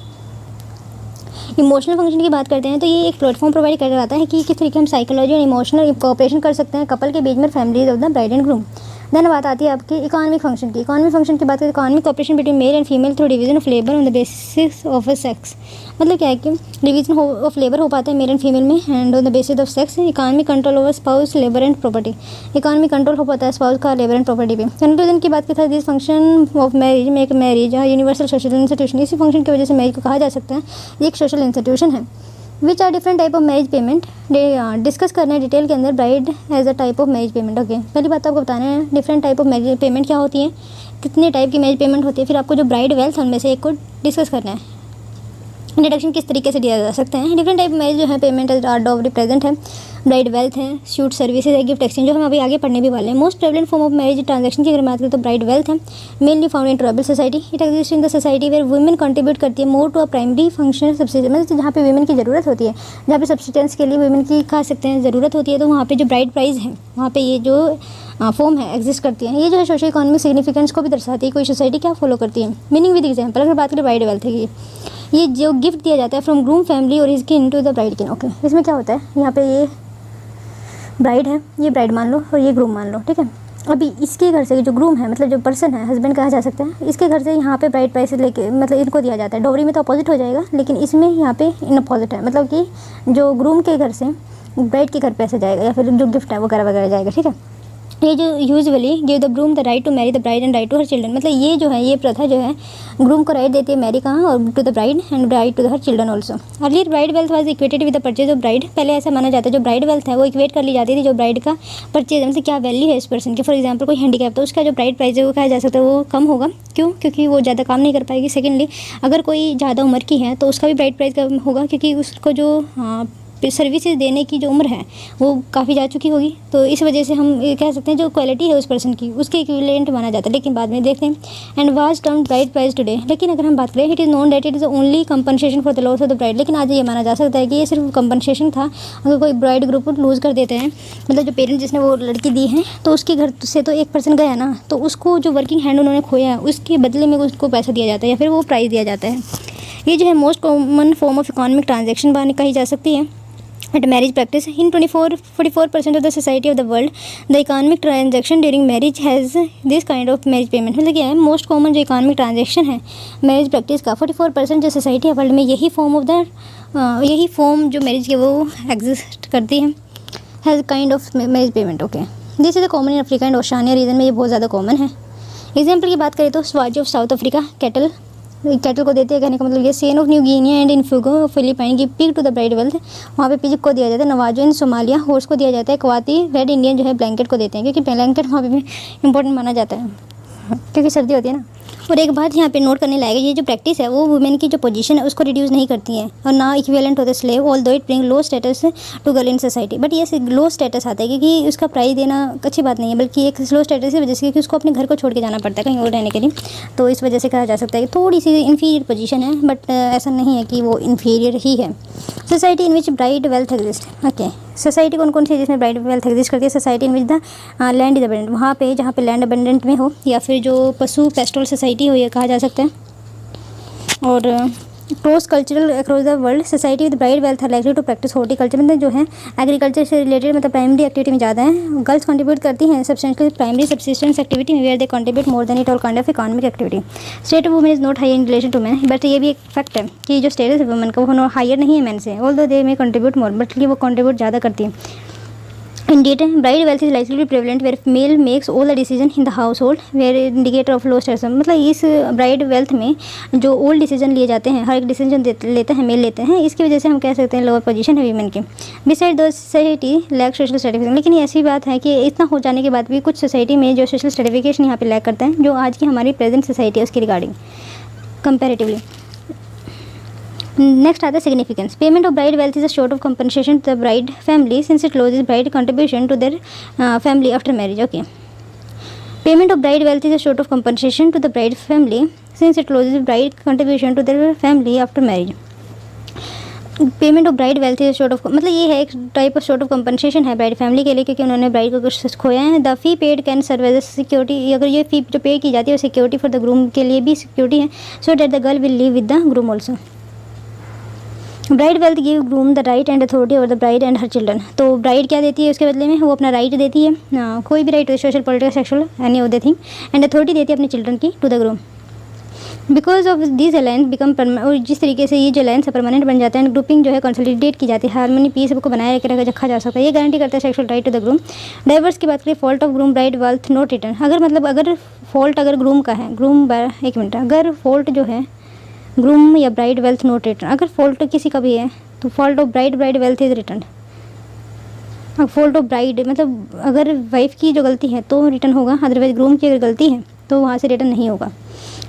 इमोशनल फंक्शन की बात करते हैं तो ये एक प्लेटफॉर्म प्रोवाइड करवाता है कि किस तरीके हम साइकोलॉजी और इमोशनल कोऑपरेशन कर सकते हैं कपल के बीच में, families of the bride and groom. Then बात आती है आपकी इकोनॉमिक फंक्शन की। इकोनॉमिक फंक्शन की बात करें, economic cooperation between male and female through division of labour on the basis of a sex. मतलब क्या है कि डिवीजन ऑफ लेबर हो पाता है मेल एंड फीमेल में and on the basis of sex. Economic control over spouse labour and property. Economic control हो पाता है स्पाउस का लेबर एंड प्रॉपर्टी पे। कंक्लूजन की बात करें, this function of marriage make marriage universal social institution. इसी फंक्शन की वजह से मैरिज को कहा जा सकता है ये एक सोशल इंस्टीट्यूशन है। Which are different type of marriage payment discuss करना है डिटेल के अंदर। Bride as a type of marriage payment. Okay, पहली बात तो आपको बताना है different type of marriage payment क्या होती है, कितने टाइप की मैरिज पेमेंट होती है। फिर आपको जो ब्राइड वेल्थ उनमें से एक को डिस्कस करना है। डिडक्शन किस तरीके से दिया जा सकते हैं। डिफरेंट टाइप मैरिज जो है पेमेंट डॉवरी प्रेजेंट है, ब्राइड वेल्थ है, शूट सर्विसेज है, गिफ्ट एक्सचेंज जो हम अभी आगे पढ़ने भी वाले हैं। Most prevalent form of marriage transaction की अगर बात करें तो ब्राइड वेल्थ है, mainly found in tribal society. It exist in the society where women contribute करती है more to a primary function subsidence. मतलब जहाँ पे वुमेन की ज़रूरत होती है, जहाँ पे सब्सिडेंस के लिए वुमेन की खा सकते हैं ज़रूरत होती है, तो वहाँ पे जो ब्राइड प्राइस है वहाँ पे ये जो फॉर्म है एग्जिस्ट करती है। ये जो है सोशल इकोनॉमिक सिग्निफिकेंस को भी दर्शाती है, कोई सोसाइटी क्या फॉलो करती है। मीनिंग विद एग्जाम्पल अगर बात करें ब्राइड वेल्थ है, ये जो गिफ्ट दिया जाता है फ्रॉम ग्रूम फैमिली और हिज किन टू द ब्राइड किन। ओके, इसमें क्या होता है, यहाँ पे ये ब्राइड है, ये ब्राइड मान लो और ये ग्रूम मान लो, ठीक है। अभी इसके घर से जो ग्रूम है मतलब जो पर्सन है, हस्बैंड कहा जा सकता है, इसके घर से यहाँ पे ब्राइड प्राइस लेके मतलब इनको दिया जाता है। डोवरी में तो अपोजिट हो जाएगा, लेकिन इसमें यहाँ पे इन अपोजिट है, मतलब कि जो ग्रूम के घर से ब्राइड के घर पैसे जाएगा या फिर जो गिफ्ट है वगैरह वगैरह जाएगा, ठीक है। ये जो usually give the groom the right to marry the bride and right to her children. मतलब ये जो है ये प्रथा जो है ग्रूम को राइट देती है मैरी का और to the bride and right to her children also. Earlier bride wealth was equated with the purchase of bride. पहले ऐसा माना जाता है जो ब्राइड वेल्थ है वो इक्वेट कर ली जाती थी जो ब्राइड का परचेज, मतलब क्या वैल्यू है इस पर्सन की। फॉर एग्जाम्पल कोई हैंडीकैप तो उसका जो ब्राइड प्राइस है वो कहा जा सकता है वो कम होगा। क्यों? क्योंकि वो ज़्यादा काम नहीं कर पाएगी। सेकेंडली अगर कोई ज़्यादा उम्र की है तो उसका भी ब्राइड प्राइस कम होगा क्योंकि उसको जो सर्विसेज देने की जो उम्र है वो काफ़ी जा चुकी होगी। तो इस वजह से हम ये कह सकते हैं जो क्वालिटी है उस पर्सन की उसके इक्विवेलेंट माना जाता है। लेकिन बाद में देखते हैं and was term bride price today. लेकिन अगर हम बात करें it is known that it is only compensation for the loss of the bride. लेकिन आज ये माना जा सकता है कि ये सिर्फ कंपनसेशन था। अगर कोई ब्राइड ग्रुप लूज़ कर देते हैं, मतलब जो पेरेंट्स जिसने वो लड़की दी है तो उसके घर से तो एक पर्सन गया ना, तो उसको जो वर्किंग हैंड उन्होंने खोया है उसके बदले में उसको पैसा दिया जाता है या फिर वो प्राइस दिया जाता है। ये जो है most common form of economic transaction कही जा सकती है at marriage practice in 44% of the society of the world the economic transaction during marriage has this kind of marriage payment। मतलब क्या है मोस्ट कॉमन जो इकोनॉमिक ट्रांजेक्शन है marriage practice का 44% जो सोसाइटी है वर्ल्ड में यही फॉर्म जो मैरिज के वो एग्जिस्ट करती है has kind of marriage payment. Okay, this is common in Africa and Oceania region में ये बहुत ज़्यादा कॉमन है। एग्जाम्पल की बात करें तो Swazi of South Africa cattle को देते हैं, कहने का मतलब ये सेन of New Guinea and Ifugao Philippine की pig to the bride wealth, वहाँ पे पिग को दिया जाता है। नवाजो इन सोमालिया हॉर्स को दिया जाता है। कवाती रेड इंडियन जो है ब्लैंकेट को देते हैं क्योंकि ब्लैंकेट वहाँ पे भी इंपॉर्टेंट माना जाता है क्योंकि सर्दी होती है ना। और एक बात यहाँ पे नोट करने लायक है, ये जो प्रैक्टिस है वो वुमेन की जो पोजीशन है उसको रिड्यूस नहीं करती है और ना इक्विवेलेंट होता है slave although it bring low status to girl in society. But ये लो स्टेटस आता है क्योंकि उसका प्राइस देना अच्छी बात नहीं है, बल्कि एक लो स्टेटस की वजह से क्योंकि उसको अपने घर को छोड़ के जाना पड़ता है कहीं और रहने के लिए। तो इस वजह से कहा जा सकता है कि थोड़ी सी इन्फीरियर पोजीशन है, बट ऐसा नहीं है कि वो इन्फीरियर ही है। Society in which bride wealth exist. Okay, society कौन सी है जिसमें ब्राइड वेल्थ एग्जिस्ट करती है? Society in which the land is abundant, वहाँ पे जहाँ पे लैंड अबंडेंट में हो या फिर जो पशु पेस्टोरल सोसाइटी हो ये कहा जा सकता है। और cross cultural across the world society with bride wealth are likely to practice horticulture. मतलब जो है एग्रीकल्चर से रिलेटेड मतलब प्राइमरी एक्टिविटी में ज़्यादा है। गर्ल्स कंट्रीब्यूट करती हैं सब्सटेंशियल प्राइमरी सब्सिस्टेंस एक्टिविटी में where they contribute more than it all kind of economic activity. State of women is not high in relation to man, but ये भी एक फैक्ट है कि जो स्टेटस है वुमेन का वो हायर नहीं है मैन से, ऑल दो दे में कंट्रीब्यूट मोर, बट वो कंट्रीब्यूट ज़्यादा करती है। Indeed, bride wealth is likely to be prevalent where male makes all the decision in the household, where indicator of low status। मतलब इस ब्राइड वेल्थ में जो ओल्ड डिसीजन लिए जाते हैं, हर एक डिसीजन लेते हैं मेल लेते हैं, इसकी वजह से हम कह सकते हैं लोअर पोजीशन है वीमेन की। Beside the society lack social certification. लेकिन ये ऐसी बात है कि इतना हो जाने के बाद भी कुछ सोसाइटी में जो सोशल सर्टिफिकेशन यहाँ पे लैक करता है, जो आज की हमारी प्रेजेंट सोसाइटी है उसकी रिगार्डिंग कंपेरेटिवली। नेक्स्ट आता है significance. Payment of bride wealth is a short of compensation to the bride family since it losses bride contribution to their family after marriage. Okay, payment of bride wealth is a short of compensation to the bride family since it losses bride contribution to their family after marriage. Payment of bride wealth is short of मतलब ये है एक type of short of compensation है bride family के लिए क्योंकि उन्होंने bride को कुछ खोया है। The fee paid can serve as security. अगर ये फी जो पे की जाती है वो सिक्योरिटी फॉर द ग्रूम के लिए भी सिक्योरिटी है, so that the girl will live with the groom also. Bride wealth give groom the right and authority over the bride and her children. तो ब्राइड क्या देती है उसके बदले में, वो अपना राइट देती है, कोई भी right, social, political, sexual, any of the thing, and authority देती है अपने चिल्ड्रन की to the groom. Because of this alliance become और जिस तरीके से ये जो अलायंस है परमानेंट बन जाता है, ग्रुपिंग जो है कंसोलिडेट की जाती है, हार्मनी पीस को बनाए रखा जा सकता है, ये गारंटी करता है sexual right to the groom. Divorce की बात करें, fault of groom bride wealth not return. अगर फॉल्ट अगर ग्रूम का है, एक मिनट, अगर फॉल्ट जो है ग्रूम या ब्राइड वेल्थ नॉट रिटर्न, अगर फॉल्ट किसी का भी है तो fault of bride wealth is return. Fault of bride मतलब अगर वाइफ की जो गलती है तो रिटर्न होगा, अदरवाइज ग्रूम की अगर गलती है तो वहाँ से रिटर्न नहीं होगा।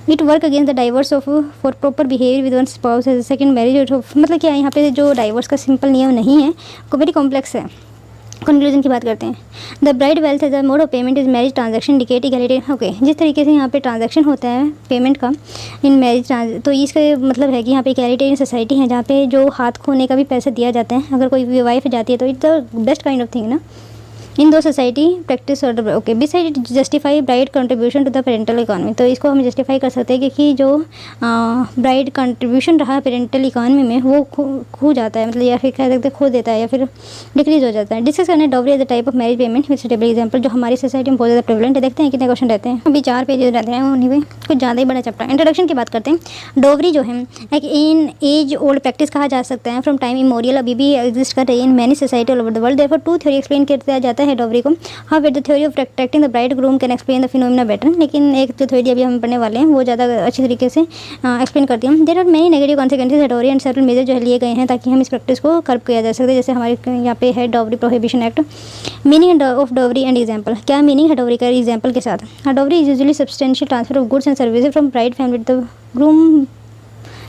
It work against the divorce of for proper behaviour with one spouse as second marriage. मतलब क्या है यहाँ पे जो डाइवर्स का सिंपल नियम नहीं है, वो वेरी कॉम्प्लेक्स है। कंक्लूजन की बात करते हैं, the bride wealth as a mode of payment is marriage transaction indicate equality. Okay, जिस तरीके से यहाँ पे ट्रांजैक्शन होता है पेमेंट का इन मैरिज तो इसका मतलब है कि यहाँ पे इक्वालिटी इन सोसाइटी है, जहाँ पे जो हाथ खोने का भी पैसा दिया जाता है अगर कोई वाइफ जाती है, तो it's the best kind of thing ना इन दो society practice order. Okay, beside justify bride contribution to the parental economy. तो इसको हम जस्टिफाई कर सकते हैं कि जो ब्राइड कंट्रीब्यूशन रहा पेरेंटल इकॉनमी में वो खो जाता है, मतलब या फिर कह सकते खो देता है या फिर डिक्रीज हो जाता है। डिस्कस करना dowry as the type of marriage payment with suitable example, जो हमारी सोसाइटी में बहुत ज़्यादा प्रेवलेंट है। देखते हैं कितने क्वेश्चन रहते हैं, अभी 4 पेजेस रहते हैं, उन्हीं में कुछ ज़्यादा ही बड़ा चैप्टर। इंट्रोडक्शन की बात करते हैं, डॉवरी जो है एक इन एज ओल्ड प्रैक्टिस कहा जा सकता है, फ्रॉम टाइम इमोरियल, अभी भी एग्जिस्ट कर रही है in many society all over the world. Therefore 2 theory explain किया जाता है डॉवरी को। हाँ, with the theory of protecting the bride groom can explain the phenomena better. लेकिन एक जो थ्योरी अभी हम पढ़ने वाले हैं वो ज़्यादा अच्छी तरीके से एक्सप्लेन करती है। There are many negative consequences है डॉवरी एंड सेवरल मेजर जो है लिए गए हैं ताकि हम इस प्रैक्टिस को कर्ब किया जा सके। जैसे हमारे यहाँ पे है dowry prohibition act. Meaning of dowry and example, क्या मीनिंग है डॉवरी का एग्जाम्पल के साथ। Dowry is usually substantial transfer of goods and services from bride family to the groom.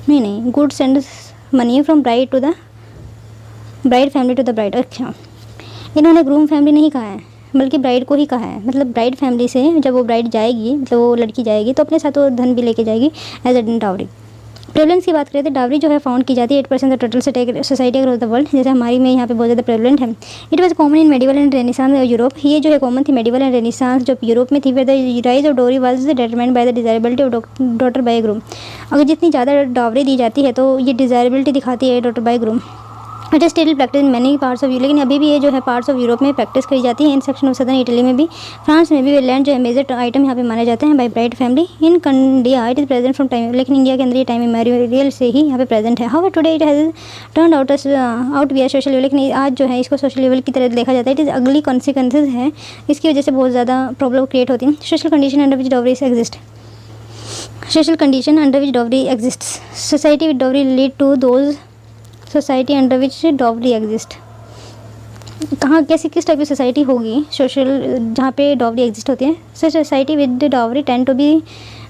नहीं, goods and money from bride to the bride family to the bride. अच्छा, इन्होंने groom family नहीं कहा है बल्कि ब्राइड को ही कहा है। मतलब ब्राइड फैमिली से जब वो ब्राइड जाएगी, मतलब वो लड़की जाएगी तो अपने साथ वो धन भी लेके जाएगी एज अ डावरी। प्रेवलेंस की बात करें तो डावरी जो है फाउंड की जाती है 8% of total society across the world, जैसे हमारी में यहाँ पे बहुत ज़्यादा प्रेवलेंट है। It was common in medieval and renaissance Europe. ये जो है कॉमन थी मेडिवल एंड रेनेसांस जो यूरोप में थी। Where the rise of dowry was determined by the desirability of daughter by groom. अगर जितनी ज़्यादा डावरी दी जाती है तो ये डिजायरेबिलिटी दिखाती है daughter by groom. It is still practice in many parts of, लेकिन अभी भी ये जो है पार्ट्स ऑफ यूरोप में प्रैक्टिस करी जाती है। In section of southern Italy में भी, फ्रांस में भी लैंड जो है मेजर आइटम यहाँ पे माने जाते हैं by bride family. In India it is present from time, लेकिन इंडिया के अंदर ये टाइम इमैरियल से ही यहाँ पे प्रेजेंट है। How today it has turn out we are social level, लेकिन आज जो है इसको सोशल लेवल की तरह देखा जाता है। इट इज अगली कॉन्सिक्वेंसेज है, इसकी वजह से बहुत ज़्यादा प्रॉब्लम क्रिएट होती है। Social condition under which dowries exist, social condition under which dowry exist, society with dowry lead to those society under which dowry exist. कहाँ कैसी किस टाइप की सोसाइटी होगी सोशल जहाँ पे डॉवरी एग्जिस्ट होती है। So society with dowry tend to be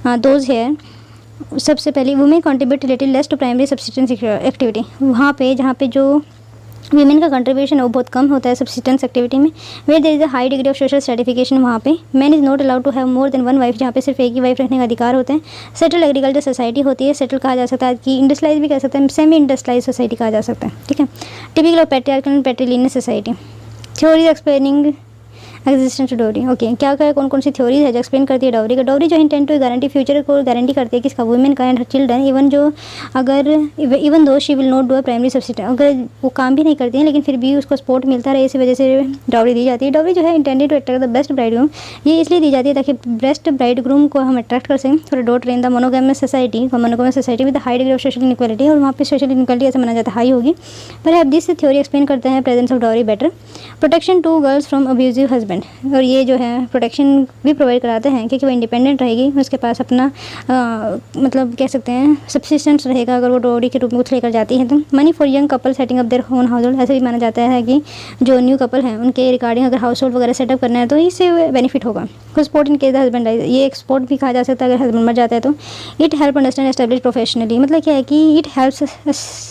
those here. सबसे पहले women contribute related less to primary subsistence activity, वहाँ पे जहाँ पे जो वीमेन का कंट्रीब्यूशन है वो बहुत कम होता है सब्सिस्टेंस एक्टिविटी में। Where there is a high degree of social certification, वहाँ पे man is not allowed to have more than one wife, जहाँ पे सिर्फ एक ही वाइफ रखने का अधिकार होता है। सेटल एग्रीकल्चर सोसाइटी होती है, सेटल कहा जा सकता है कि इंडस्ट्रियलाइज भी कह सकते हैं, सेमी इंडस्ट्रियलाइज सोसाइटी कहा जा सकता है। ठीक है, typical of patriarchal and patrilineal society. Theories explaining existence to dowry. Okay, क्या क्या कौन कौन सी थ्योरीज है जो एक्सप्लेन करती है डॉवरी का। डॉवरी जो इंटेंट टू गारंटी फ्यूचर को गारंटी करती है किसका, वुमेन का and her children, even though she will not do a primary subsistence, अगर वो काम भी नहीं करती हैं लेकिन फिर भी उसको सपोर्ट मिलता रहे, इसी वजह से डॉवरी दी जाती है। डॉवरी जो है intended to attract the best bride groom, ये इसलिए दी जाती है ताकि बेस्ट ब्राइड ग्रूम को हम अट्रैक्ट कर सकें for daughter in the monogamous society with high degree of social inequality, और वहाँ पे सोशल इनक्वालिटी ऐसा माना जाता है हाई होगी। पर अब दिस थ्योरी एक्सप्लेन करते हैं presence of dowry better. Protection to girls from abusive husband, और ये जो है प्रोटेक्शन भी प्रोवाइड कराते हैं क्योंकि वो इंडिपेंडेंट रहेगी, उसके पास अपना मतलब कह सकते हैं सब्सिस्टेंस रहेगा अगर वो डॉवरी के रूप में कुछ लेकर जाती है तो। Money for young couple setting up their own house hold, ऐसे भी माना जाता है कि जो न्यू कपल हैं उनके रिगार्डिंग अगर हाउस होल्ड वगैरह सेटअप करना है तो इससे बेनिफिट होगा। Support in case the husband dies, ये एक सपोर्ट भी कहा जा सकता है अगर हस्बैंड मर जाता है तो। It help understand establish professionally, मतलब क्या है कि it helps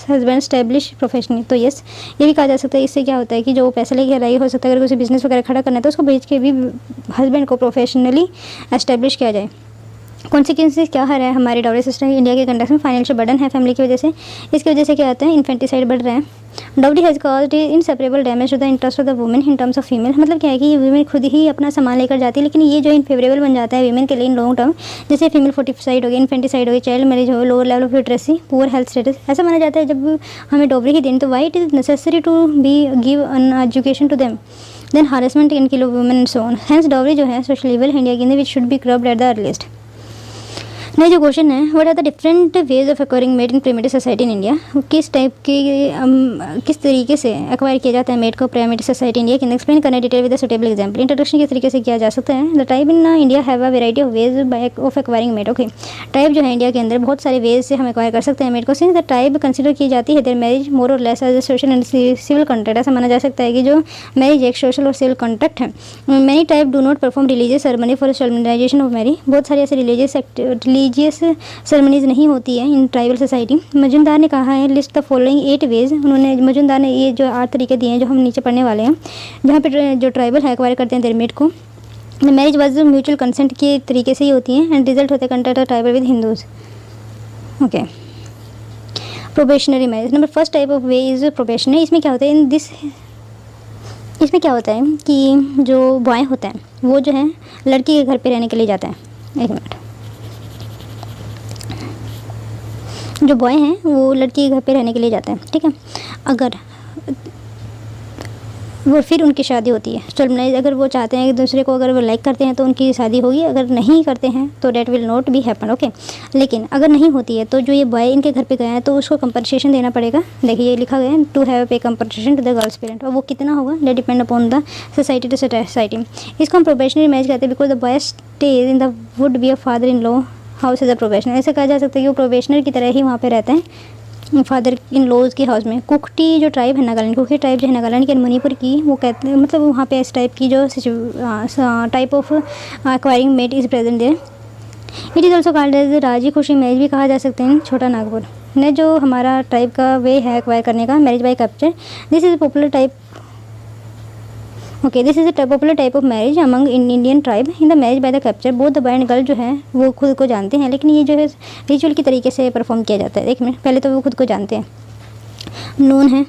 husband establish professionally, तो यस ये भी कहा जा सकता है। इससे क्या होता है कि जो पैसा लेके आई हो सकता है अगर किसी बिजनेस वगैरह खड़ा करना है तो उसको भेज के भी हस्बैंड को प्रोफेशनली एस्टेब्लिश किया जाए। कॉन्सिक्वेंसेस क्या है हमारे डाउरी सिस्टम इंडिया के कंटेक्स्ट में? फाइनेंशियल बर्डन है फैमिली की वजह से, इसकी वजह से क्या होता है, इन्फेंटिसाइड बढ़ रहा है। Dowry has caused inseparable damage to the interest of the women in terms of female, मतलब क्या है कि ये वुमेन खुद ही अपना सामान लेकर जाती है, लेकिन ये जो इनफेवरेबल बन जाता है वुमेन के लिए इन लॉन्ग टर्म, जैसे फीमेल फोर्टिसाइड हो गई, इन्फेंटिसाइड हो गई, चाइल्ड मैरिज हो, lower level of literacy, poor health status, ऐसा माना जाता है जब हमें डाउरी ही देनी तो why it is necessary to be give an education to them, then harassment in killing women and so on. Hence dowry जो है सोशल इवल इंडिया के which should be curbed at the earliest. नहीं, जो question है, what are the different ways of acquiring mate in primitive society in India, किस type की किस तरीके से एक्वायर किया जाता है मेड को primitive society India, can explain करना detail with suitable example. Introduction किस तरीके से किया जा सकता है। The tribe in India have a variety of ways of acquiring mate. Okay, tribe जो है इंडिया के अंदर बहुत सारे वेज से हम एक्वायर कर सकते हैं मेड को। सिंस द ट्राइब कंसिडर की जाती है there marriage more or less as social and civil contract, ऐसा माना जा सकता है कि जो मैरिज एक सोशल और सिविल कॉन्ट्रैक्ट है। Many tribe do not perform religious ceremony for solemnisation of marriage, बहुत सारे ऐसे रिलीजियस सेरेमनीज नहीं होती है इन ट्राइबल सोसाइटी। मजुमदार ने कहा है लिस्ट द फॉलोइंग 8 वेज, उन्होंने मजुमदार ने ये जो 8 तरीके दिए हैं जो हम नीचे पढ़ने वाले हैं, जहाँ पे जो ट्राइबल है एक्वायर करते हैं देयर मेड को। मैरिज वाज म्यूचुअल कंसेंट के तरीके से ही होती है एंड रिजल्ट होते हैं contract of tribal with Hindus. Okay, probationary marriage number first type of way is probationary. इसमें क्या होता है इसमें क्या होता है कि जो बॉय होता है वो जो है लड़की के घर पे रहने के लिए जाता है। एक मिनट, जो बॉय हैं वो लड़की के घर पे रहने के लिए जाते हैं, ठीक है। अगर वो फिर उनकी शादी होती है, सोलमनाइज, अगर वो चाहते हैं एक दूसरे को, अगर वो लाइक करते हैं तो उनकी शादी होगी, अगर नहीं करते हैं तो that will not be happen. Okay, लेकिन अगर नहीं होती है तो जो ये बॉय इनके घर पे गया है तो उसको कंपनसेशन देना पड़ेगा। देखिए ये लिखा गया है to have pay compensation to the girls parent, और वो कितना होगा that depend upon the society to society. इसको हम प्रोबेशनरी मैरिज कहते हैं because the boy stays in the would be a father in law house as a probationer. ऐसा कहा जा सकता है कि वो प्रोबेशनर की तरह ही वहाँ पे रहते हैं फादर इन लॉज के हाउस में। कुकटी जो ट्राइब है नागालैंड, कुकी ट्राइब जो है नागालैंड के मणिपुर की, वो कहते हैं मतलब वहाँ पे इस टाइप की जो type of acquiring mate is present there. It is also called as राजी खुशी मैरिज भी कहा जा सकते हैं। छोटा नागपुर ने जो हमारा ट्राइब का वे है एक्वायर करने का, marriage by capture, this is popular type. Okay, this is a popular type of marriage among in Indian tribe. In the marriage by the capture both the boy and girl जो है वो खुद को जानते हैं, लेकिन ये जो है रिचुअल की तरीके से परफॉर्म किया जाता है। एक मिनट, पहले तो वो खुद को जानते हैं, नोन है,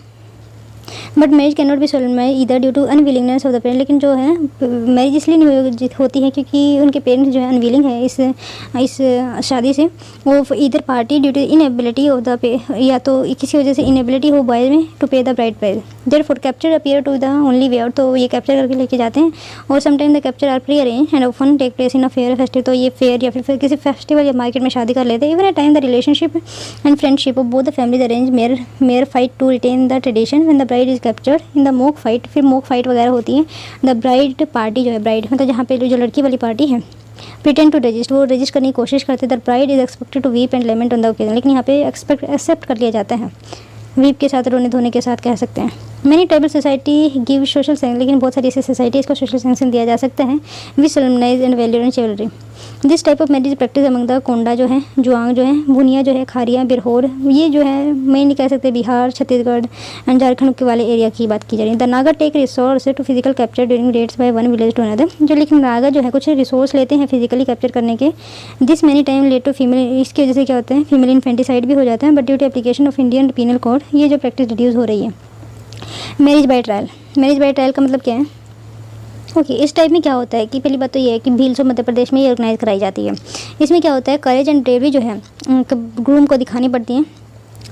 but marriage cannot be solemnize either due to unwillingness of the parent. लेकिन जो है मैरिज इसलिए नहीं होती है क्योंकि उनके पेरेंट्स जो है अनविलिंग है इस शादी से। वो either party due to inability of the pay, या तो किसी वजह से इनएबिलिटी हो बॉय में to pay the bride price. Therefore capture appear to the only way out, तो ये कैप्चर करके लेके जाते हैं। और sometime the capture are pre arrange and often take place in a fair festival, तो ये फेयर या फिर किसी फेस्टिवल या मार्केट में शादी कर लेते हैं। Even at time the relationship and friendship of both the families arrange mayor fight to retain the tradition when the bride is captured in the mock fight. फिर मॉक फाइट वगैरह होती है। द ब्राइड पार्टी जो है, bride मतलब जहाँ पे जो लड़की वाली पार्टी है, प्रिटेंड टू रजिस्ट, वो रजिस्ट करने की कोशिश करते हैं। The bride is expected to weep and lament on the occasion, लेकिन यहाँ पे एक्सेप्ट कर लिया जाता है, वीप के साथ, रोने धोने के साथ कह सकते हैं। Many tribal society give social sanction, लेकिन बहुत सारी ऐसी सोसाइटी इसको सोशल सैंक्शन दिया जा सकता है with solemnise and value and chivalry. This type of marriage practice among the Konda जो है, जुआंग जो है, भुनिया जो है, खारिया, बिरहोर, ये जो है मेनली कह सकते हैं बिहार, छत्तीसगढ़ एंड झारखंड के वाले एरिया की बात की जा रही है। The Naga take resource to physical capture during dates by one village to another, जो लेकिन नागा जो है कुछ रिसोर्स लेते हैं फिजिकली कैप्चर करने के। This many time led to female, इसकी वजह से क्या होता है फीमेल इन्फेंटिसाइड भी हो जाता है, but due to application of Indian penal code ये जो प्रैक्टिस रिड्यूस हो रही है। Marriage by trial, marriage by trial का मतलब क्या है? ओके, इस टाइप में क्या होता है कि पहली बात तो ये है कि भील मध्य प्रदेश में ये ऑर्गेनाइज कराई जाती है। इसमें क्या होता है करेज एंड ब्रेवरी जो है ग्रूम को दिखानी पड़ती है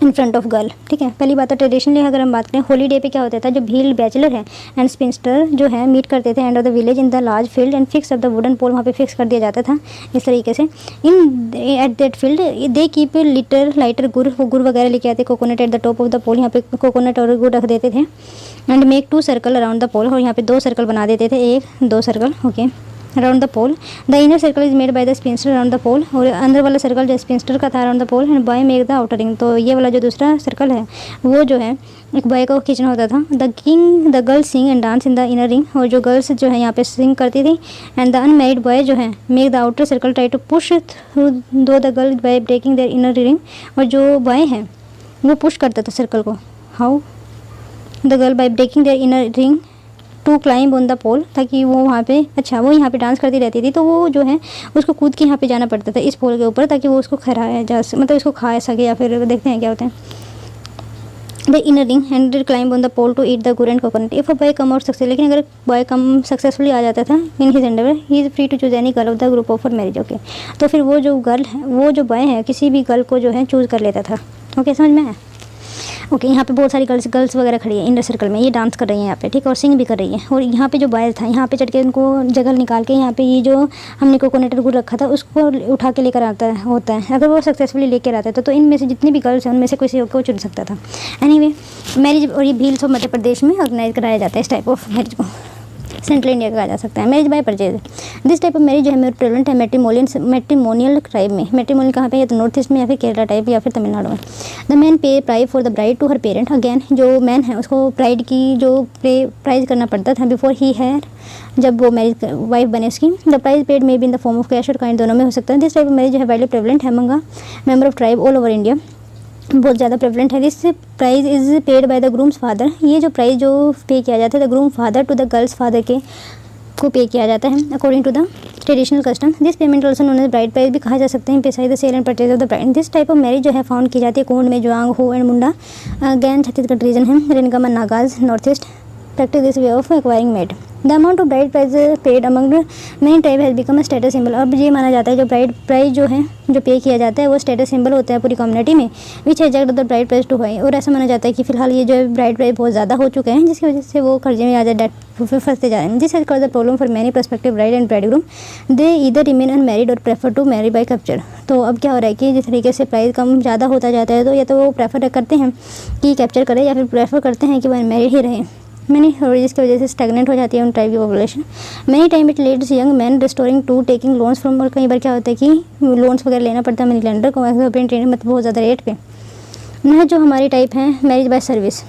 इन फ्रंट ऑफ गर्ल, ठीक है। पहली बात तो ट्रेडिशनली अगर हम बात करें, होली डे पे क्या होता था, जो भील बैचलर है एंड स्पिंस्टर जो है मीट करते थे end of the village in the large field and fix of the wooden pole, वहाँ पे फिक्स कर दिया जाता था इस तरीके से। In at that field they keep lighter gur, वो गुड़ वगैरह लेके आते, coconut at the top of the pole, यहाँ पे कोकोनट और गुड़ रख देते थे एंड make 2 circle around the pole, और यहाँ पे 2 सर्कल बना देते थे, 1-2 circle, okay, around the pole. The inner circle is made by the spinster around the pole, और अंदर वाला सर्कल जो स्पिंस्टर का था around the pole and boy make the outer ring, तो ये वाला जो दूसरा सर्कल है वो जो है एक बॉय को खींचना होता था। The girls sing and dance in the inner ring, और जो गर्ल्स जो है यहाँ पे सिंग करती थी एंड द अनमैरिड बॉय जो है make the outer circle try to push through to the girl by breaking their inner ring, और जो बॉय है वो पुश करता था सर्कल को, how the girl by breaking their inner ring to climb on the pole, ताकि वो वहाँ पे, अच्छा वो यहाँ पे डांस करती रहती थी, तो वो जो है उसको कूद के यहाँ पे जाना पड़ता था इस पोल के ऊपर, ताकि वो उसको खराया जा मतलब इसको खा सके, या फिर देखते हैं क्या होता है। The inner ring hand climb on the pole to eat the good coconut. If a boy come out success, लेकिन अगर बॉय कम सक्सेसफुली आ जाता था in his endeavour, he is free to choose any girl of the group of for marriage. Okay, तो फिर वो जो girl है, वो जो बॉय है किसी भी गर्ल को जो है चूज़ कर लेता था। ओके, समझ में आया? ओके, यहाँ पे बहुत सारी गर्ल्स वगैरह खड़ी है इनर सर्कल में, ये डांस कर रही हैं यहाँ पे, ठीक है, और सिंग भी कर रही है। और यहाँ पे जो बॉयज़ था, यहाँ पे चढ़ के उनको जगह निकाल के यहाँ पे ये जो हमने कोकोनट गुड़ रखा था उसको उठा के लेकर आता है होता है। अगर वो सक्सेसफुली लेकर आता था तो इनमें से जितनी भी गर्ल्स हैं उनमें से किसी को चुन सकता था। एनीवे, मैरिज और ये भील्स ऑफ मध्य प्रदेश में ऑर्गेनाइज कराया जाता है इस टाइप ऑफ मैरिज को। सेंट्रल इंडिया का कहा जा सकता है। Marriage by purchase, this type of marriage जो है प्रेवलेंट है मैट्रिमोनियल ट्राइब में। मैट्रिमोनियल कहाँ पे, या तो नॉर्थ ईस्ट में, या फिर केरला टाइप, या फिर तमिलनाडु में। The man pay price for the bride to her parent. Again जो मैन है उसको ब्राइड की जो प्राइज करना पड़ता था बिफोर ही है, जब वो मैरिज वाइफ बने उसकी। The price paid may be in the form of cash or kind, दोनों में हो सकता है। दिस टाइप ऑफ मैरिज जो है वाइडली प्रेवलेंट है among member of tribe all over India, बहुत ज़्यादा प्रेवलेंट है। This price is paid by the groom's father. ये जो प्राइज जो पे किया जाता है the groom father to the girl's father के को पे किया जाता है according to the traditional custom. This payment also known as bride price भी कहा जा सकते हैं। पेसाई the sale and purchase of the bride. This type of marriage जो है फाउंड की जाती है कोंड में, जुआंग, हो एंड मुंडा, गैन छत्तीसगढ़ रीजन है, Rengma and Nagas north east practice this way of acquiring maid. The amount of bride price paid among many tribe has become a status symbol. अब ये माना जाता है जो ब्राइड प्राइस जो है जो पे किया जाता है वो स्टेटस सिंबल होता है पूरी कम्युनिटी में, विच है जग the bride price too high. और ऐसा माना जाता है कि फिलहाल ये जो है ब्राइड प्राइस बहुत ज़्यादा हो चुके हैं, जिसकी वजह से वो कर्जे में आ जाए, फंसते जा रहे हैं। This has caused the problem for many prospective bride and bridegroom, they either remain unmarried और prefer to marry by capture. तो अब क्या हो रहा है कि जिस तरीके से प्राइस कम ज़्यादा होता जाता है तो या तो वो प्रेफर करते हैं कि कैप्चर करें, या फिर प्रेफर करते हैं कि वो अनमैरिड ही रहें। मैनी जिसकी वजह से स्टैगनेंट हो जाती है उन ट्राइब की population. Many time it leads young man restoring to taking loans from, और कई बार क्या होता है कि लोन्स वगैरह लेना पड़ता है मनी लेंडर को, मतलब बहुत ज़्यादा रेट पे। यह जो हमारी टाइप है marriage by service.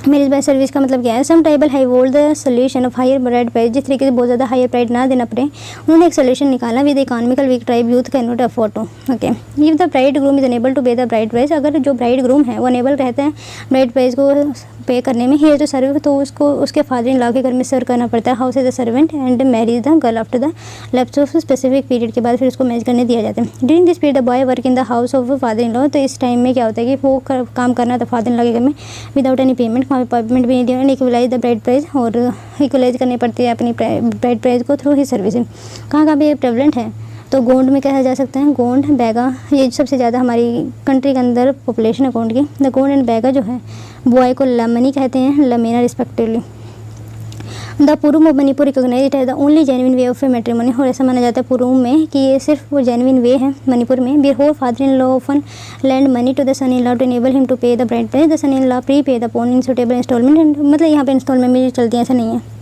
Marriage by service का मतलब क्या है? Some tribal avoid the solution of higher bride price. जिस तरीके से बहुत ज़्यादा हायर प्राइस ना देना पड़े उन्होंने एक सोल्यूशन निकाला with economical weak tribe youth cannot afford to. Okay, if the bride groom is unable to pay the bride price, अगर जो ब्राइड ग्रूम है वो अनेबल रहते हैं ब्राइड प्राइस को पे करने में, ही जो सर्व, तो उसको उसके फादर इन लॉ के घर में सर्व करना पड़ता है house as a servant and marriage the girl after the lapse of specific period के बाद फिर उसको मैरिज करने दिया जाता है। During this period the boy work in the house of father in law. तो इस टाइम में क्या होता है कि वो काम करना था फादर इन लॉ के घर में विदाउट एनी पेमेंट, वहाँ पे पेमेंट भी नहीं दिया, इक्वलाइज द ब्राइड प्राइस, और इक्वलाइज करनी पड़ती है अपनी ब्राइड प्राइस को थ्रू ही सर्विसिंग। कहाँ कहाँ पे ये प्रेवलेंट है? तो गोंड में कहा जा सकता है, गोंड बैगा, ये सबसे ज़्यादा हमारी कंट्री के अंदर पॉपुलेशन है गोंड की। द गोंड एंड बैगा जो है बॉय को लमनी कहते हैं, लमेना respectively. The Purum of Manipur recognise it as the only genuine way of matrimony. और ऐसा माना जाता है पुरुम में कि ये सिर्फ वो जेन्युइन वे है मणिपुर में। Before father in law often lend money to the son in law to enable him to pay the bride price, the son in law pre pay the pawn in suitable instalment. मतलब यहाँ पे instalment में चलती है, ऐसा नहीं है।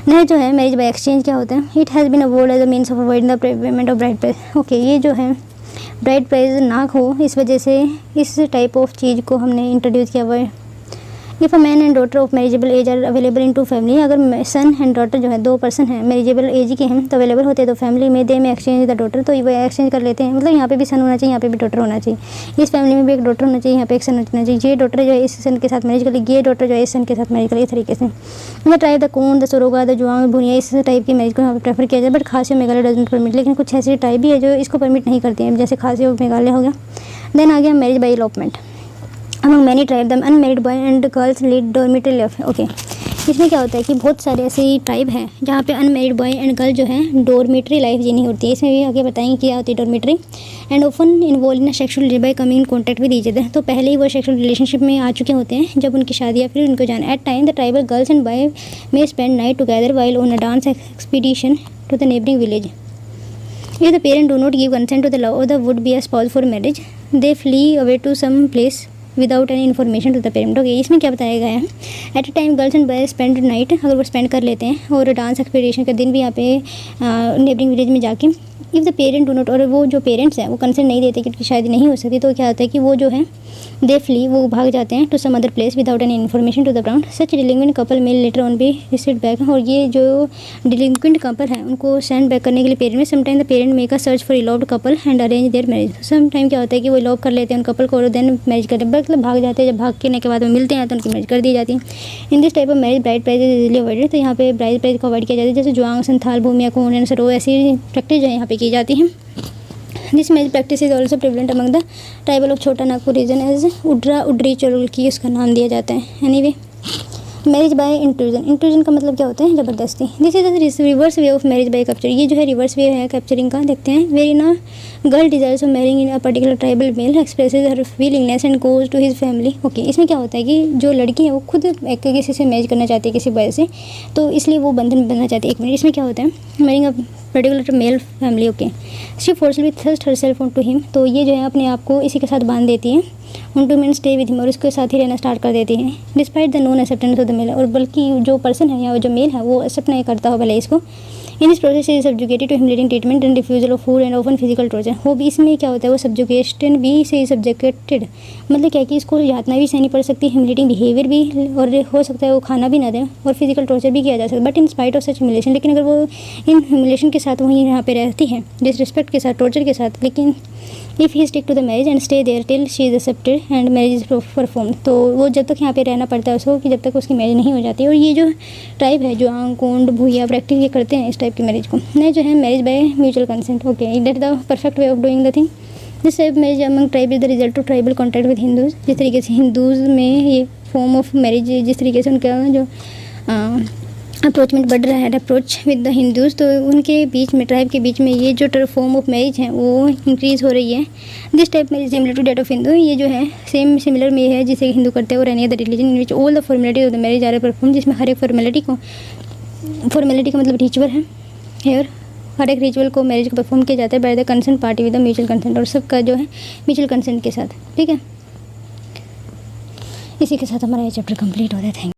नहीं जो है मैरिज बाय एक्सचेंज क्या होता है? It has been award as a means of avoiding the payment of bride price. Okay, ये जो है ब्राइड प्राइस ना हो इस वजह से इस टाइप ऑफ चीज़ को हमने इंट्रोड्यूस किया हुआ है। If a man and daughter of marriageable age are available in two family, अगर सन एंड डॉटर जो है दो पर्सन हैं मैरिजेबल एज के हैं तो अवेलेबल होते हैं तो फैमिली में दे में एक्सचेंज द डॉटर, तो वो एक्सचेंज कर लेते हैं। मतलब यहाँ पे भी सन होना चाहिए, यहाँ पे भी डॉटर होना चाहिए। इस फैमिली में भी एक डॉटर होना चाहिए, यहाँ पे एक सन होना चाहिए। ये डॉटर जो है इस सन के साथ मैरिज कर ली, ये डॉटर जो है इस सन के साथ मैरिज कर ली। इस तरीके से the tribe the Kon the Soroga the Juang Bhuniya, इस टाइप की मैरिज को यहाँ पे प्रेफर किया जाए। बट खासी और मेघालय डजंट परमिट, लेकिन कुछ ऐसी टाइप भी है जो इसको परमिट नहीं करती हैं, जैसे खासी और मेघालय हो गया। देन आ गया marriage by elopement. Among many tribe the unmarried boy and girls lead dormitory life. Okay, इसमें क्या होता है कि बहुत सारे ऐसी ट्राइब हैं जहाँ पे अनमेरिड बॉय एंड गर्ल जो है डॉर्मेटरी लाइफ जीनी होती है। इसमें भी आगे बताएंगे क्या होती है dormitory. And often involve in sexual bye coming in contact with each other, तो पहले ही वो सेक्शुअल रिलेशनशिप में आ चुके होते हैं जब उनकी शादी या फिर उनको जाना। At time the tribal girls and boy may spend night together while on a dance expedition to the neighbouring village. If the parent do not give consent to the love of the would be a spouse for marriage, they flee away to some place without any information to the parent. Okay, इसमें क्या बताया गया है? At a time girls and boys spend night, अगर वो spend कर लेते हैं और डांस एक्सपीडिशन का दिन भी यहाँ पे नेबरिंग विलेज में जाके if the parent do not, और वो जो पेरेंट्स हैं वो कंसेंट नहीं देते क्योंकि शायद नहीं हो सकती, तो क्या होता है कि वो जो है दे फ्ली, वो भाग जाते हैं to some other place without any information to the ground. Such delinquent couple mail letter on be received back, और ये जो डिलिंक्वेंट कपल है उनको सेंड बैक करने के लिए पेरेंट में sometime the parent make a search for eloped couple and arrange their marriage. Sometime क्या होता है कि वो इलॉव कर लेते हैं उन कपल को और देन मैरिज करते हैं, मतलब भाग जाते हैं, जब भाग के बाद में मिलते हैं तो उनकी मैरिज कर दी जाती है। In this type of marriage bride price is easily avoided, तो यहाँ पे ब्राइड प्राइज को अवॉइड किया जाता है, जैसे जुआंग, संथाल, भूमिया, कोन, सरो, ऐसी प्रैक्टिस जो है यहाँ पे की जाती है। This marriage practice is also prevalent among the tribal of छोटा नागपुर रीजन एज उड्रा उड्री चरुलकी उसका नाम दिया जाता है। Anyway, marriage by intrusion, intrusion का मतलब क्या होता है, ज़बरदस्ती। This is the reverse way of marriage by capture, ये जो है रिवर्स वे है कैप्चरिंग का। देखते हैं, वेरी ना girl desires of marrying in a particular tribal male expresses her willingness and goes to his family. Okay, इसमें क्या होता है कि जो लड़की है वो खुद एक किसी से मैरिज करना चाहती है किसी बॉय से, तो इसलिए वो बंधन बनना चाहती है। एक मिनट, इसमें क्या होता है, marrying a particular male family. Okay, she forcefully thrust herself on to him, तो ये जो है अपने आप को इसी के साथ बांध देती है। On to mean stay with him, और उसके साथ ही रहना स्टार्ट कर देती है। Despite the non acceptance of the male, और बल्कि जो पर्सन है या जो मेल है वो एक्सेप्ट नहीं करता हो पहले इसको। In this process is subjugated to humiliating treatment and refusal of food and often physical torture. वो भी इसमें क्या होता है, वो सब्जुकेशन भी से सब्जुकेटेड, मतलब क्या कि इसको यातना भी सहनी पड़ सकती है, ह्यूमिलेटिंग बिहेवियर भी, और हो सकता है वो खाना भी ना दें, और फिजिकल टॉर्चर भी किया जा सकता है। But in spite of such humiliation, लेकिन अगर वो इन ह्यूमिलेशन के साथ वहीं यहाँ पे रहती है, डिसरिस्पेक्ट के साथ, टॉर्चर के साथ, लेकिन if he stick to the marriage and stay there till she is accepted and marriage is perform, तो वो जब तक यहाँ पे रहना पड़ता है उसको कि जब तक उसकी मैरिज नहीं हो जाती। और ये जो टाइप है जो कोंड भूया प्रैक्टिस ये करते हैं इस टाइप की मैरिज को, नहीं जो है marriage by mutual consent. Okay, that the perfect way of doing the thing. This type marriage among tribe is the result of tribal contact with Hindus, जिस तरीके से हिंदूज में ये फॉर्म ऑफ मैरिज, जिस तरीके से उनका जो अप्रोचमेंट बढ़ रहा है, अप्रोच विद द हिंदूज़, तो उनके बीच में, ट्राइब के बीच में ये जो फॉर्म ऑफ मैरिज है वो इंक्रीज़ हो रही है। This type marriage similar to date of Hindu, ये जो है सेम सिमिलर में है जिसे हिंदू करते हैं, और any other religion in which all the formality of the marriage are perform, जिसमें हर एक फॉर्मेलिटी का मतलब रिचुअल है हेयर, हर एक रिचुअल को मैरिज को परफॉर्म किया जाता है by the concern party with the mutual consent, और सबका जो है म्यूचुअल कंसेंट के साथ। ठीक है, इसी के साथ हमारा ये चैप्टर कंप्लीट हो रहा है। थैंक